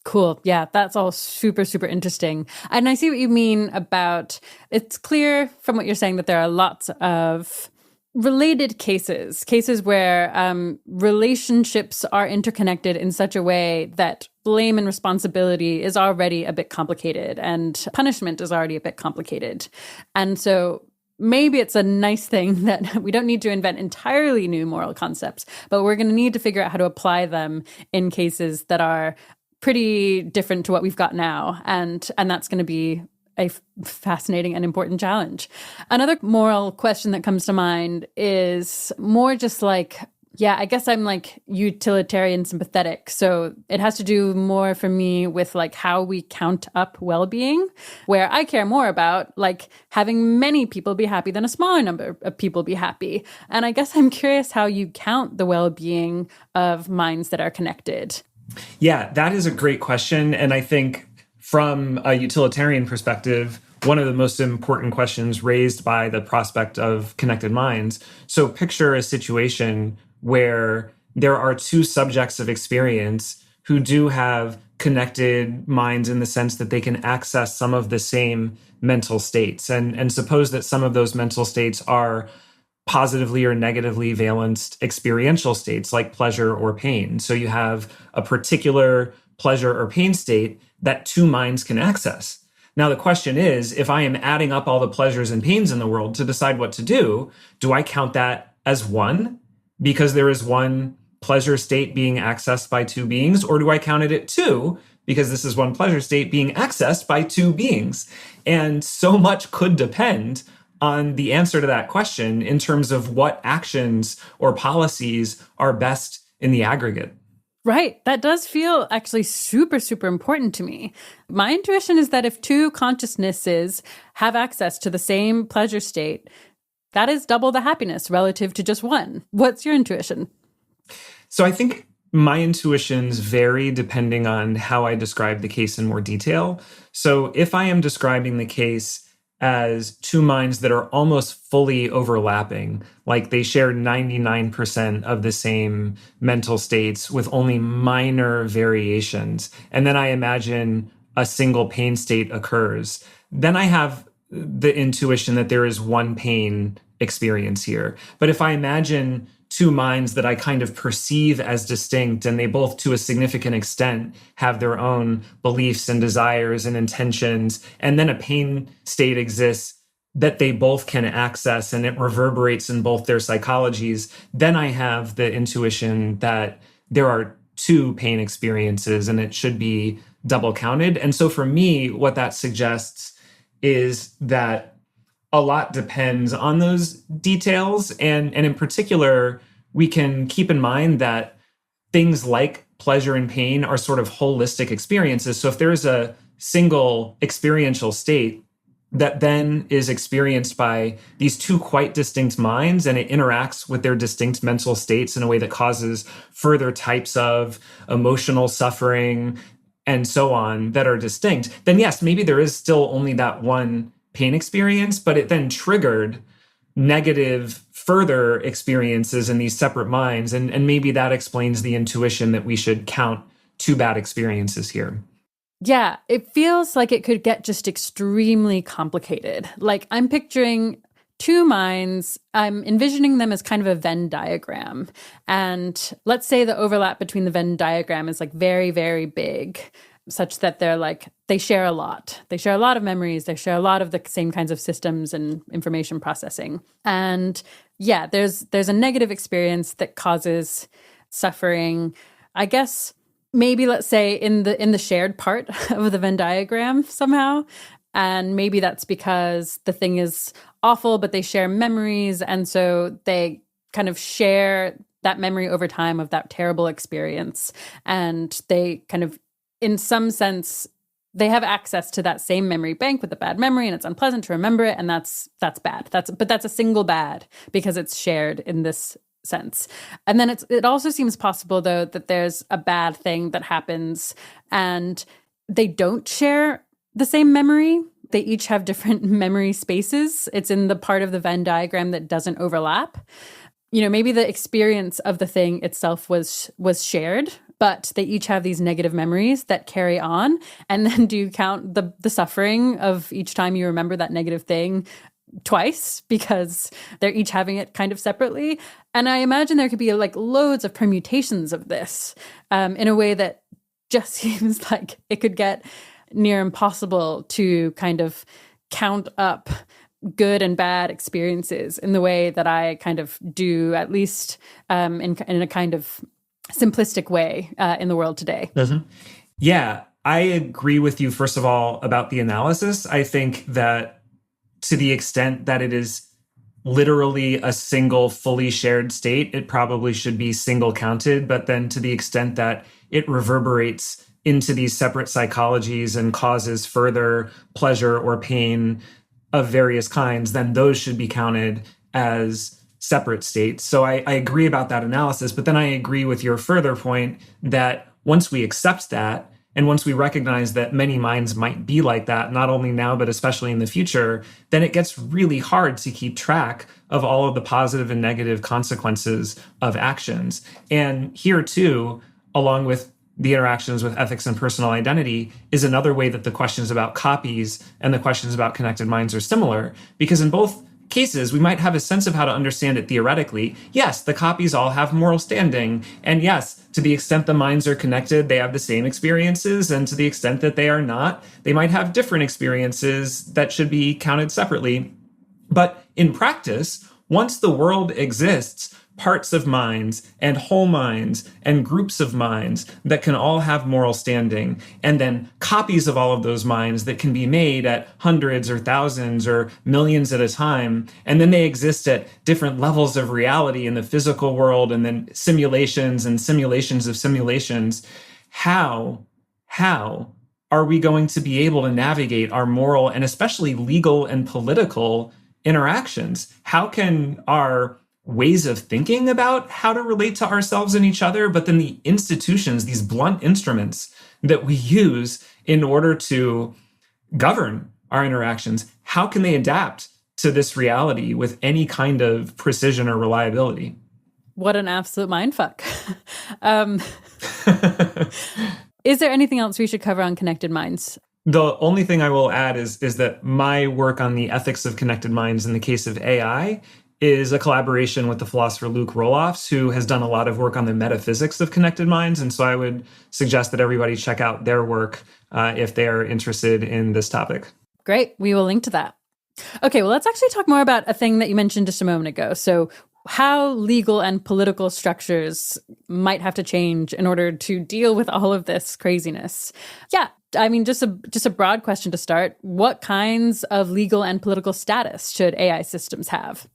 Cool. Yeah, that's all super, super interesting. And I see what you mean about, it's clear from what you're saying that there are lots of related cases where relationships are interconnected in such a way that blame and responsibility is already a bit complicated and punishment is already a bit complicated. And so maybe it's a nice thing that we don't need to invent entirely new moral concepts, but we're going to need to figure out how to apply them in cases that are pretty different to what we've got now. And that's going to be a fascinating and important challenge. Another moral question that comes to mind is more just like, Yeah, I guess I'm like utilitarian sympathetic. So it has to do more for me with like how we count up well-being, where I care more about like having many people be happy than a smaller number of people be happy. And I guess I'm curious how you count the well-being of minds that are connected. Yeah, that is a great question. And I think from a utilitarian perspective, one of the most important questions raised by the prospect of connected minds. So picture a situation where there are two subjects of experience who do have connected minds in the sense that they can access some of the same mental states. And suppose that some of those mental states are positively or negatively valenced experiential states like pleasure or pain. So you have a particular pleasure or pain state that two minds can access. Now, the question is, if I am adding up all the pleasures and pains in the world to decide what to do I count that as one because there is one pleasure state being accessed by two beings, or do I count it at two because this is one pleasure state being accessed by two beings? And so much could depend on the answer to that question in terms of what actions or policies are best in the aggregate. Right. That does feel actually super, super important to me. My intuition is that if two consciousnesses have access to the same pleasure state, that is double the happiness relative to just one. What's your intuition? So I think my intuitions vary depending on how I describe the case in more detail. So if I am describing the case as two minds that are almost fully overlapping, like they share 99% of the same mental states with only minor variations, and then I imagine a single pain state occurs, then I have the intuition that there is one pain experience here. But if I imagine two minds that I kind of perceive as distinct, and they both, to a significant extent, have their own beliefs and desires and intentions, and then a pain state exists that they both can access and it reverberates in both their psychologies, then I have the intuition that there are two pain experiences and it should be double counted. And so for me, what that suggests is that a lot depends on those details. And in particular, we can keep in mind that things like pleasure and pain are sort of holistic experiences. So if there is a single experiential state that then is experienced by these two quite distinct minds, and it interacts with their distinct mental states in a way that causes further types of emotional suffering and so on that are distinct, then yes, maybe there is still only that one pain experience, but it then triggered negative further experiences in these separate minds. And maybe that explains the intuition that we should count two bad experiences here. Yeah, it feels like it could get just extremely complicated. Like I'm picturing two minds, I'm envisioning them as kind of a Venn diagram. And let's say the overlap between the Venn diagram is like very, very big, such that they're like, they share a lot. They share a lot of memories. They share a lot of the same kinds of systems and information processing. And yeah, there's a negative experience that causes suffering. I guess maybe let's say in the shared part of the Venn diagram somehow. And maybe that's because the thing is awful, but they share memories. And so they kind of share that memory over time of that terrible experience. And they kind of, in some sense, they have access to that same memory bank with a bad memory, and it's unpleasant to remember it. And that's bad. But that's a single bad because it's shared in this sense. And then it also seems possible, though, that there's a bad thing that happens and they don't share the same memory. They each have different memory spaces. It's in the part of the Venn diagram that doesn't overlap. You know, maybe the experience of the thing itself was shared, but they each have these negative memories that carry on. And then do you count the suffering of each time you remember that negative thing twice because they're each having it kind of separately? And I imagine there could be like loads of permutations of this in a way that just seems like it could get near impossible to kind of count up good and bad experiences in the way that I kind of do, at least in a kind of simplistic way in the world today. Mm-hmm. Yeah, I agree with you, first of all, about the analysis. I think that to the extent that it is literally a single fully shared state, it probably should be single counted. But then to the extent that it reverberates into these separate psychologies and causes further pleasure or pain of various kinds, then those should be counted as separate states. So I agree about that analysis, but then I agree with your further point that once we accept that, and once we recognize that many minds might be like that, not only now, but especially in the future, then it gets really hard to keep track of all of the positive and negative consequences of actions. And here too, along with the interactions with ethics and personal identity, is another way that the questions about copies and the questions about connected minds are similar, because in both cases, we might have a sense of how to understand it theoretically. Yes, the copies all have moral standing. And yes, to the extent the minds are connected, they have the same experiences. And to the extent that they are not, they might have different experiences that should be counted separately. But in practice, once the world exists, parts of minds and whole minds and groups of minds that can all have moral standing, and then copies of all of those minds that can be made at hundreds or thousands or millions at a time. And then they exist at different levels of reality in the physical world, and then simulations and simulations of simulations. How are we going to be able to navigate our moral and especially legal and political interactions? How can our ways of thinking about how to relate to ourselves and each other, but then the institutions, these blunt instruments that we use in order to govern our interactions, how can they adapt to this reality with any kind of precision or reliability? What an absolute mindfuck. Is there anything else we should cover on connected minds? The only thing I will add is that my work on the ethics of connected minds in the case of AI is a collaboration with the philosopher Luke Roelofs, who has done a lot of work on the metaphysics of connected minds. And so I would suggest that everybody check out their work if they are interested in this topic. Great. We will link to that. Okay, well, let's actually talk more about a thing that you mentioned just a moment ago. So how legal and political structures might have to change in order to deal with all of this craziness. Yeah, I mean, just a broad question to start. What kinds of legal and political status should AI systems have?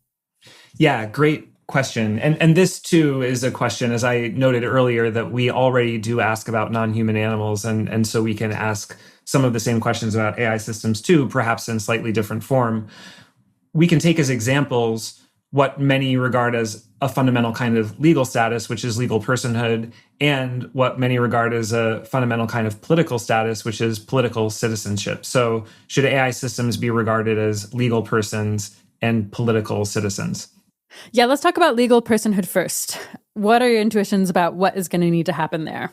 Yeah, great question. And this too is a question, as I noted earlier, that we already do ask about non-human animals. And so we can ask some of the same questions about AI systems too, perhaps in slightly different form. We can take as examples what many regard as a fundamental kind of legal status, which is legal personhood, and what many regard as a fundamental kind of political status, which is political citizenship. So should AI systems be regarded as legal persons and political citizens? Yeah, let's talk about legal personhood first. What are your intuitions about what is going to need to happen there?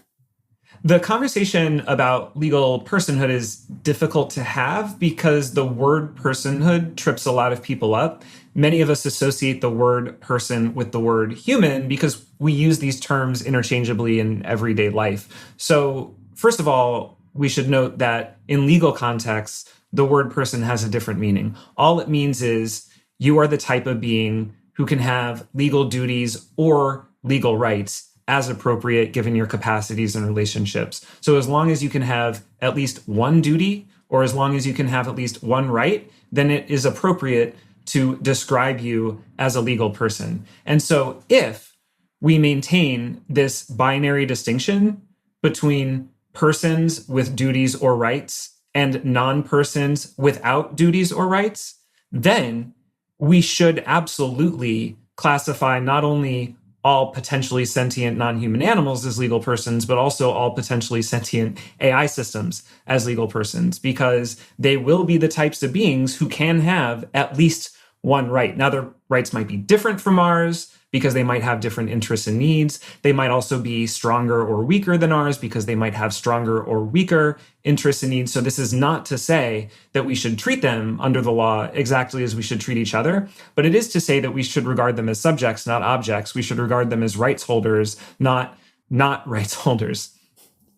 The conversation about legal personhood is difficult to have because the word personhood trips a lot of people up. Many of us associate the word person with the word human because we use these terms interchangeably in everyday life. So first of all, we should note that in legal contexts, the word person has a different meaning. All it means is you are the type of being who can have legal duties or legal rights as appropriate given your capacities and relationships. So as long as you can have at least one duty, or as long as you can have at least one right, then it is appropriate to describe you as a legal person. And so if we maintain this binary distinction between persons with duties or rights and non-persons without duties or rights, then we should absolutely classify not only all potentially sentient non-human animals as legal persons, but also all potentially sentient AI systems as legal persons, because they will be the types of beings who can have at least one right. Now, their rights might be different from ours because they might have different interests and needs. They might also be stronger or weaker than ours because they might have stronger or weaker interests and needs. So this is not to say that we should treat them under the law exactly as we should treat each other, but it is to say that we should regard them as subjects, not objects. We should regard them as rights holders, not rights holders.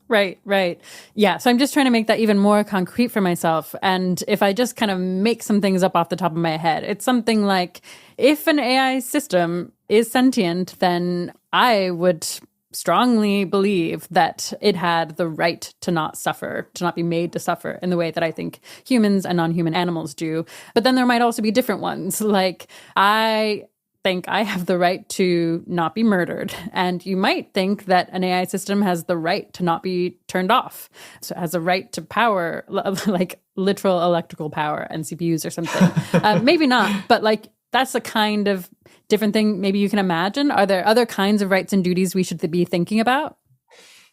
Right. Yeah. So I'm just trying to make that even more concrete for myself. And if I just kind of make some things up off the top of my head, it's something like, if an AI system is sentient, then I would strongly believe that it had the right to not suffer, to not be made to suffer in the way that I think humans and non-human animals do. But then there might also be different ones. Like, I think I have the right to not be murdered. And you might think that an AI system has the right to not be turned off. So it has a right to power, like literal electrical power and CPUs or something. Maybe not, but like that's a kind of different thing maybe you can imagine. Are there other kinds of rights and duties we should be thinking about?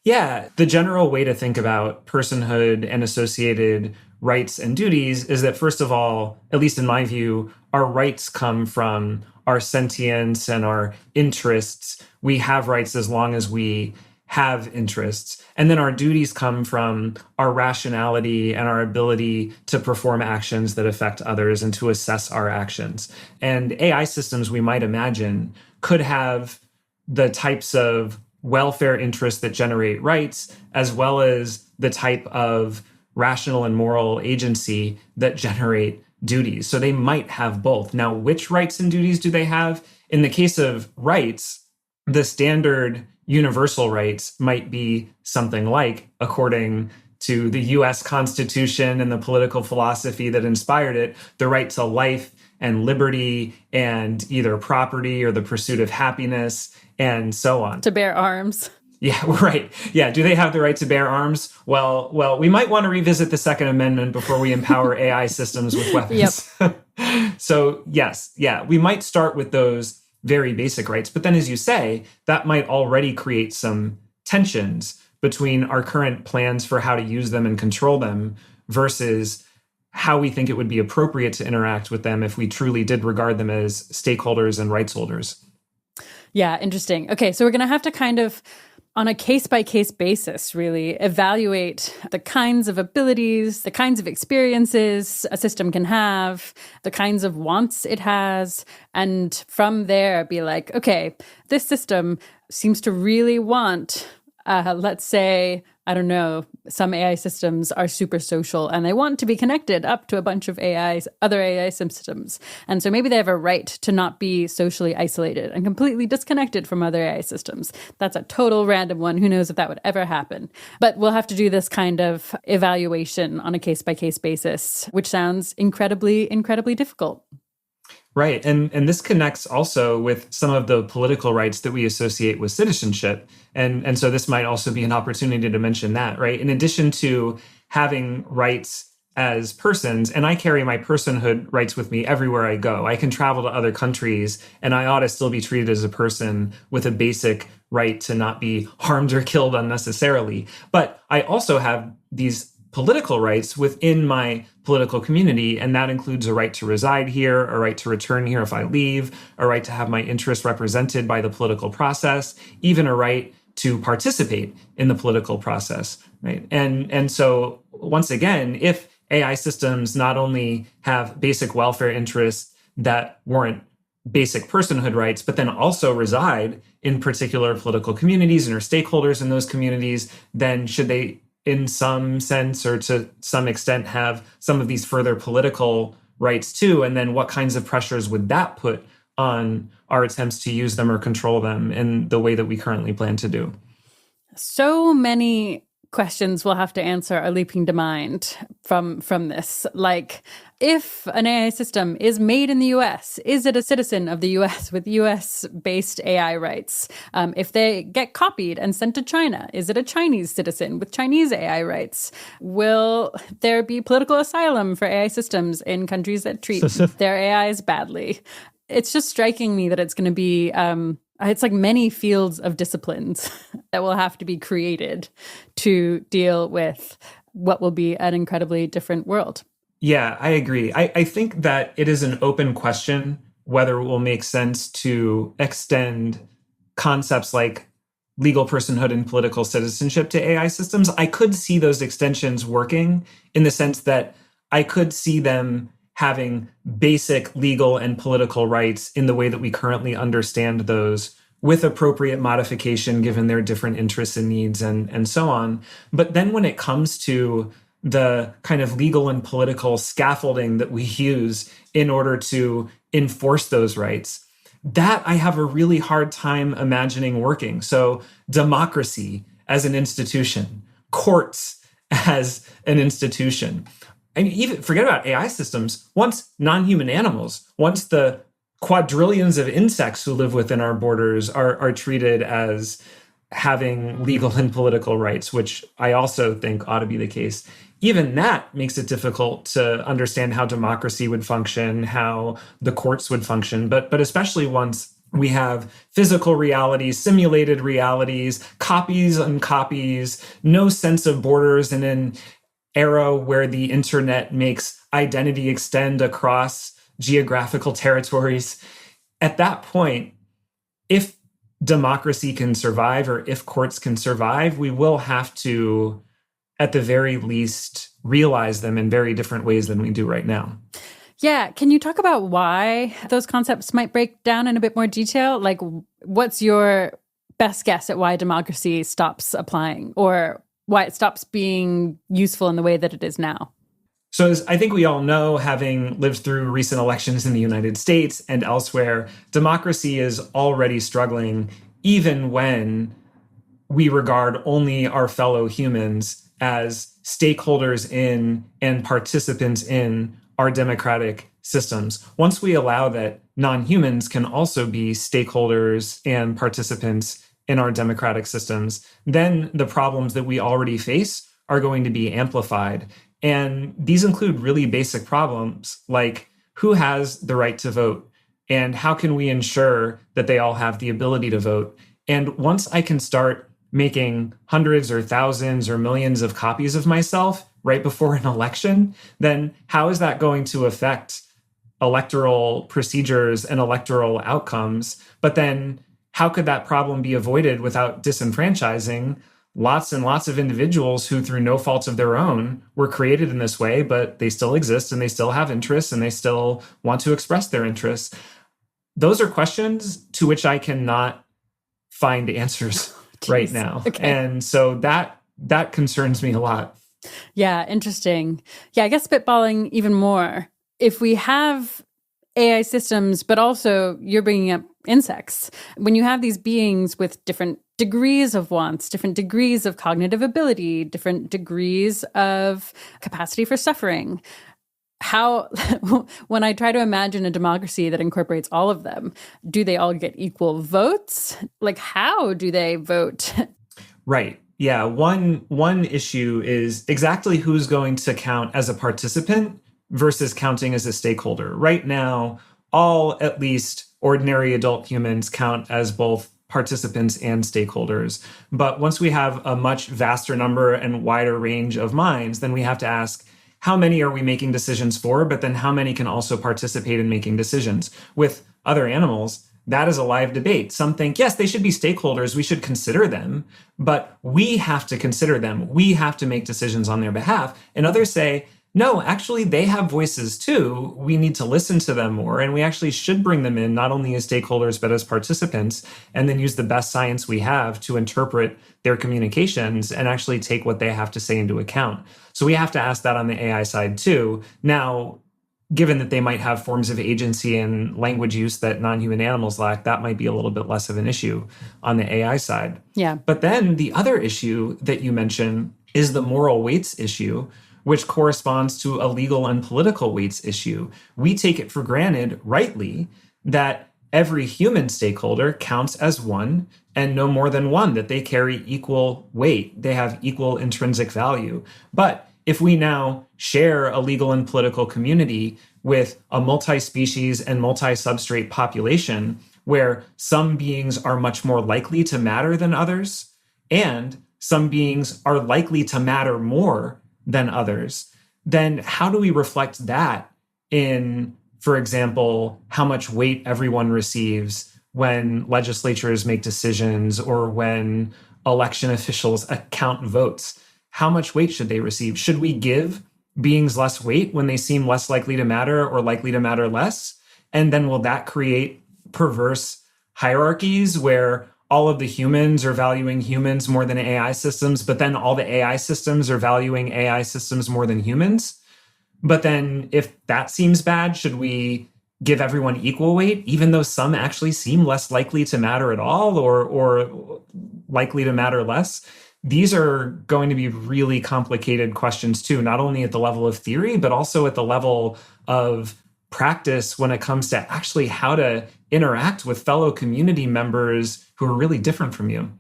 Yeah, the general way to think about personhood and associated rights and duties is that, first of all, at least in my view, our rights come from our sentience and our interests. We have rights as long as we have interests. And then our duties come from our rationality and our ability to perform actions that affect others and to assess our actions. And AI systems, we might imagine, could have the types of welfare interests that generate rights, as well as the type of rational and moral agency that generate duties. So they might have both. Now, which rights and duties do they have? In the case of rights, the standard universal rights might be something like, according to the US Constitution and the political philosophy that inspired it, the right to life and liberty and either property or the pursuit of happiness and so on. To bear arms. Yeah, right. Yeah. Do they have the right to bear arms? Well, we might want to revisit the Second Amendment before we empower AI systems with weapons. Yep. So yes, yeah, we might start with those very basic rights. But then, as you say, that might already create some tensions between our current plans for how to use them and control them versus how we think it would be appropriate to interact with them if we truly did regard them as stakeholders and rights holders. Yeah, interesting. Okay, so we're going to have to kind of, on a case-by-case basis, really evaluate the kinds of abilities, the kinds of experiences a system can have, the kinds of wants it has, and from there be like, okay, this system seems to really want, let's say, I don't know, some AI systems are super social and they want to be connected up to a bunch of other AI systems. And so maybe they have a right to not be socially isolated and completely disconnected from other AI systems. That's a total random one. Who knows if that would ever happen? But we'll have to do this kind of evaluation on a case-by-case basis, which sounds incredibly, incredibly difficult. Right. And this connects also with some of the political rights that we associate with citizenship. And so this might also be an opportunity to mention that, right? In addition to having rights as persons, and I carry my personhood rights with me everywhere I go. I can travel to other countries and I ought to still be treated as a person with a basic right to not be harmed or killed unnecessarily. But I also have these political rights within my political community, and that includes a right to reside here, a right to return here if I leave, a right to have my interests represented by the political process, even a right to participate in the political process, right? And so once again, if AI systems not only have basic welfare interests that warrant basic personhood rights, but then also reside in particular political communities and are stakeholders in those communities, then should they in some sense or to some extent have some of these further political rights too? And then what kinds of pressures would that put on our attempts to use them or control them in the way that we currently plan to do? So many questions we'll have to answer are leaping to mind from this. Like, if an AI system is made in the US, is it a citizen of the US with US-based AI rights? If they get copied and sent to China, is it a Chinese citizen with Chinese AI rights? Will there be political asylum for AI systems in countries that treat their AIs badly? It's just striking me that it's going to be it's like many fields of disciplines that will have to be created to deal with what will be an incredibly different world. Yeah, I agree. I think that it is an open question whether it will make sense to extend concepts like legal personhood and political citizenship to AI systems. I could see those extensions working in the sense that I could see them having basic legal and political rights in the way that we currently understand those, with appropriate modification given their different interests and needs and so on. But then when it comes to the kind of legal and political scaffolding that we use in order to enforce those rights, that I have a really hard time imagining working. So democracy as an institution, courts as an institution. And even forget about AI systems. Once non-human animals, once the quadrillions of insects who live within our borders are treated as having legal and political rights, which I also think ought to be the case, even that makes it difficult to understand how democracy would function, how the courts would function. But especially once we have physical realities, simulated realities, copies and copies, no sense of borders in an era where the internet makes identity extend across geographical territories. At that point, if democracy can survive, or if courts can survive, we will have to, at the very least, realize them in very different ways than we do right now. Yeah. Can you talk about why those concepts might break down in a bit more detail? Like, what's your best guess at why democracy stops applying, or why it stops being useful in the way that it is now? So as I think we all know, having lived through recent elections in the United States and elsewhere, democracy is already struggling, even when we regard only our fellow humans as stakeholders in and participants in our democratic systems. Once we allow that non-humans can also be stakeholders and participants in our democratic systems, then the problems that we already face are going to be amplified. And these include really basic problems like who has the right to vote, and how can we ensure that they all have the ability to vote? And once I can start making hundreds or thousands or millions of copies of myself right before an election, then how is that going to affect electoral procedures and electoral outcomes? But then how could that problem be avoided without disenfranchising lots and lots of individuals who, through no fault of their own, were created in this way, but they still exist and they still have interests and they still want to express their interests? Those are questions to which I cannot find answers right now. Okay. And so that concerns me a lot. Yeah, interesting. Yeah, I guess spitballing even more. If we have AI systems, but also you're bringing up insects, when you have these beings with different degrees of wants, different degrees of cognitive ability, different degrees of capacity for suffering, how, when I try to imagine a democracy that incorporates all of them, do they all get equal votes? Like, how do they vote? Right. Yeah. One issue is exactly who's going to count as a participant versus counting as a stakeholder. Right now, all at least ordinary adult humans count as both participants and stakeholders. But once we have a much vaster number and wider range of minds, then we have to ask, how many are we making decisions for? But then how many can also participate in making decisions? With other animals, that is a live debate. Some think, yes, they should be stakeholders. We should consider them, but we have to consider them. We have to make decisions on their behalf. And others say, no, actually, they have voices too. We need to listen to them more. And we actually should bring them in, not only as stakeholders, but as participants, and then use the best science we have to interpret their communications and actually take what they have to say into account. So we have to ask that on the AI side too. Now, given that they might have forms of agency and language use that non-human animals lack, that might be a little bit less of an issue on the AI side. Yeah. But then the other issue that you mentioned is the moral weights issue, which corresponds to a legal and political weights issue. We take it for granted, rightly, that every human stakeholder counts as one and no more than one, that they carry equal weight. They have equal intrinsic value. But if we now share a legal and political community with a multi-species and multi-substrate population where some beings are much more likely to matter than others, and some beings are likely to matter more than others, then how do we reflect that in, for example, how much weight everyone receives when legislatures make decisions or when election officials account votes? How much weight should they receive? Should we give beings less weight when they seem less likely to matter or likely to matter less? And then will that create perverse hierarchies where all of the humans are valuing humans more than AI systems, but then all the AI systems are valuing AI systems more than humans? But then if that seems bad, should we give everyone equal weight, even though some actually seem less likely to matter at all or likely to matter less? These are going to be really complicated questions too, not only at the level of theory, but also at the level of practice when it comes to actually how to interact with fellow community members who are really different from you.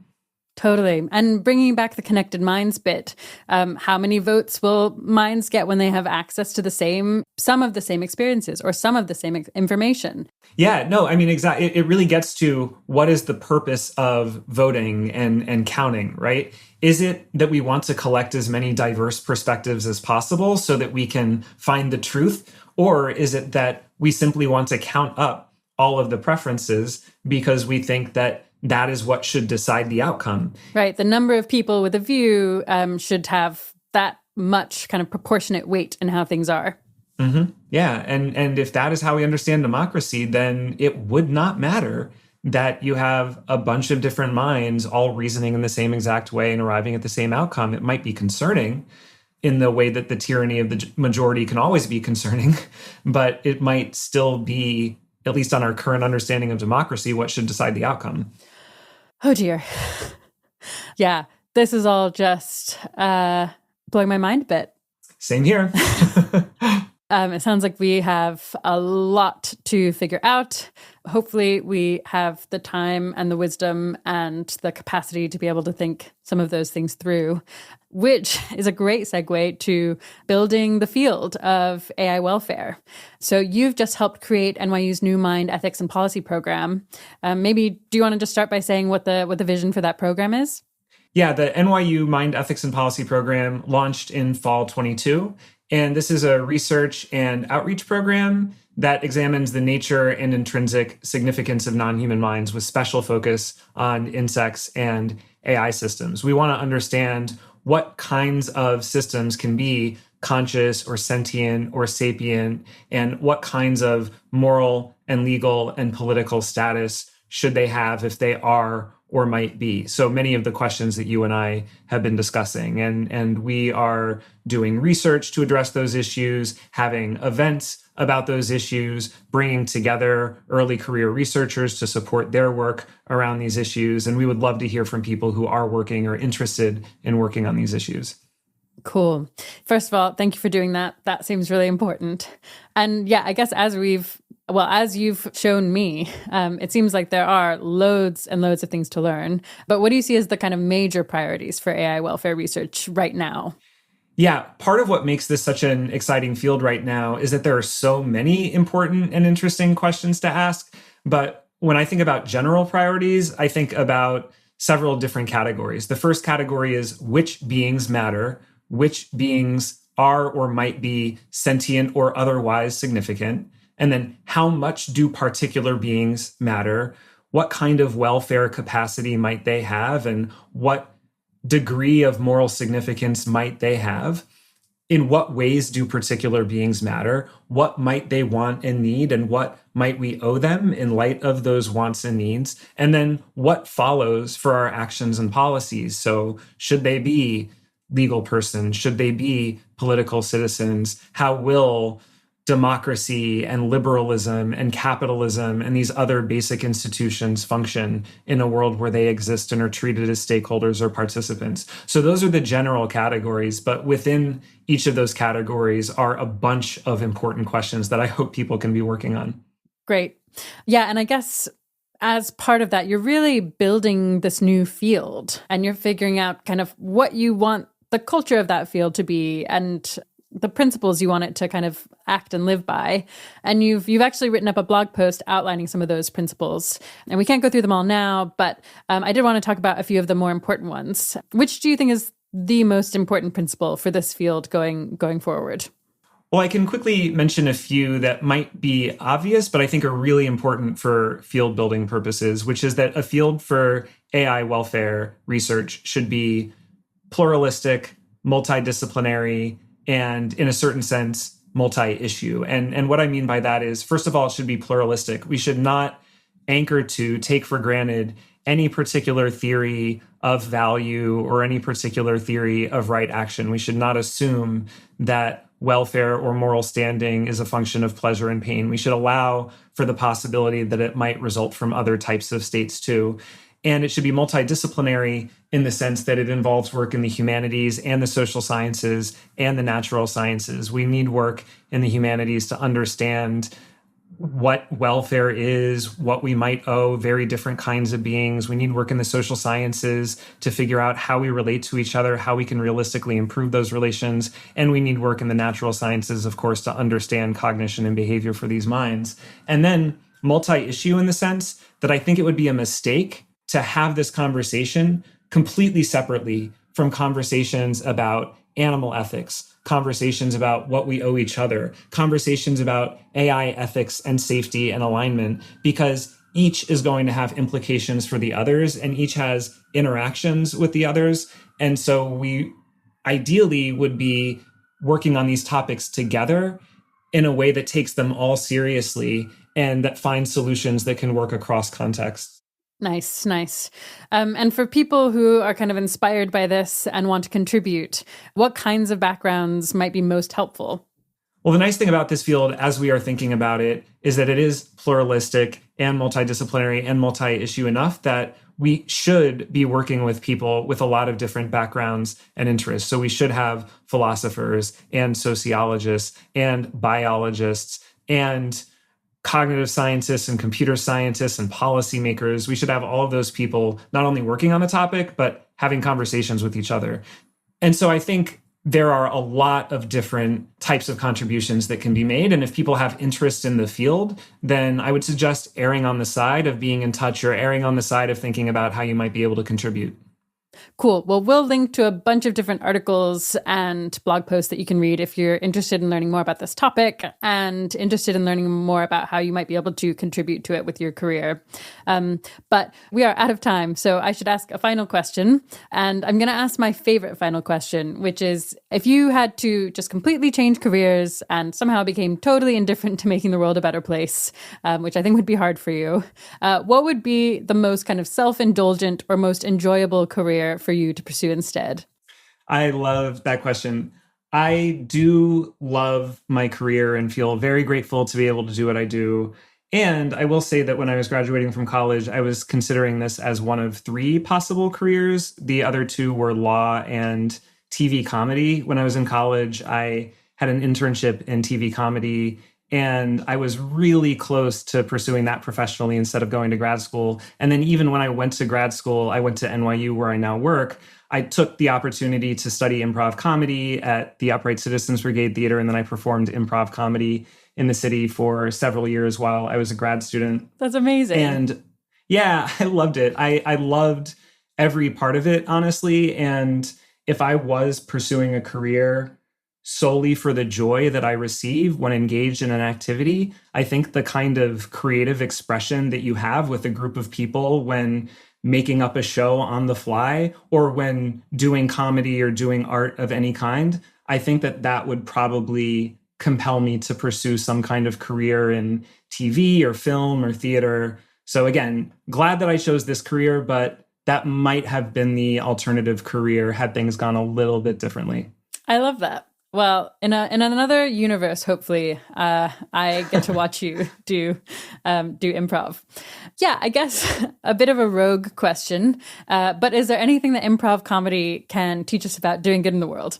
Totally. And bringing back the connected minds bit, how many votes will minds get when they have access to some of the same experiences or some of the same information? Yeah, no, I mean, exactly. It really gets to what is the purpose of voting and counting, right? Is it that we want to collect as many diverse perspectives as possible so that we can find the truth? Or is it that we simply want to count up all of the preferences because we think that that is what should decide the outcome? Right. The number of people with a view should have that much kind of proportionate weight in how things are. Mm-hmm. Yeah. And if that is how we understand democracy, then it would not matter that you have a bunch of different minds all reasoning in the same exact way and arriving at the same outcome. It might be concerning in the way that the tyranny of the majority can always be concerning, but it might still be, at least on our current understanding of democracy, what should decide the outcome. Oh, dear. Yeah, this is all just blowing my mind a bit. Same here. It sounds like we have a lot to figure out. Hopefully we have the time and the wisdom and the capacity to be able to think some of those things through, which is a great segue to building the field of AI welfare. So you've just helped create NYU's new Mind Ethics and Policy program. Maybe do you want to just start by saying what the vision for that program is? Yeah, the NYU Mind Ethics and Policy program launched in fall 22. And this is a research and outreach program that examines the nature and intrinsic significance of non-human minds with special focus on insects and AI systems. We want to understand what kinds of systems can be conscious or sentient or sapient, and what kinds of moral and legal and political status should they have if they are or might be. So many of the questions that you and I have been discussing. And we are doing research to address those issues, having events about those issues, bringing together early career researchers to support their work around these issues. And we would love to hear from people who are working or interested in working on these issues. Cool. First of all, thank you for doing that. That seems really important. And yeah, I guess as you've shown me, it seems like there are loads and loads of things to learn. But what do you see as the kind of major priorities for AI welfare research right now? Yeah, part of what makes this such an exciting field right now is that there are so many important and interesting questions to ask. But when I think about general priorities, I think about several different categories. The first category is which beings matter, which beings are or might be sentient or otherwise significant. And then how much do particular beings matter? What kind of welfare capacity might they have? And what degree of moral significance might they have? In what ways do particular beings matter? What might they want and need? And what might we owe them in light of those wants and needs? And then what follows for our actions and policies? So should they be legal persons? Should they be political citizens? How will democracy and liberalism and capitalism and these other basic institutions function in a world where they exist and are treated as stakeholders or participants? So those are the general categories, but within each of those categories are a bunch of important questions that I hope people can be working on. Great. Yeah, and I guess as part of that, you're really building this new field and you're figuring out kind of what you want the culture of that field to be and the principles you want it to kind of act and live by. And you've actually written up a blog post outlining some of those principles. And we can't go through them all now, but I did want to talk about a few of the more important ones. Which do you think is the most important principle for this field going forward? Well, I can quickly mention a few that might be obvious, but I think are really important for field building purposes, which is that a field for AI welfare research should be pluralistic, multidisciplinary, and in a certain sense, multi-issue. And what I mean by that is, first of all, it should be pluralistic. We should not take for granted any particular theory of value or any particular theory of right action. We should not assume that welfare or moral standing is a function of pleasure and pain. We should allow for the possibility that it might result from other types of states too. And it should be multidisciplinary in the sense that it involves work in the humanities and the social sciences and the natural sciences. We need work in the humanities to understand what welfare is, what we might owe very different kinds of beings. We need work in the social sciences to figure out how we relate to each other, how we can realistically improve those relations. And we need work in the natural sciences, of course, to understand cognition and behavior for these minds. And then multi-issue in the sense that I think it would be a mistake to have this conversation completely separately from conversations about animal ethics, conversations about what we owe each other, conversations about AI ethics and safety and alignment, because each is going to have implications for the others and each has interactions with the others. And so we ideally would be working on these topics together in a way that takes them all seriously and that finds solutions that can work across contexts. Nice, nice. And for people who are kind of inspired by this and want to contribute, what kinds of backgrounds might be most helpful? Well, the nice thing about this field, as we are thinking about it, is that it is pluralistic and multidisciplinary and multi-issue enough that we should be working with people with a lot of different backgrounds and interests. So we should have philosophers and sociologists and biologists and cognitive scientists and computer scientists and policymakers. We should have all of those people not only working on the topic, but having conversations with each other. And so I think there are a lot of different types of contributions that can be made. And if people have interest in the field, then I would suggest erring on the side of being in touch or erring on the side of thinking about how you might be able to contribute. Cool. Well, we'll link to a bunch of different articles and blog posts that you can read if you're interested in learning more about this topic and interested in learning more about how you might be able to contribute to it with your career. But we are out of time, so I should ask a final question. And I'm going to ask my favorite final question, which is, if you had to just completely change careers and somehow became totally indifferent to making the world a better place, which I think would be hard for you, what would be the most kind of self-indulgent or most enjoyable career for you to pursue instead? I love that question. I do love my career and feel very grateful to be able to do what I do. And I will say that when I was graduating from college, I was considering this as one of 3 possible careers. The other 2 were law and TV comedy. When I was in college, I had an internship in TV comedy, and I was really close to pursuing that professionally instead of going to grad school. And then even when I went to grad school, I went to NYU where I now work. I took the opportunity to study improv comedy at the Upright Citizens Brigade Theater, and then I performed improv comedy in the city for several years while I was a grad student. That's amazing. And yeah, I loved it. I loved every part of it, honestly. And if I was pursuing a career solely for the joy that I receive when engaged in an activity, I think the kind of creative expression that you have with a group of people when making up a show on the fly or when doing comedy or doing art of any kind, I think that that would probably compel me to pursue some kind of career in TV or film or theater. So again, glad that I chose this career, but that might have been the alternative career had things gone a little bit differently. I love that. Well, in another universe, hopefully, I get to watch you do improv. Yeah, I guess a bit of a rogue question, but is there anything that improv comedy can teach us about doing good in the world?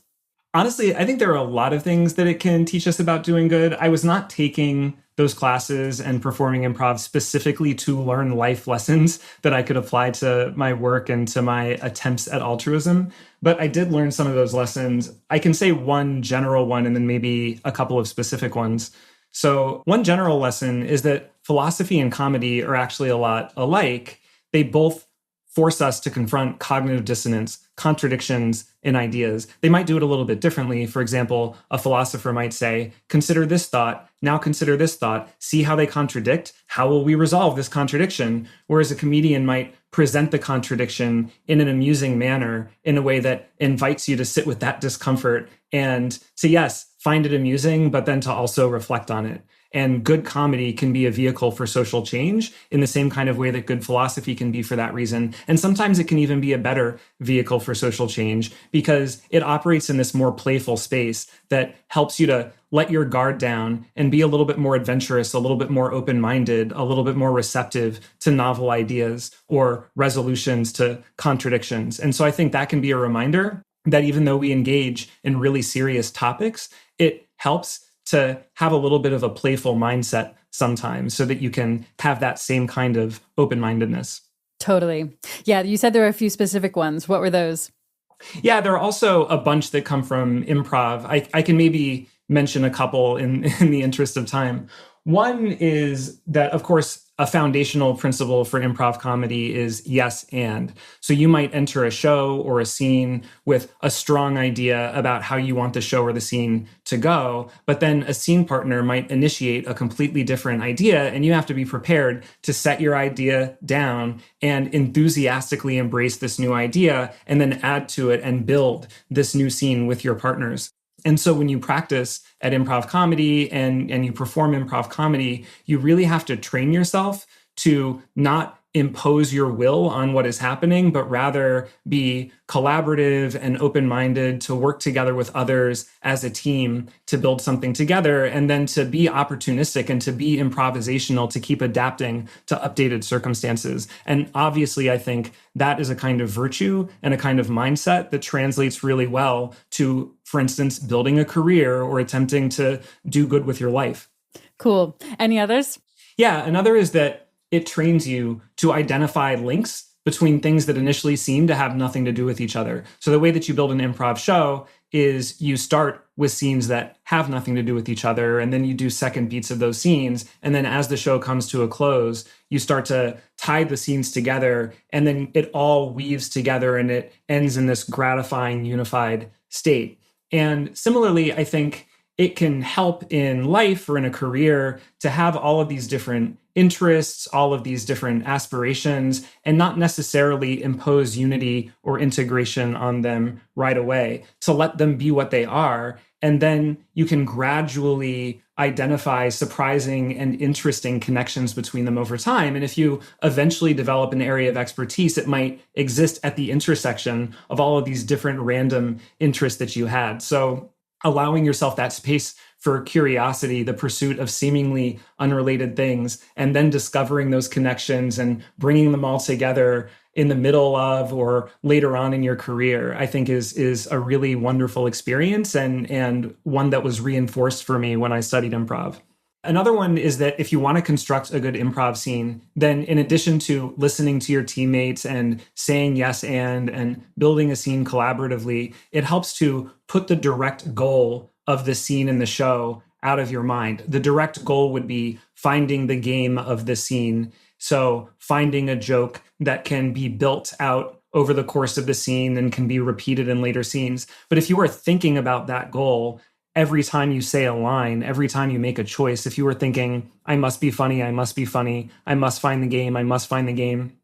Honestly, I think there are a lot of things that it can teach us about doing good. I was not taking those classes and performing improv specifically to learn life lessons that I could apply to my work and to my attempts at altruism. But I did learn some of those lessons. I can say one general one and then maybe a couple of specific ones. So one general lesson is that philosophy and comedy are actually a lot alike. They both force us to confront cognitive dissonance, contradictions in ideas. They might do it a little bit differently. For example, a philosopher might say, consider this thought, now consider this thought, see how they contradict, how will we resolve this contradiction? Whereas a comedian might present the contradiction in an amusing manner in a way that invites you to sit with that discomfort and to, yes, find it amusing, but then to also reflect on it. And good comedy can be a vehicle for social change in the same kind of way that good philosophy can be for that reason. And sometimes it can even be a better vehicle for social change because it operates in this more playful space that helps you to let your guard down and be a little bit more adventurous, a little bit more open-minded, a little bit more receptive to novel ideas or resolutions to contradictions. And so I think that can be a reminder that even though we engage in really serious topics, it helps to have a little bit of a playful mindset sometimes so that you can have that same kind of open-mindedness. Totally. Yeah, you said there were a few specific ones. What were those? Yeah, there are also a bunch that come from improv. I can maybe mention a couple in the interest of time. One is that, of course, a foundational principle for improv comedy is yes and. So you might enter a show or a scene with a strong idea about how you want the show or the scene to go, but then a scene partner might initiate a completely different idea, and you have to be prepared to set your idea down and enthusiastically embrace this new idea and then add to it and build this new scene with your partners. And so when you practice at improv comedy and you perform improv comedy, you really have to train yourself to not impose your will on what is happening, but rather be collaborative and open-minded, to work together with others as a team to build something together, and then to be opportunistic and to be improvisational, to keep adapting to updated circumstances. And obviously, I think that is a kind of virtue and a kind of mindset that translates really well to, for instance, building a career or attempting to do good with your life. Cool. Any others? Yeah, another is that it trains you to identify links between things that initially seem to have nothing to do with each other. So the way that you build an improv show is you start with scenes that have nothing to do with each other, and then you do second beats of those scenes. And then as the show comes to a close, you start to tie the scenes together, and then it all weaves together and it ends in this gratifying, unified state. And similarly, I think it can help in life or in a career to have all of these different interests, all of these different aspirations, and not necessarily impose unity or integration on them right away, to let them be what they are. And then you can gradually identify surprising and interesting connections between them over time. And if you eventually develop an area of expertise, it might exist at the intersection of all of these different random interests that you had. So allowing yourself that space for curiosity, the pursuit of seemingly unrelated things, and then discovering those connections and bringing them all together in the middle of or later on in your career, I think is a really wonderful experience and one that was reinforced for me when I studied improv. Another one is that if you want to construct a good improv scene, then in addition to listening to your teammates and saying yes and building a scene collaboratively, it helps to put the direct goal of the scene in the show out of your mind. The direct goal would be finding the game of the scene. So finding a joke that can be built out over the course of the scene and can be repeated in later scenes. But if you are thinking about that goal every time you say a line, every time you make a choice, if you were thinking, I must be funny, I must be funny, I must find the game, I must find the game,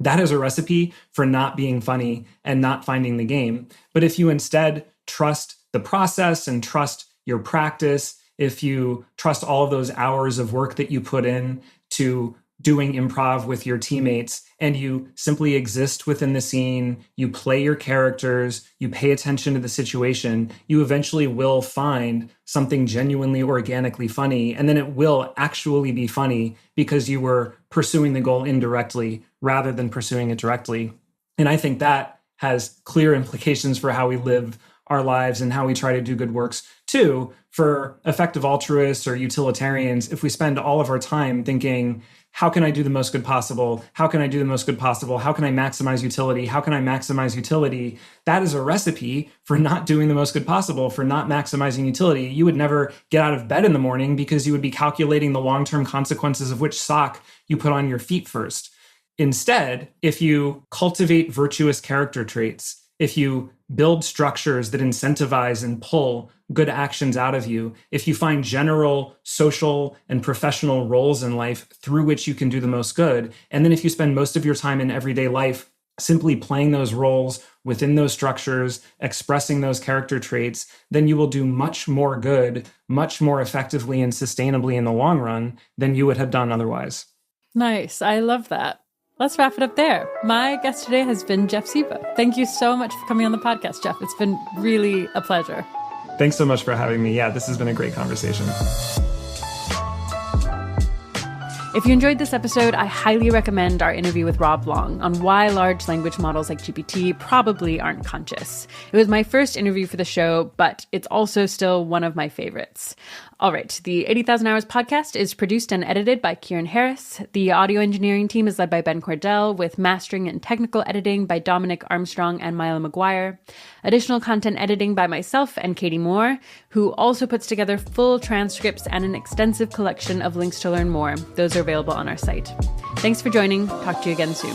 that is a recipe for not being funny and not finding the game. But if you instead trust the process and trust your practice, if you trust all of those hours of work that you put in to doing improv with your teammates, and you simply exist within the scene, you play your characters, you pay attention to the situation, you eventually will find something genuinely organically funny, and then it will actually be funny because you were pursuing the goal indirectly rather than pursuing it directly. And I think that has clear implications for how we live our lives and how we try to do good works too. For effective altruists or utilitarians, if we spend all of our time thinking, how can I do the most good possible? How can I do the most good possible? How can I maximize utility? How can I maximize utility? That is a recipe for not doing the most good possible, for not maximizing utility. You would never get out of bed in the morning because you would be calculating the long-term consequences of which sock you put on your feet first. Instead, if you cultivate virtuous character traits, if you build structures that incentivize and pull good actions out of you, if you find general social and professional roles in life through which you can do the most good, and then if you spend most of your time in everyday life simply playing those roles within those structures, expressing those character traits, then you will do much more good, much more effectively and sustainably in the long run than you would have done otherwise. Nice. I love that. Let's wrap it up there. My guest today has been Jeff Sebo. Thank you so much for coming on the podcast, Jeff. It's been really a pleasure. Thanks so much for having me. Yeah, this has been a great conversation. If you enjoyed this episode, I highly recommend our interview with Rob Long on why large language models like GPT probably aren't conscious. It was my first interview for the show, but it's also still one of my favorites. All right, the 80,000 Hours podcast is produced and edited by Kieran Harris. The audio engineering team is led by Ben Cordell, with mastering and technical editing by Dominic Armstrong and Mila McGuire. Additional content editing by myself and Katie Moore, who also puts together full transcripts and an extensive collection of links to learn more. Those are available on our site. Thanks for joining. Talk to you again soon.